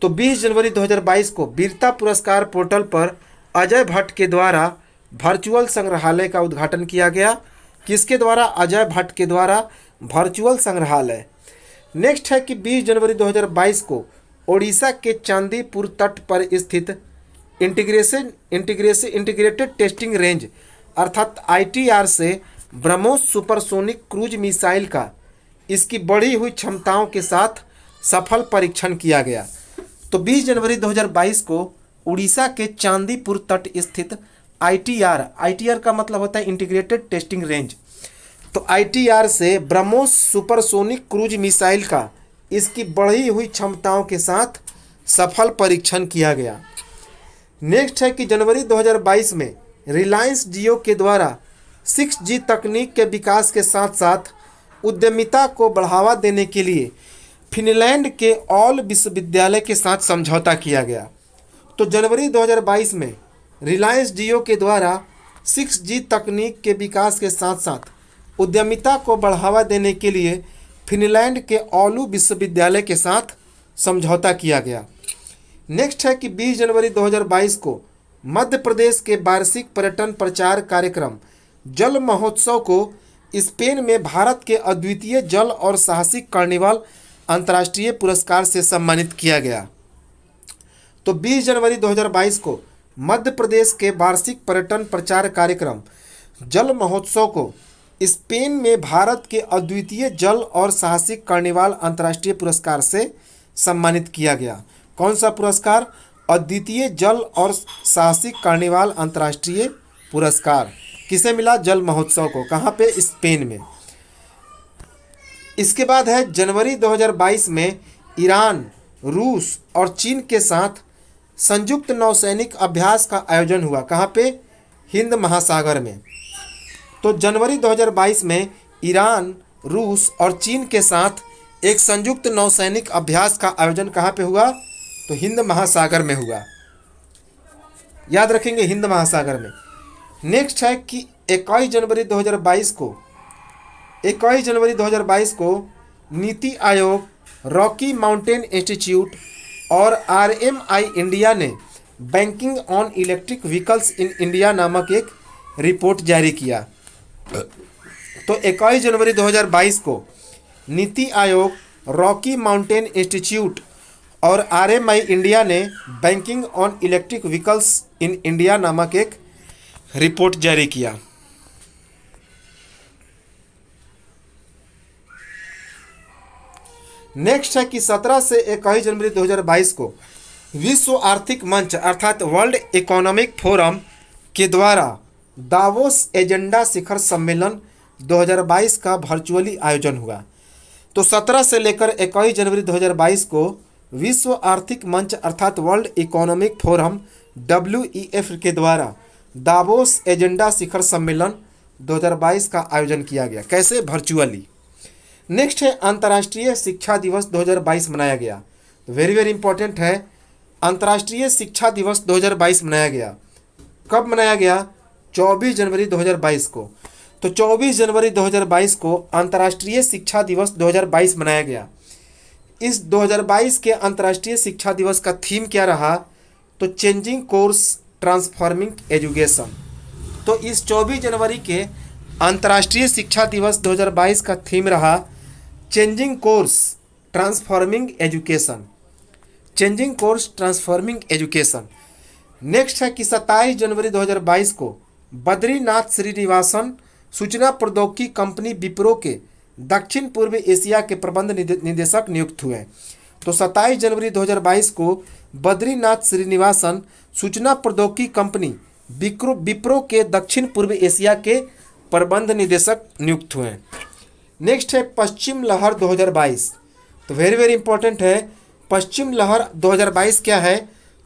तो 20 जनवरी 2022 को वीरता पुरस्कार पोर्टल पर अजय भट्ट के द्वारा वर्चुअल संग्रहालय का उद्घाटन किया गया। किसके द्वारा, अजय भट्ट के द्वारा वर्चुअल संग्रहालय। नेक्स्ट है कि 20 जनवरी 2022 को ओडिशा के चांदीपुर तट पर स्थित इंटीग्रेटेड टेस्टिंग रेंज अर्थात ITR से ब्रह्मोस सुपरसोनिक क्रूज मिसाइल का इसकी बढ़ी हुई क्षमताओं के साथ सफल परीक्षण किया गया। तो 20 जनवरी 2022 को उड़ीसा के चांदीपुर तट स्थित ITR का मतलब होता है इंटीग्रेटेड टेस्टिंग रेंज। तो ITR से ब्रह्मोस सुपरसोनिक क्रूज मिसाइल का इसकी बढ़ी हुई क्षमताओं के साथ सफल परीक्षण किया गया। नेक्स्ट है कि जनवरी 2022 में रिलायंस जियो के द्वारा 6G तकनीक के विकास के साथ साथ उद्यमिता को बढ़ावा देने के लिए फिनलैंड के ऑल विश्वविद्यालय के साथ समझौता किया गया। तो जनवरी 2022 में रिलायंस जियो के द्वारा 6G तकनीक के विकास के साथ साथ उद्यमिता को बढ़ावा देने के लिए फिनलैंड के ऑलू विश्वविद्यालय के साथ समझौता किया गया। नेक्स्ट है कि 20 जनवरी 2022 को मध्य प्रदेश के वार्षिक पर्यटन प्रचार कार्यक्रम जल महोत्सव को स्पेन में भारत के अद्वितीय जल और साहसिक कार्निवाल अंतर्राष्ट्रीय पुरस्कार से सम्मानित किया गया। तो 20 जनवरी 2022 को मध्य प्रदेश के वार्षिक पर्यटन प्रचार कार्यक्रम जल महोत्सव को स्पेन में भारत के अद्वितीय जल और साहसिक कार्निवाल अंतर्राष्ट्रीय पुरस्कार से सम्मानित किया गया। कौन सा पुरस्कार, अद्वितीय जल और साहसिक कार्निवाल अंतर्राष्ट्रीय पुरस्कार किसे मिला, जल महोत्सव को। कहाँ पे, स्पेन में। इसके बाद है जनवरी 2022 में ईरान, रूस और चीन के साथ संयुक्त नौसैनिक अभ्यास का आयोजन हुआ। कहाँ पे, हिंद महासागर में। तो जनवरी 2022 में ईरान, रूस और चीन के साथ एक संयुक्त नौसैनिक अभ्यास का आयोजन कहाँ पे हुआ? तो हिंद महासागर में हुआ। याद रखेंगे, हिंद महासागर में। नेक्स्ट है कि 21 जनवरी 2022 को NITI Aayog, Rocky mountain institute और आरएमआई इंडिया ने banking on electric vehicles in India नामक एक रिपोर्ट जारी किया। तो 21 जनवरी 2022 को NITI Aayog, Rocky mountain institute और आरएमआई इंडिया ने banking on electric vehicles in India नामक एक रिपोर्ट जारी किया। नेक्स्ट है कि 17 से 21 जनवरी 2022 को विश्व आर्थिक मंच अर्थात वर्ल्ड इकोनॉमिक फोरम के द्वारा दावोस एजेंडा शिखर सम्मेलन 2022 का वर्चुअली आयोजन हुआ। तो 17 से लेकर 21 जनवरी 2022 को विश्व आर्थिक मंच अर्थात वर्ल्ड इकोनॉमिक फोरम WEF के द्वारा दावोस एजेंडा शिखर सम्मेलन 2022 का आयोजन किया गया। कैसे? वर्चुअली। नेक्स्ट है अंतर्राष्ट्रीय शिक्षा दिवस 2022 मनाया गया। तो वेरी वेरी इंपॉर्टेंट है, अंतर्राष्ट्रीय शिक्षा दिवस 2022 मनाया गया। कब मनाया गया? 24 जनवरी 2022 को। तो 24 जनवरी 2022 को अंतर्राष्ट्रीय शिक्षा दिवस 2022 मनाया गया। इस 2022 के अंतर्राष्ट्रीय शिक्षा दिवस का थीम क्या रहा? तो चेंजिंग कोर्स ट्रांसफॉर्मिंग एजुकेशन। तो इस 24 जनवरी के अंतर्राष्ट्रीय शिक्षा दिवस 2022 का थीम रहा changing course transforming education. Changing course transforming education. Next है कि 27 जनवरी 2022 को बद्रीनाथ श्रीनिवासन सूचना प्रौद्योगिकी कंपनी विप्रो के दक्षिण पूर्व एशिया के प्रबंध निदेशक नियुक्त हुए। तो 27 जनवरी 2022 को बद्रीनाथ श्रीनिवासन सूचना प्रौद्योगिकी कंपनी विप्रो के दक्षिण पूर्व एशिया के प्रबंध निदेशक नियुक्त हुए। नेक्स्ट है पश्चिम लहर 2022। तो वेरी वेरी इंपॉर्टेंट है, पश्चिम लहर 2022 क्या है?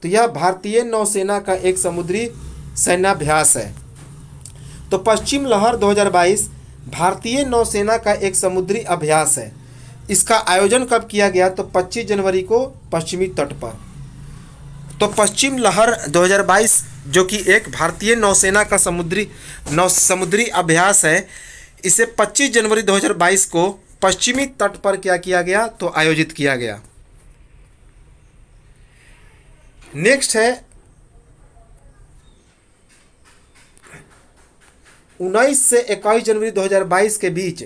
तो यह भारतीय नौसेना का एक समुद्री सैन्याभ्यास है। तो पश्चिम लहर 2022 भारतीय नौसेना का एक समुद्री अभ्यास है। इसका आयोजन कब किया गया? तो 25 जनवरी को पश्चिमी तट पर। तो पश्चिम लहर 2022 जो कि एक भारतीय नौसेना का समुद्री अभ्यास है, इसे 25 जनवरी 2022 को पश्चिमी तट पर क्या किया गया? तो आयोजित किया गया। नेक्स्ट है 19 से 21 जनवरी 2022 के बीच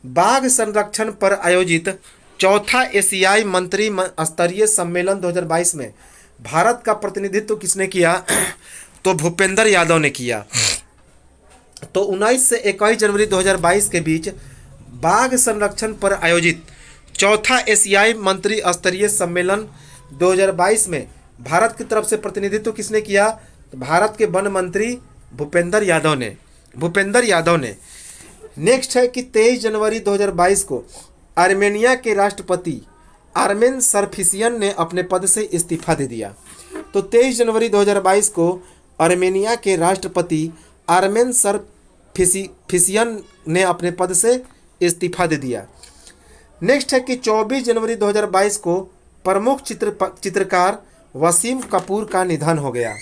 बाघ संरक्षण पर आयोजित चौथा एशियाई मंत्री स्तरीय सम्मेलन 2022 में भारत का प्रतिनिधित्व किसने किया? तो भूपेंद्र यादव ने किया। तो 19 से 21 जनवरी 2022 के बीच बाघ संरक्षण पर आयोजित चौथा एशियाई मंत्री स्तरीय सम्मेलन 2022 में भारत की तरफ से प्रतिनिधित्व किसने किया? तो भारत के वन मंत्री भूपेंद्र यादव ने। नेक्स्ट है कि 23 जनवरी 2022 को आर्मेनिया के राष्ट्रपति आर्मेन सरफिसियन ने अपने पद से इस्तीफा दे दिया। तो 23 जनवरी 2022 को आर्मेनिया के राष्ट्रपति आर्मेन सरफिसियन ने अपने पद से इस्तीफा दे दिया। नेक्स्ट है कि 24 जनवरी 2022 को प्रमुख चित्रकार वसीम कपूर का निधन हो गया।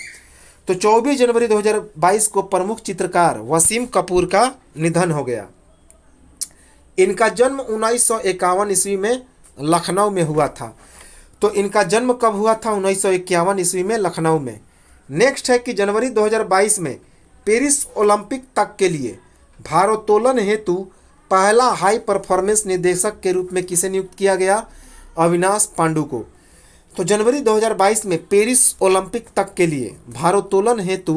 तो 24 जनवरी 2022 को प्रमुख चित्रकार वसीम कपूर का निधन हो गया। इनका जन्म 1951 ईस्वी में लखनऊ में हुआ था। तो इनका जन्म कब हुआ था? 1951 ईस्वी में लखनऊ में। नेक्स्ट है कि जनवरी 2022 में पेरिस ओलंपिक तक के लिए भारोत्तोलन हेतु पहला हाई परफॉर्मेंस निदेशक के रूप में किसे नियुक्त किया गया? अविनाश पांडु को। तो जनवरी 2022 में पेरिस ओलंपिक तक के लिए भारोत्तोलन हेतु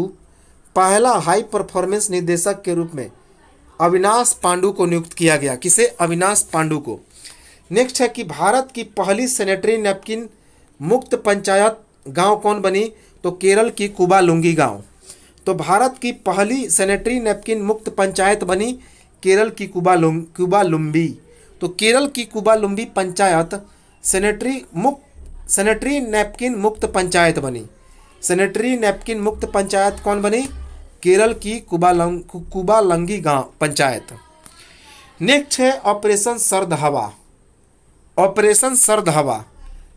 पहला हाई परफॉर्मेंस निदेशक के रूप में अविनाश पांडु को नियुक्त किया गया। किसे? अविनाश पांडु को। नेक्स्ट है कि भारत की पहली सैनिटरी नैपकिन मुक्त पंचायत गांव कौन बनी? तो केरल की कुबालुंगी गांव। तो भारत की पहली सैनिटरी नैपकिन मुक्त पंचायत बनी केरल की कुबालुम्बी। तो केरल की कुबालुम्बी पंचायत सैनिटरी नैपकिन मुक्त पंचायत बनी। सैनिटरी नैपकिन मुक्त पंचायत कौन बनी? केरल की कुबालंगी गांव पंचायत। नेक्स्ट है ऑपरेशन सर्द हवा। ऑपरेशन सर्द हवा,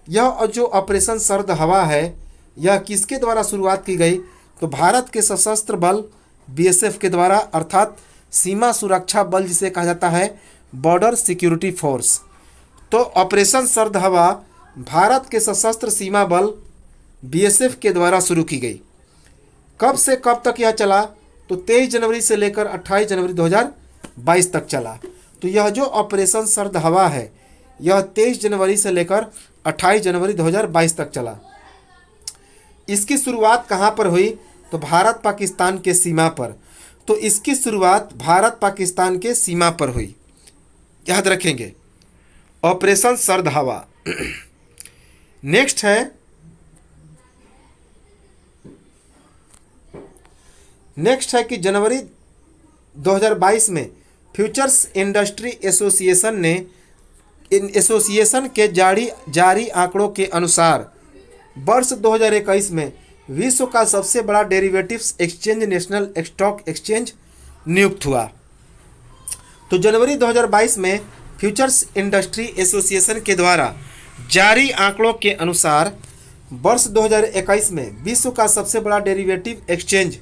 यह जो ऑपरेशन सर्द हवा है यह किसके द्वारा शुरुआत की गई? तो भारत के सशस्त्र बल बीएसएफ के द्वारा, अर्थात सीमा सुरक्षा बल जिसे कहा जाता है बॉर्डर सिक्योरिटी फोर्स। तो ऑपरेशन सर्द हवा भारत के सशस्त्र सीमा बल बीएसएफ के द्वारा शुरू की गई। कब से कब तक यह चला? तो 23 जनवरी से लेकर 28 जनवरी 2022 तक चला। तो यह जो ऑपरेशन सर्द हवा है यह 23 जनवरी से लेकर 28 जनवरी 2022 तक चला। इसकी शुरुआत कहाँ पर हुई? तो भारत पाकिस्तान के सीमा पर। तो इसकी शुरुआत भारत पाकिस्तान के सीमा पर हुई, याद रखेंगे, ऑपरेशन सर्द हवा। नेक्स्ट है कि जनवरी 2022 में फ्यूचर्स इंडस्ट्री एसोसिएशन के जारी आंकड़ों के अनुसार वर्ष 2021 में विश्व का सबसे बड़ा derivatives exchange national stock exchange नियुक्त हुआ। तो जनवरी 2022 में फ्यूचर्स इंडस्ट्री एसोसिएशन के द्वारा जारी आंकड़ों के अनुसार वर्ष 2021 में विश्व का सबसे बड़ा डेरिवेटिव एक्सचेंज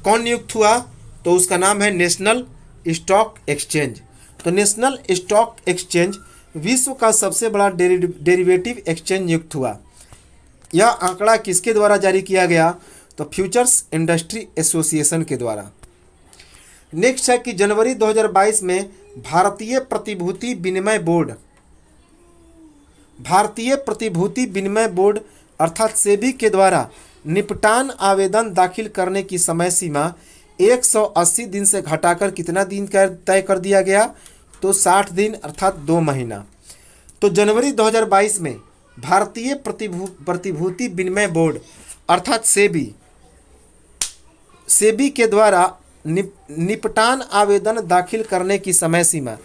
कौन नियुक्त हुआ? तो उसका नाम है नेशनल स्टॉक एक्सचेंज। तो नेशनल स्टॉक एक्सचेंज विश्व का सबसे बड़ा डेरिवेटिव एक्सचेंज नियुक्त हुआ। यह आंकड़ा किसके द्वारा जारी किया गया? तो फ्यूचर्स इंडस्ट्री एसोसिएशन के द्वारा। नेक्स्ट है कि जनवरी 2022 में भारतीय प्रतिभूति विनिमय बोर्ड अर्थात सेबी के द्वारा निपटान आवेदन दाखिल करने की समय सीमा 180 दिन से घटाकर कितना दिन तय कर दिया गया? तो 60 दिन अर्थात 2 महीना। तो जनवरी 2022 में भारतीय प्रतिभूति विनिमय बोर्ड अर्थात सेबी के द्वारा निपटान आवेदन दाखिल करने की समय सीमा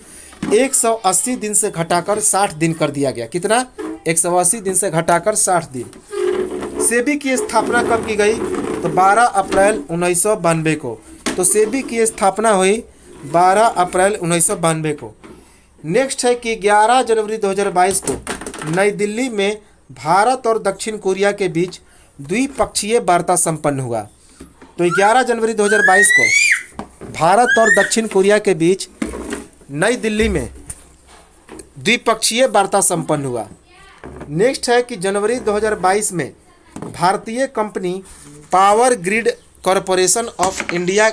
180 दिन से घटाकर 60 दिन कर दिया गया। कितना? 180 दिन से घटाकर 60 दिन। सेबी की स्थापना कब की गई? तो 12 अप्रैल 1992 को। तो सेबी की स्थापना हुई 12 अप्रैल 1992 को। नेक्स्ट है कि 11 जनवरी 2022 को नई दिल्ली में भारत और दक्षिण कोरिया के बीच द्विपक्षीय वार्ता संपन्न हुआ। तो 11 जनवरी 2022 को भारत और दक्षिण कोरिया के बीच नई दिल्ली में द्विपक्षीय वार्ता संपन्न हुआ। नेक्स्ट है कि जनवरी 2022 में भारतीय company power grid corporation of India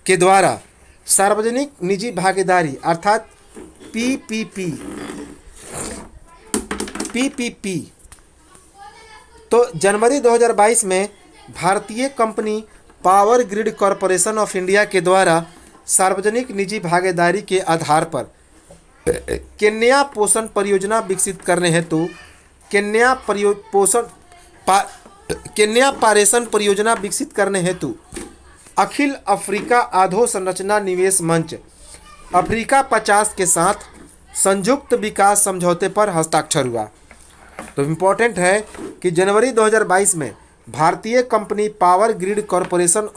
के द्वारा सार्वजनिक निजी भागीदारी अर्थात पीपीपी। तो जनवरी 2022 में भारतीय company power grid corporation of India के द्वारा सार्वजनिक निजी भागीदारी के आधार पर कन्या पोषण परियोजना विकसित करने हेतु कन्या पारेषण परियोजना विकसित करने हेतु अखिल अफ्रीका अधोसंरचना निवेश मंच अफ्रीका 50 के साथ संयुक्त विकास समझौते पर हस्ताक्षर हुआ। तो इम्पोर्टेंट है कि जनवरी 2022 में भारतीय company power grid corporation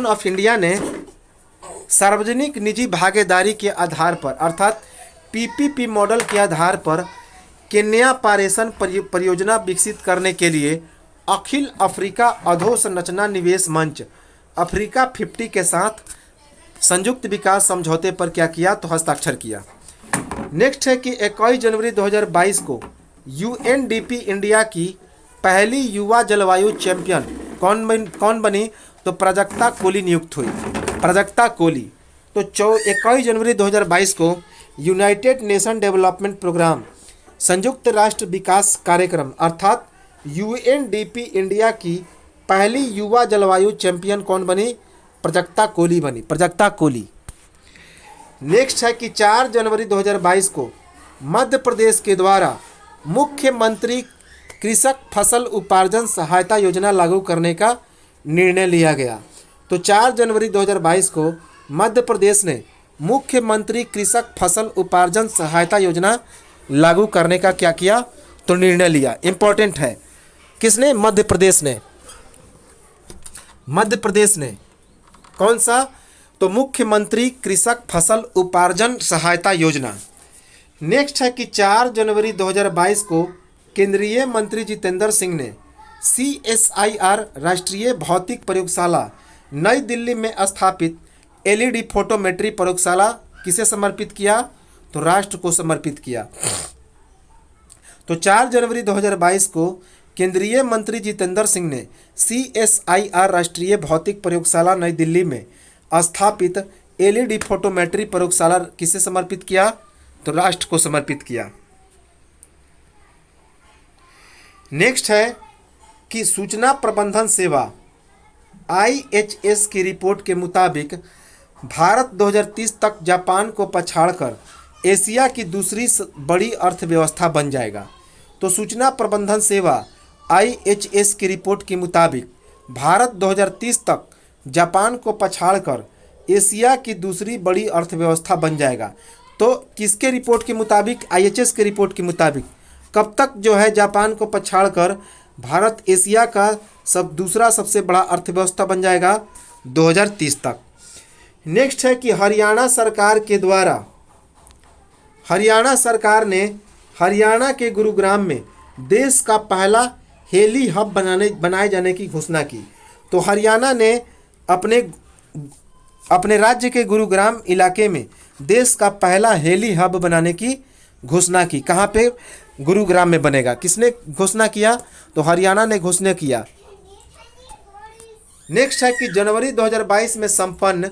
of India ने सार्वजनिक निजी भागीदारी के आधार पर अर्थात पीपीपी मॉडल के आधार पर कन्या पारेषण परियोजना विकसित करने के लिए अखिल अफ्रीका अधोसंरचना निवेश मंच अफ्रीका 50 के साथ संयुक्त विकास समझौते पर क्या किया? तो हस्ताक्षर किया। नेक्स्ट है कि 21 जनवरी 2022 को यूएनडीपी इंडिया की पहली युवा जलवायु चैंपियन कौन बनी? तो प्राजक्ता कोली नियुक्त हुई। प्राजक्ता कोली। तो 21 जनवरी 2022 को यूनाइटेड नेशन डेवलपमेंट प्रोग्राम संयुक्त राष्ट्र विकास कार्यक्रम अर्थात यूएनडीपी इंडिया की पहली युवा जलवायु चैंपियन कौन बनी? प्राजक्ता कोली बनी। प्राजक्ता कोली। नेक्स्ट है कि 4 जनवरी 2022 को मध्य प्रदेश के द्वारा मुख्यमंत्री कृषक फसल उपार्जन सहायता योजना लागू करने का निर्णय लिया गया। तो 4 जनवरी 2022 को मध्य प्रदेश ने मुख्यमंत्री कृषक फसल उपार्जन सहायता योजना लागू करने का क्या किया? तो निर्णय लिया। इंपॉर्टेंट है, किसने? मध्य प्रदेश ने। मध्य प्रदेश ने कौन सा? तो मुख्यमंत्री कृषक फसल उपार्जन सहायता योजना। नेक्स्ट है कि 4 जनवरी 2022 को केंद्रीय मंत्री जितेंद्र सिंह ने CSIR राष्ट्रीय भौतिक प्रयोगशाला नई दिल्ली में स्थापित LED फोटोमेट्री प्रयोगशाला किसे समर्पित किया? तो राष्ट्र को समर्पित किया। तो 4 जनवरी 2022 को केंद्रीय मंत्री जितेंद्र सिंह ने CSIR राष्ट्रीय भौतिक प्रयोगशाला नई दिल्ली में स्थापित LED फोटोमेट्री प्रयोगशाला किसे समर्पित किया? तो राष्ट्र को समर्पित किया। नेक्स्ट है कि सूचना प्रबंधन सेवा IHS की रिपोर्ट के मुताबिक भारत 2030 तक जापान को पछाड़कर एशिया की दूसरी बड़ी अर्थव्यवस्था बन जाएगा। तो सूचना प्रबंधन सेवा IHS की रिपोर्ट के मुताबिक भारत 2030 तक जापान को पछाड़कर एशिया की दूसरी बड़ी अर्थव्यवस्था बन जाएगा। तो किसके रिपोर्ट के मुताबिक? IHS के रिपोर्ट के मुताबिक कब तक जो है जापान को पछाड़कर भारत एशिया का दूसरा सबसे बड़ा अर्थव्यवस्था बन जाएगा? 2030 तक। नेक्स्ट है कि हरियाणा सरकार ने हरियाणा के गुरुग्राम में देश का पहला हेली हब बनाए जाने की घोषणा की। तो हरियाणा ने अपने राज्य के गुरुग्राम इलाके में देश का पहला हेली हब बनाने की घोषणा की। कहाँ पे? गुरुग्राम में बनेगा। किसने घोषणा किया? तो हरियाणा ने घोषणा किया। नेक्स्ट है कि जनवरी 2022 में संपन्न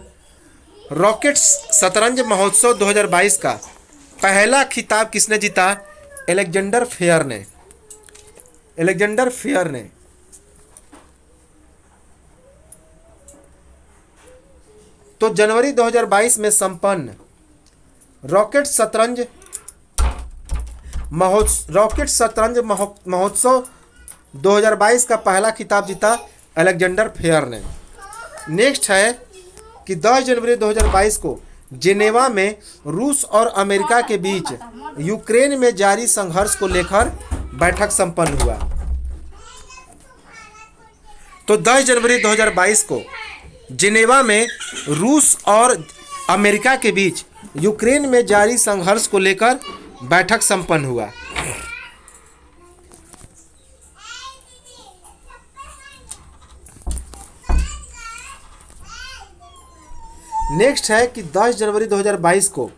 रॉकेट्स शतरंज महोत्सव 2022 का पहला खिताब किसने जीता? अलेक्जेंडर फेयर ने। तो जनवरी 2022 में संपन्न रॉकेट शतरंज महोत्सव 2022 का पहला खिताब जीता अलेक्जेंडर फेयर ने। नेक्स्ट है कि 10 जनवरी 2022 को जेनेवा में रूस और अमेरिका के बीच यूक्रेन में जारी संघर्ष को लेकर बैठक संपन्न हुआ। तो 10 जनवरी 2022 को जेनेवा में रूस और अमेरिका के बीच यूक्रेन में जारी संघर्ष को लेकर बैठक संपन्न हुआ। नेक्स्ट है कि 10 जनवरी 2022 को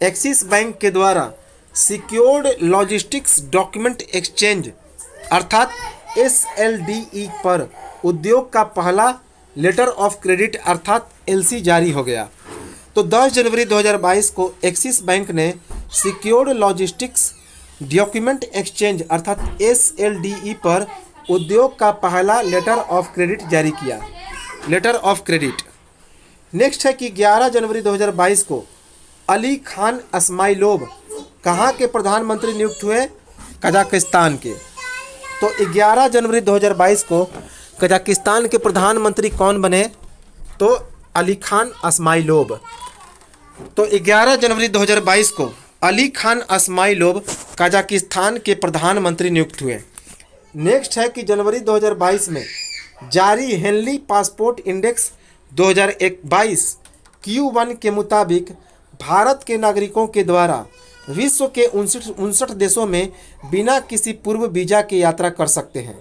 एक्सिस बैंक के द्वारा सिक्योर्ड लॉजिस्टिक्स डॉक्यूमेंट एक्सचेंज अर्थात SLDE पर उद्योग का पहला लेटर ऑफ क्रेडिट अर्थात LC जारी हो गया। तो 10 जनवरी 2022 को एक्सिस बैंक ने सिक्योर्ड लॉजिस्टिक्स डॉक्यूमेंट एक्सचेंज अर्थात SLDE पर उद्योग का पहला लेटर ऑफ क्रेडिट जारी किया। Letter of credit. नेक्स्ट है कि 11 जनवरी 2022 को अली खान अस्माइलोव कहाँ के प्रधानमंत्री नियुक्त हुए? कजाकिस्तान के। तो 11 जनवरी 2022 को कजाकिस्तान के प्रधानमंत्री कौन बने? तो अली खान अस्माइलोव। तो 11 जनवरी 2022 को अली खान अस्माइलोव कजाकिस्तान के प्रधानमंत्री नियुक्त हुए। नेक्स्ट है कि जनवरी 2022 में जारी हेनली पासपोर्ट इंडेक्स 2022 Q1 के मुताबिक भारत के नागरिकों के द्वारा विश्व के 59 देशों में बिना किसी पूर्व वीज़ा के यात्रा कर सकते हैं।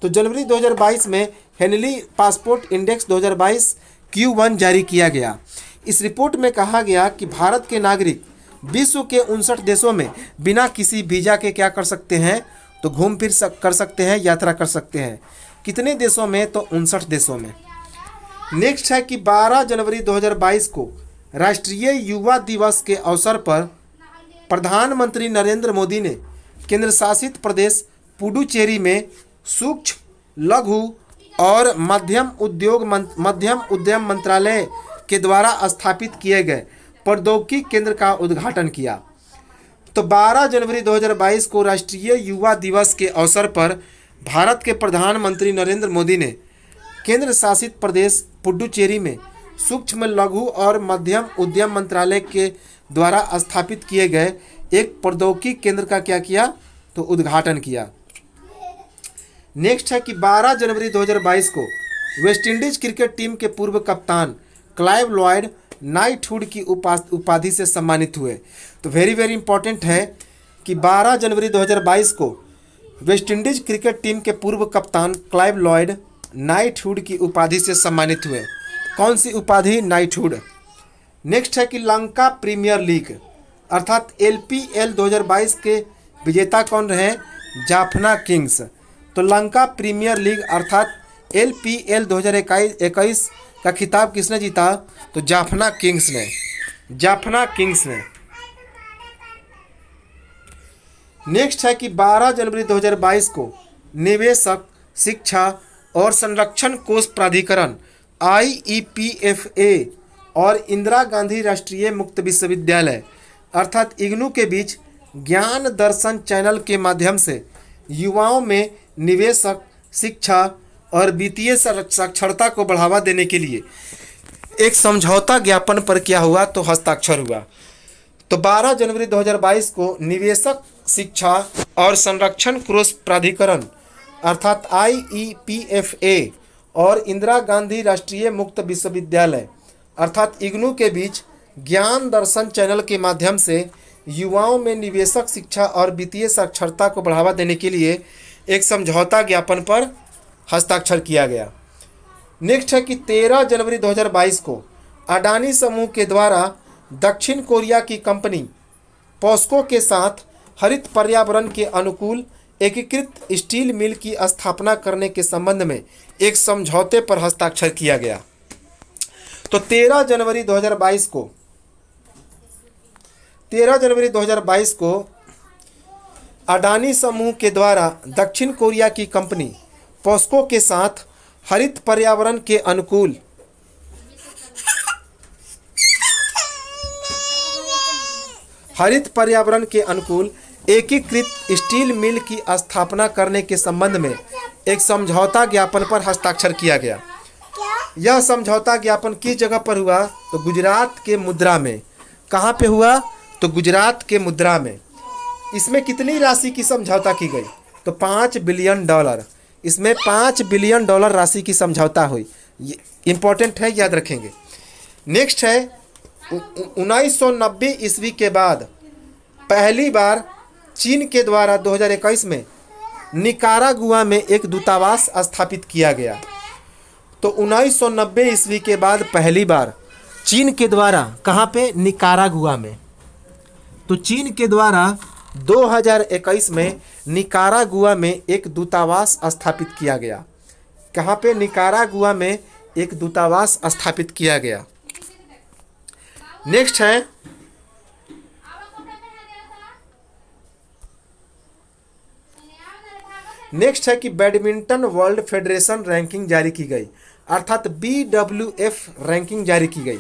तो जनवरी 2022 में हेनली पासपोर्ट इंडेक्स 2022 Q1 जारी किया गया। इस रिपोर्ट में कहा गया कि भारत के नागरिक विश्व के 59 देशों में बिना किसी वीज़ा के क्या कर सकते हैं? तो घूम फिर कर सकते हैं, यात्रा कर सकते हैं। कितने देशों में? तो 59 देशों में। नेक्स्ट है कि 12 जनवरी 2022 को राष्ट्रीय युवा दिवस के अवसर पर प्रधानमंत्री नरेंद्र मोदी ने केंद्र शासित प्रदेश पुडुचेरी में सूक्ष्म लघु और मध्यम उद्यम मंत्रालय के द्वारा स्थापित किए गए प्रौद्योगिकी केंद्र का उद्घाटन किया। तो 12 जनवरी 2022 को राष्ट्रीय युवा दिवस के अवसर पर भारत के प्रधानमंत्री नरेंद्र मोदी ने केंद्र शासित प्रदेश पुडुचेरी में सूक्ष्म लघु और मध्यम उद्यम मंत्रालय के द्वारा स्थापित किए गए एक प्रौद्योगिकी केंद्र का क्या किया? तो उद्घाटन किया। नेक्स्ट है कि 12 जनवरी 2022 को वेस्टइंडीज क्रिकेट टीम के पूर्व कप्तान क्लाइव लॉयड नाइटहुड की उपाधि से सम्मानित हुए। तो वेरी वेरी इंपॉर्टेंट है कि 12 जनवरी 2022 को वेस्टइंडीज क्रिकेट टीम के पूर्व कप्तान क्लाइव लॉयड नाइटहुड की उपाधि से सम्मानित हुए। कौन सी उपाधि? नाइटहुड। नेक्स्ट है कि लंका प्रीमियर लीग अर्थात LPL 2022 के विजेता कौन रहे? जाफना किंग्स। तो लंका प्रीमियर लीग अर्थात LPL 2021 का खिताब किसने जीता? तो जाफना किंग्स ने। जाफना किंग्स ने। नेक्स्ट है कि 12 जनवरी 2022 को निवेशक शिक्षा और संरक्षण कोष प्राधिकरण IEPFA और इंदिरा गांधी राष्ट्रीय मुक्त विश्वविद्यालय अर्थात इग्नू के बीच ज्ञान दर्शन चैनल के माध्यम से युवाओं में निवेशक शिक्षा और वित्तीय साक्षरता को बढ़ावा देने के लिए एक समझौता ज्ञापन पर क्या हुआ? तो हस्ताक्षर हुआ। तो 12 जनवरी 2022 को निवेशक शिक्षा और संरक्षण कोष प्राधिकरण अर्थात IEPFA और इंदिरा गांधी राष्ट्रीय मुक्त विश्वविद्यालय अर्थात इग्नू के बीच ज्ञान दर्शन चैनल के माध्यम से युवाओं में निवेशक शिक्षा और वित्तीय साक्षरता को बढ़ावा देने के लिए एक समझौता ज्ञापन पर हस्ताक्षर किया गया। नेक्स्ट है कि 13 जनवरी 2022 को अडानी समूह के द्वारा दक्षिण कोरिया की कंपनी पॉस्को के साथ हरित पर्यावरण के अनुकूल एकीकृत स्टील मिल की स्थापना करने के संबंध में एक समझौते पर हस्ताक्षर किया गया। तो 13 जनवरी 2022 को अडानी समूह के द्वारा दक्षिण कोरिया की कंपनी पॉस्को के साथ हरित पर्यावरण के अनुकूल एकीकृत स्टील मिल की स्थापना करने के संबंध में एक समझौता ज्ञापन पर हस्ताक्षर किया गया। यह समझौता ज्ञापन किस जगह पर हुआ? तो गुजरात के मुद्रा में। कहाँ पे हुआ? तो गुजरात के मुद्रा में। इसमें कितनी राशि की समझौता की गई? तो $5 बिलियन। इसमें $5 बिलियन राशि की समझौता हुई। इंपॉर्टेंट है, याद रखेंगे। नेक्स्ट है 1990 ईस्वी के बाद पहली बार चीन के द्वारा 2021 में निकारागुआ में एक दूतावास स्थापित किया गया। तो 1990 ईस्वी के बाद पहली बार चीन के द्वारा कहाँ पे? निकारागुआ में। तो चीन के द्वारा 2021 में निकारागुआ में एक दूतावास स्थापित किया गया। कहाँ पे? निकारागुआ में एक दूतावास स्थापित किया गया। नेक्स्ट है कि बैडमिंटन वर्ल्ड फेडरेशन रैंकिंग जारी की गई अर्थात BWF रैंकिंग जारी की गई।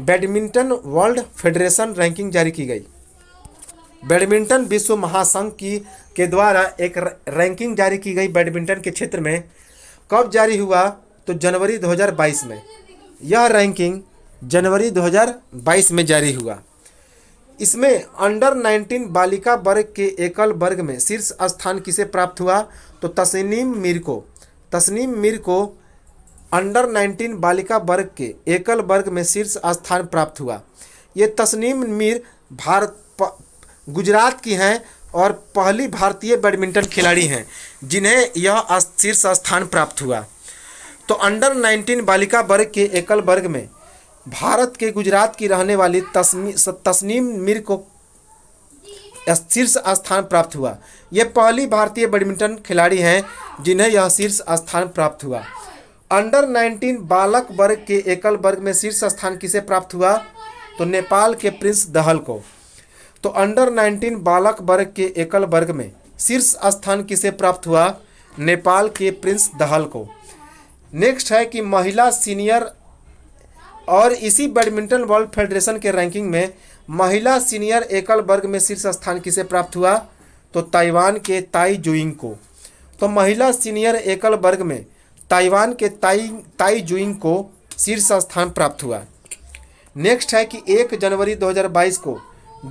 बैडमिंटन वर्ल्ड फेडरेशन रैंकिंग जारी की गई। बैडमिंटन विश्व महासंघ के द्वारा एक रैंकिंग जारी की गई बैडमिंटन के क्षेत्र में। कब जारी हुआ? तो जनवरी 2022 में। यह रैंकिंग जनवरी 2022 में जारी हुआ। इसमें अंडर 19 बालिका वर्ग के एकल वर्ग में शीर्ष स्थान किसे प्राप्त हुआ? तो तस्नीम मीर को अंडर 19 बालिका वर्ग के एकल वर्ग में शीर्ष स्थान प्राप्त हुआ। ये तस्नीम मीर गुजरात की हैं और पहली भारतीय बैडमिंटन खिलाड़ी हैं जिन्हें यह शीर्ष स्थान प्राप्त हुआ। तो अंडर 19 बालिका वर्ग के एकल वर्ग में भारत के गुजरात की रहने वाली तस्नीम मीर को शीर्ष स्थान प्राप्त हुआ। ये पहली भारतीय बैडमिंटन खिलाड़ी हैं जिन्हें यह शीर्ष स्थान प्राप्त हुआ। अंडर 19 बालक वर्ग के एकल वर्ग में शीर्ष स्थान किसे प्राप्त हुआ? तो नेपाल के प्रिंस दहल को। तो अंडर 19 बालक वर्ग के एकल वर्ग में शीर्ष स्थान किसे प्राप्त हुआ? नेपाल के प्रिंस दहल को। नेक्स्ट है कि महिला सीनियर और इसी बैडमिंटन वर्ल्ड फेडरेशन के रैंकिंग में महिला सीनियर एकल वर्ग में शीर्ष स्थान किसे प्राप्त हुआ? तो ताइवान के ताई जुइंग को। तो महिला सीनियर एकल वर्ग में ताइवान के ताई जुइंग को शीर्ष स्थान प्राप्त हुआ। नेक्स्ट है कि 1 जनवरी 2022 को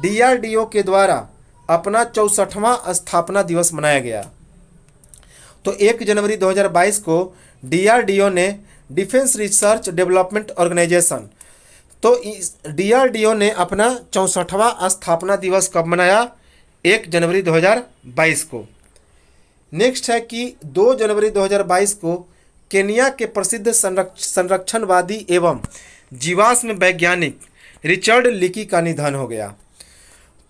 DRDO के द्वारा अपना 64वां स्थापना दिवस मनाया गया। तो 1 जनवरी 2022 को DRDO ने डिफेंस रिसर्च डेवलपमेंट ऑर्गेनाइजेशन। तो DRDO ने अपना 64वां स्थापना दिवस कब मनाया? 1 जनवरी 2022 को। नेक्स्ट है कि 2 जनवरी 2022 को केनिया के प्रसिद्ध संरक्षणवादी एवं जीवाश्म वैज्ञानिक रिचर्ड लीकी का निधन हो गया।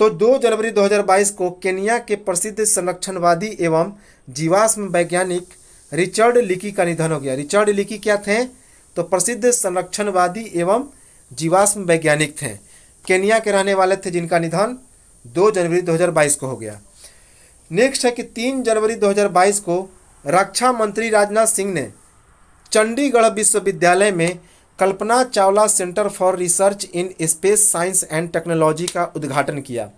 तो 2 जनवरी 2022 को केनिया के प्रसिद्ध संरक्षणवादी एवं जीवाश्म वैज्ञानिक रिचर्ड लीकी का निधन हो गया। रिचर्ड लीकी क्या थे? तो प्रसिद्ध संरक्षणवादी एवं जीवाश्म वैज्ञानिक थे, केनिया के रहने वाले थे, जिनका निधन 2 जनवरी 2022 को हो गया। नेक्स्ट है कि 3 जनवरी 2022 को रक्षा मंत्री राजनाथ सिंह ने चंडीगढ़ विश्वविद्यालय में Kalpana Chawla centre for research in space science and technology का उद्घाटन किया।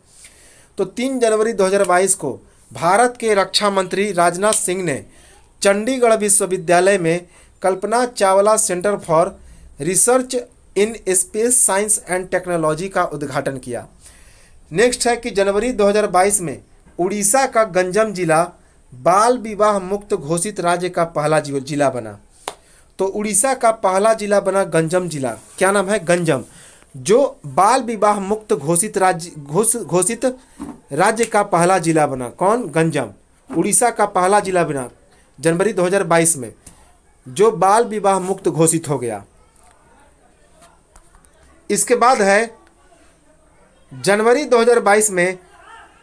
तो 3 जनवरी 2022 को भारत के रक्षा मंत्री राजनाथ सिंह ने चंडीगढ़ विश्वविद्यालय में Kalpana Chawla centre for research in space science and technology का उद्घाटन किया। नेक्स्ट है कि जनवरी 2022 में उड़ीसा का गंजम जिला बाल विवाह मुक्त घोषित राज्य का पहला जिला बना। तो उड़ीसा का पहला जिला बना गंजम जिला। क्या नाम है? गंजम, जो बाल विवाह मुक्त घोषित राज्य का पहला जिला बना। कौन? गंजम, उड़ीसा का पहला जिला बना जनवरी 2022 में, जो बाल विवाह मुक्त घोषित हो गया। इसके बाद है जनवरी 2022 में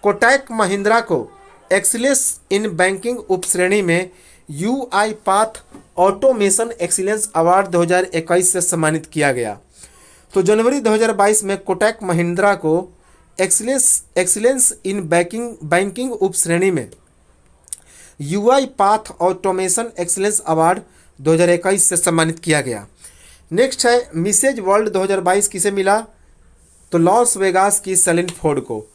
कोटक महिंद्रा को एक्सीलेंस इन बैंकिंग उपश्रेणी में UI path automation excellence award 2021 से सम्मानित किया गया। तो जनवरी 2022 में कोटक महिंद्रा को एक्सीलेंस इन बैंकिंग उपश्रेणी में UI path automation excellence award 2021 से सम्मानित किया गया। नेक्स्ट है मिसेज वर्ल्ड 2022 किसे मिला? तो लॉस वेगास की सेलिन फोर्ड को।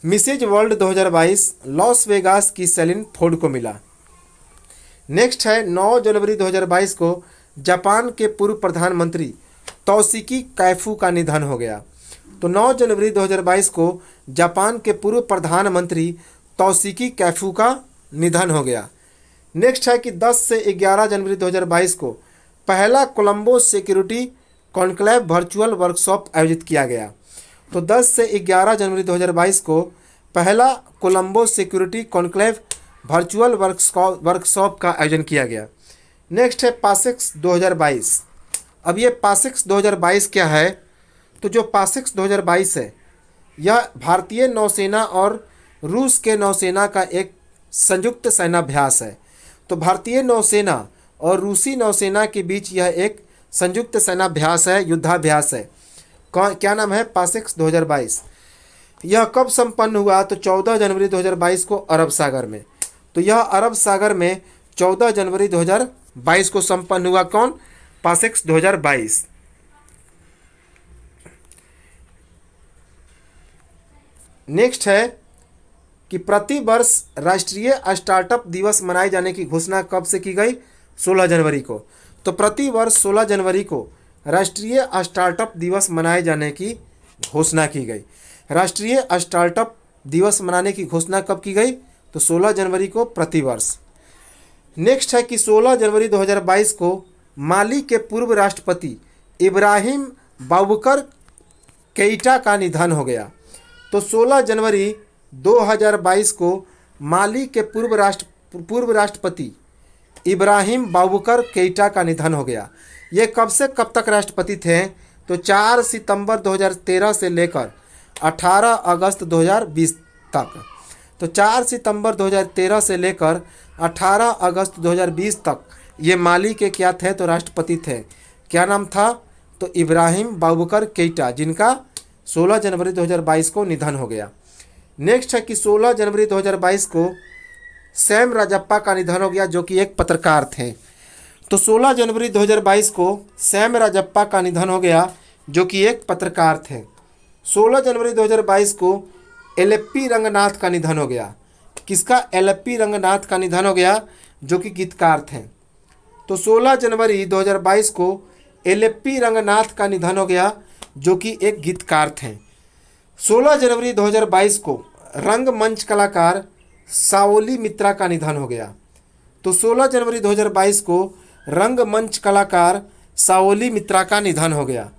मिसेज वर्ल्ड 2022 लॉस वेगास की सेलिन फोर्ड को मिला। नेक्स्ट है 9 जनवरी 2022 को जापान के पूर्व प्रधानमंत्री तोशिकी कैफू का निधन हो गया। तो 9 जनवरी 2022 को जापान के पूर्व प्रधानमंत्री तोशिकी कैफू का निधन हो गया। नेक्स्ट है कि 10 से 11 जनवरी 2022 को पहला Colombo security conclave virtual workshop आयोजित किया गया। तो 10 से 11 जनवरी 2022 को पहला Colombo security conclave virtual workshop का आयोजन किया गया। नेक्स्ट है पासिक्स 2022। अब ये पासिक्स 2022 क्या है? तो जो पासिक्स 2022 है यह भारतीय नौसेना और रूस के नौसेना का एक संयुक्त सैन्याभ्यास है। तो भारतीय नौसेना और रूसी नौसेना के बीच यह एक संयुक्त सैन्याभ्यास है, युद्धाभ्यास है। क्या नाम है? पासिक्स 2022। यह कब संपन्न हुआ? तो 14 जनवरी 2022 को अरब सागर में। तो यह अरब सागर में 14 जनवरी 2022 को संपन्न हुआ। कौन? पासिक्स 2022। नेक्स्ट है कि प्रति वर्ष राष्ट्रीय स्टार्टअप दिवस मनाए जाने की घोषणा कब से की गई? 16 जनवरी को। तो प्रति वर्ष 16 जनवरी को राष्ट्रीय स्टार्टअप दिवस मनाए जाने की घोषणा की गई। राष्ट्रीय स्टार्टअप दिवस मनाने की घोषणा कब की गई? तो 16 जनवरी को प्रति वर्ष। नेक्स्ट है कि 16 जनवरी 2022 को माली के पूर्व राष्ट्रपति इब्राहिम बाबुकर केइटा का निधन हो गया। तो 16 जनवरी 2022 को माली के पूर्व राष्ट्रपति इब्राहिम बाबुकर केइटा का निधन हो गया। ये कब से कब तक राष्ट्रपति थे? तो 4 सितंबर 2013 से लेकर 18 अगस्त 2020 तक। तो 4 सितंबर 2013 से लेकर 18 अगस्त 2020 तक ये माली के क्या थे? तो राष्ट्रपति थे। क्या नाम था? तो इब्राहिम बाबुकर केइटा, जिनका 16 जनवरी 2022 को निधन हो गया। नेक्स्ट है कि 16 जनवरी 2022 को सैम राजप्पा का निधन हो गया, जो कि एक पत्रकार थे। तो 16 जनवरी 2022 को सैम राजप्पा का निधन हो गया, जो कि एक पत्रकार थे। 16 जनवरी 2022 को एलेप्पी रंगनाथ का निधन हो गया। किसका? एलेप्पी रंगनाथ का निधन हो गया, जो कि गीतकार थे। तो 16 जनवरी 2022 को एलेप्पी रंगनाथ का निधन हो गया, जो कि एक गीतकार थे। 16 जनवरी 2022 को रंगमंच कलाकार साओली मित्रा का निधन हो गया। तो 16 जनवरी 2022 को रंगमंच कलाकार साओली मित्रा का निधन हो गया।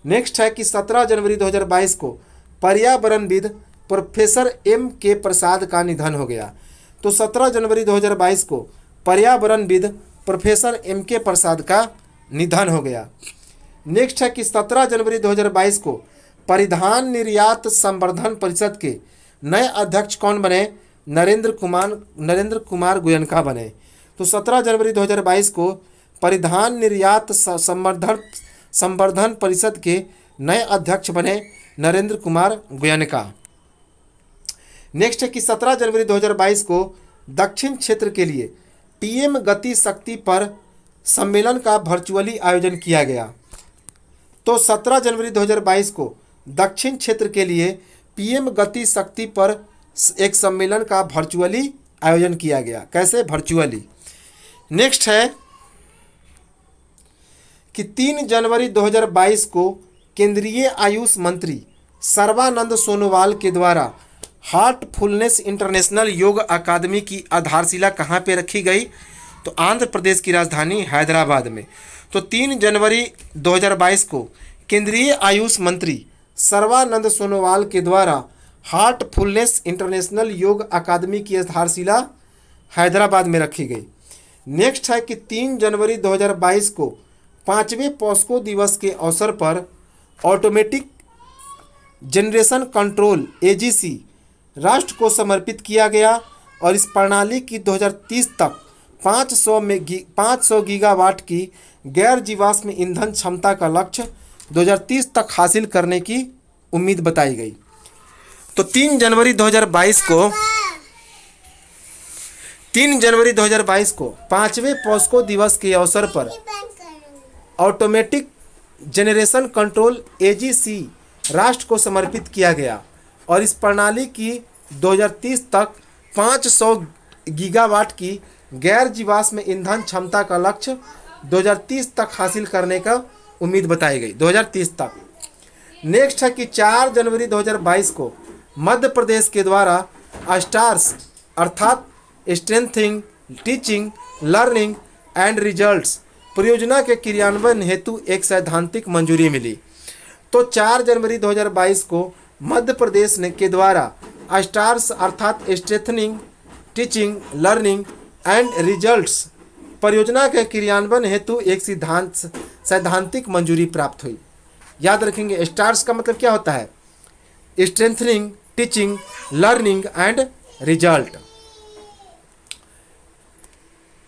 नेक्स्ट है कि 17 जनवरी 2022 को पर्यावरणविद प्रोफेसर एम के प्रसाद का निधन हो गया। तो 17 जनवरी 2022 को पर्यावरणविद प्रोफेसर एम के प्रसाद का निधन हो गया। नेक्स्ट है कि 17 जनवरी 2022 को परिधान निर्यात संवर्धन परिषद के नए अध्यक्ष कौन बने? नरेंद्र कुमार गोयनका बने। तो 17 जनवरी 2022 को परिधान निर्यात संवर्धन परिषद के नए अध्यक्ष बने नरेंद्र कुमार गोयनका। नेक्स्ट है कि 17 जनवरी 2022 को दक्षिण क्षेत्र के लिए पीएम गति शक्ति पर सम्मेलन का वर्चुअली आयोजन किया गया। तो 17 जनवरी 2022 को दक्षिण क्षेत्र के लिए पीएम गति शक्ति पर एक सम्मेलन का वर्चुअली आयोजन किया गया। कैसे? वर्चुअली। नेक्स्ट है कि 3 जनवरी 2022 को केंद्रीय आयुष मंत्री सर्बानंद सोनोवाल के द्वारा हार्टफुलनेस इंटरनेशनल योग अकादमी की आधारशिला कहाँ पे रखी गई? तो आंध्र प्रदेश की राजधानी हैदराबाद में। तो 3 जनवरी 2022 को केंद्रीय आयुष मंत्री सर्बानंद सोनोवाल के द्वारा हार्टफुलनेस इंटरनेशनल योग अकादमी की आधारशिला हैदराबाद में रखी गई। नेक्स्ट है कि 3 जनवरी 2022 को 5वें पॉस्को दिवस के अवसर पर ऑटोमेटिक जनरेशन कंट्रोल एजीसी राष्ट्र को समर्पित किया गया और इस प्रणाली की 2030 तक 500 गीगावाट की गैर जीवाश्म ईंधन क्षमता का लक्ष्य 2030 तक हासिल करने की उम्मीद बताई गई। तो 3 जनवरी 2022 को 5वें पॉस्को दिवस के अवसर पर ऑटोमेटिक जनरेशन कंट्रोल एजीसी राष्ट्र को समर्पित किया गया और इस प्रणाली की 2030 तक 500 गीगावाट की गैर जीवाश्म ईंधन क्षमता का लक्ष्य 2030 तक हासिल करने का उम्मीद बताई गई। 2030 तक। नेक्स्ट है कि 4 जनवरी 2022 को मध्य प्रदेश के द्वारा स्टार्स अर्थात strengthening teaching learning and results परियोजना के क्रियान्वयन हेतु एक सैद्धांतिक मंजूरी मिली। तो 4 जनवरी 2022 को मध्य प्रदेश के द्वारा स्टार्स अर्थात strengthening teaching learning and results परियोजना के क्रियान्वयन हेतु एक सैद्धांतिक मंजूरी प्राप्त हुई। याद रखेंगे स्टार्स का मतलब क्या होता है? Strengthening teaching learning and result.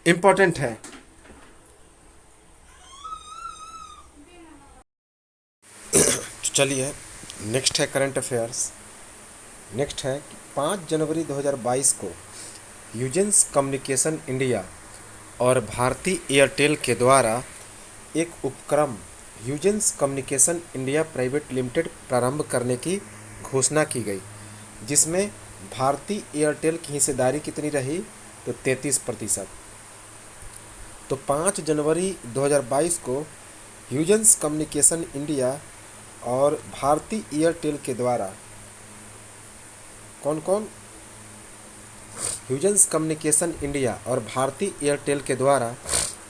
Important है। चलिए नेक्स्ट है करंट अफेयर्स। नेक्स्ट है 5 जनवरी 2022 को ह्यूजेंस कम्युनिकेशन इंडिया और भारती एयरटेल के द्वारा एक उपक्रम Huygens communication India private limited प्रारंभ करने की घोषणा की गई, जिसमें भारती एयरटेल की हिस्सेदारी कितनी रही? तो 33%। तो 5 जनवरी 2022 को ह्यूजेंस कम्युनिकेशन इंडिया और भारती एयरटेल के द्वारा कौन कौन? ह्यूजेंस कम्युनिकेशन इंडिया और भारती एयरटेल के द्वारा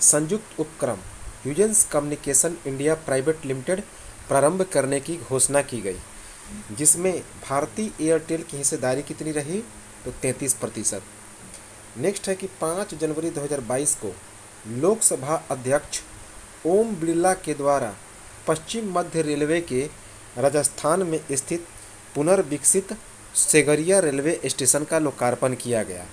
संयुक्त उपक्रम Huygens communication India private limited प्रारंभ करने की घोषणा की गई, जिसमें भारती एयरटेल की हिस्सेदारी कितनी रही? तो 33%। नेक्स्ट है कि 5 जनवरी 2022 को लोकसभा अध्यक्ष ओम बिरला के द्वारा पश्चिम मध्य रेलवे के राजस्थान में स्थित पुनर्विकसित सेगरिया रेलवे स्टेशन का लोकार्पण किया गया।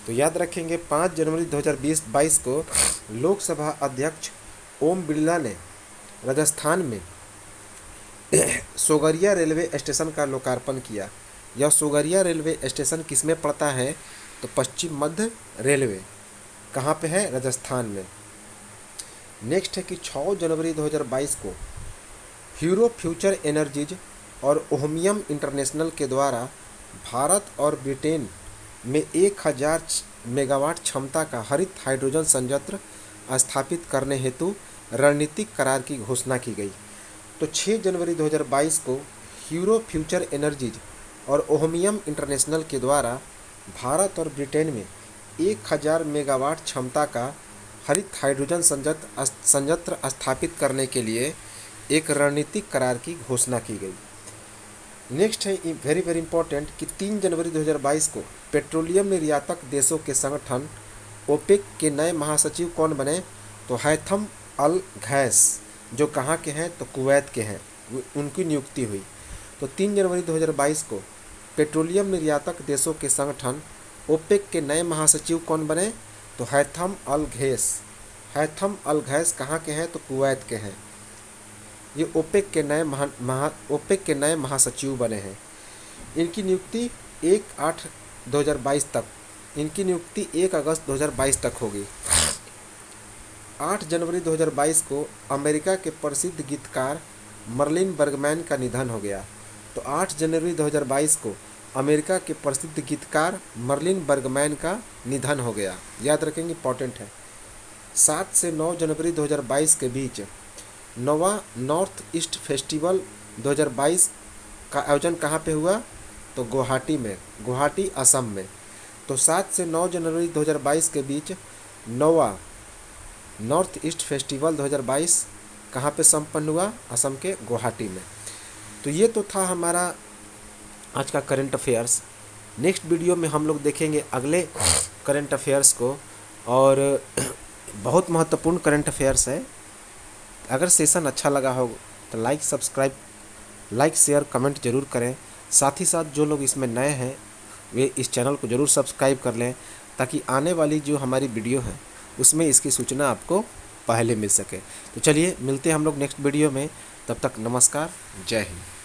तो याद रखेंगे 5 जनवरी 2022 को लोकसभा अध्यक्ष ओम बिरला ने राजस्थान में सोगरिया रेलवे स्टेशन का लोकार्पण किया। यह सोगरिया रेलवे स्टेशन किस में पड़ता है? तो पश्चिम मध्य रेलवे कहाँ पे है? राजस्थान में। नेक्स्ट है कि 6 जनवरी 2022 को हीरो फ्यूचर एनर्जीज और ओहमियम इंटरनेशनल के द्वारा भारत और ब्रिटेन में 1000 मेगावाट क्षमता का हरित हाइड्रोजन संयंत्र स्थापित करने हेतु रणनीतिक करार की घोषणा की गई। तो 6 जनवरी 2022 को हीरो फ्यूचर एनर्जीज और ओहमियम इंटरनेशनल के द्वारा भारत और ब्रिटेन में 1000 मेगावाट क्षमता का हरित हाइड्रोजन संयंत्र स्थापित करने के लिए एक रणनीतिक करार की घोषणा की गई। नेक्स्ट है वेरी वेरी इंपॉर्टेंट कि 3 जनवरी 2022 को पेट्रोलियम निर्यातक देशों के संगठन ओपेक के नए महासचिव कौन बने? तो हैथम अल घैस, जो कहाँ के हैं? तो कुवैत के हैं, उनकी नियुक्ति हुई। तो 3 जनवरी 2022 को पेट्रोलियम निर्यातक देशों के संगठन ओपेक के नए महासचिव कौन बने? तो हैथम अल घैस। हैथम अल घैस कहाँ के हैं? तो कुवैत के हैं। ये ओपेक के नए महासचिव बने हैं। इनकी नियुक्ति 1 अगस्त 2022 तक होगी। 8 जनवरी 2022 को अमेरिका के प्रसिद्ध गीतकार मर्लिन बर्गमैन का निधन हो गया। तो 8 जनवरी 2022 को अमेरिका के प्रसिद्ध गीतकार मर्लिन बर्गमैन का निधन हो गया, याद रखेंगे, इंपॉर्टेंट है। 7 से 9 जनवरी 2022 के बीच 9वां नॉर्थ ईस्ट फेस्टिवल 2022 का आयोजन कहाँ पे हुआ? तो गुवाहाटी असम में। तो 7 से 9 जनवरी 2022 के बीच 9वां नॉर्थ ईस्ट फेस्टिवल 2022 कहाँ पे संपन्न हुआ? असम के गुवाहाटी में। तो ये तो था हमारा आज का करंट अफेयर्स। नेक्स्ट वीडियो में हम लोग देखेंगे अगले करंट अफेयर्स को, और बहुत महत्वपूर्ण करंट अफेयर्स है। अगर सेशन अच्छा लगा हो तो लाइक शेयर कमेंट जरूर करें। साथ ही साथ जो लोग इसमें नए हैं वे इस चैनल को ज़रूर सब्सक्राइब कर लें, ताकि आने वाली जो हमारी वीडियो है उसमें इसकी सूचना आपको पहले मिल सके। तो चलिए मिलते हैं हम लोग नेक्स्ट वीडियो में, तब तक नमस्कार, जय हिंद।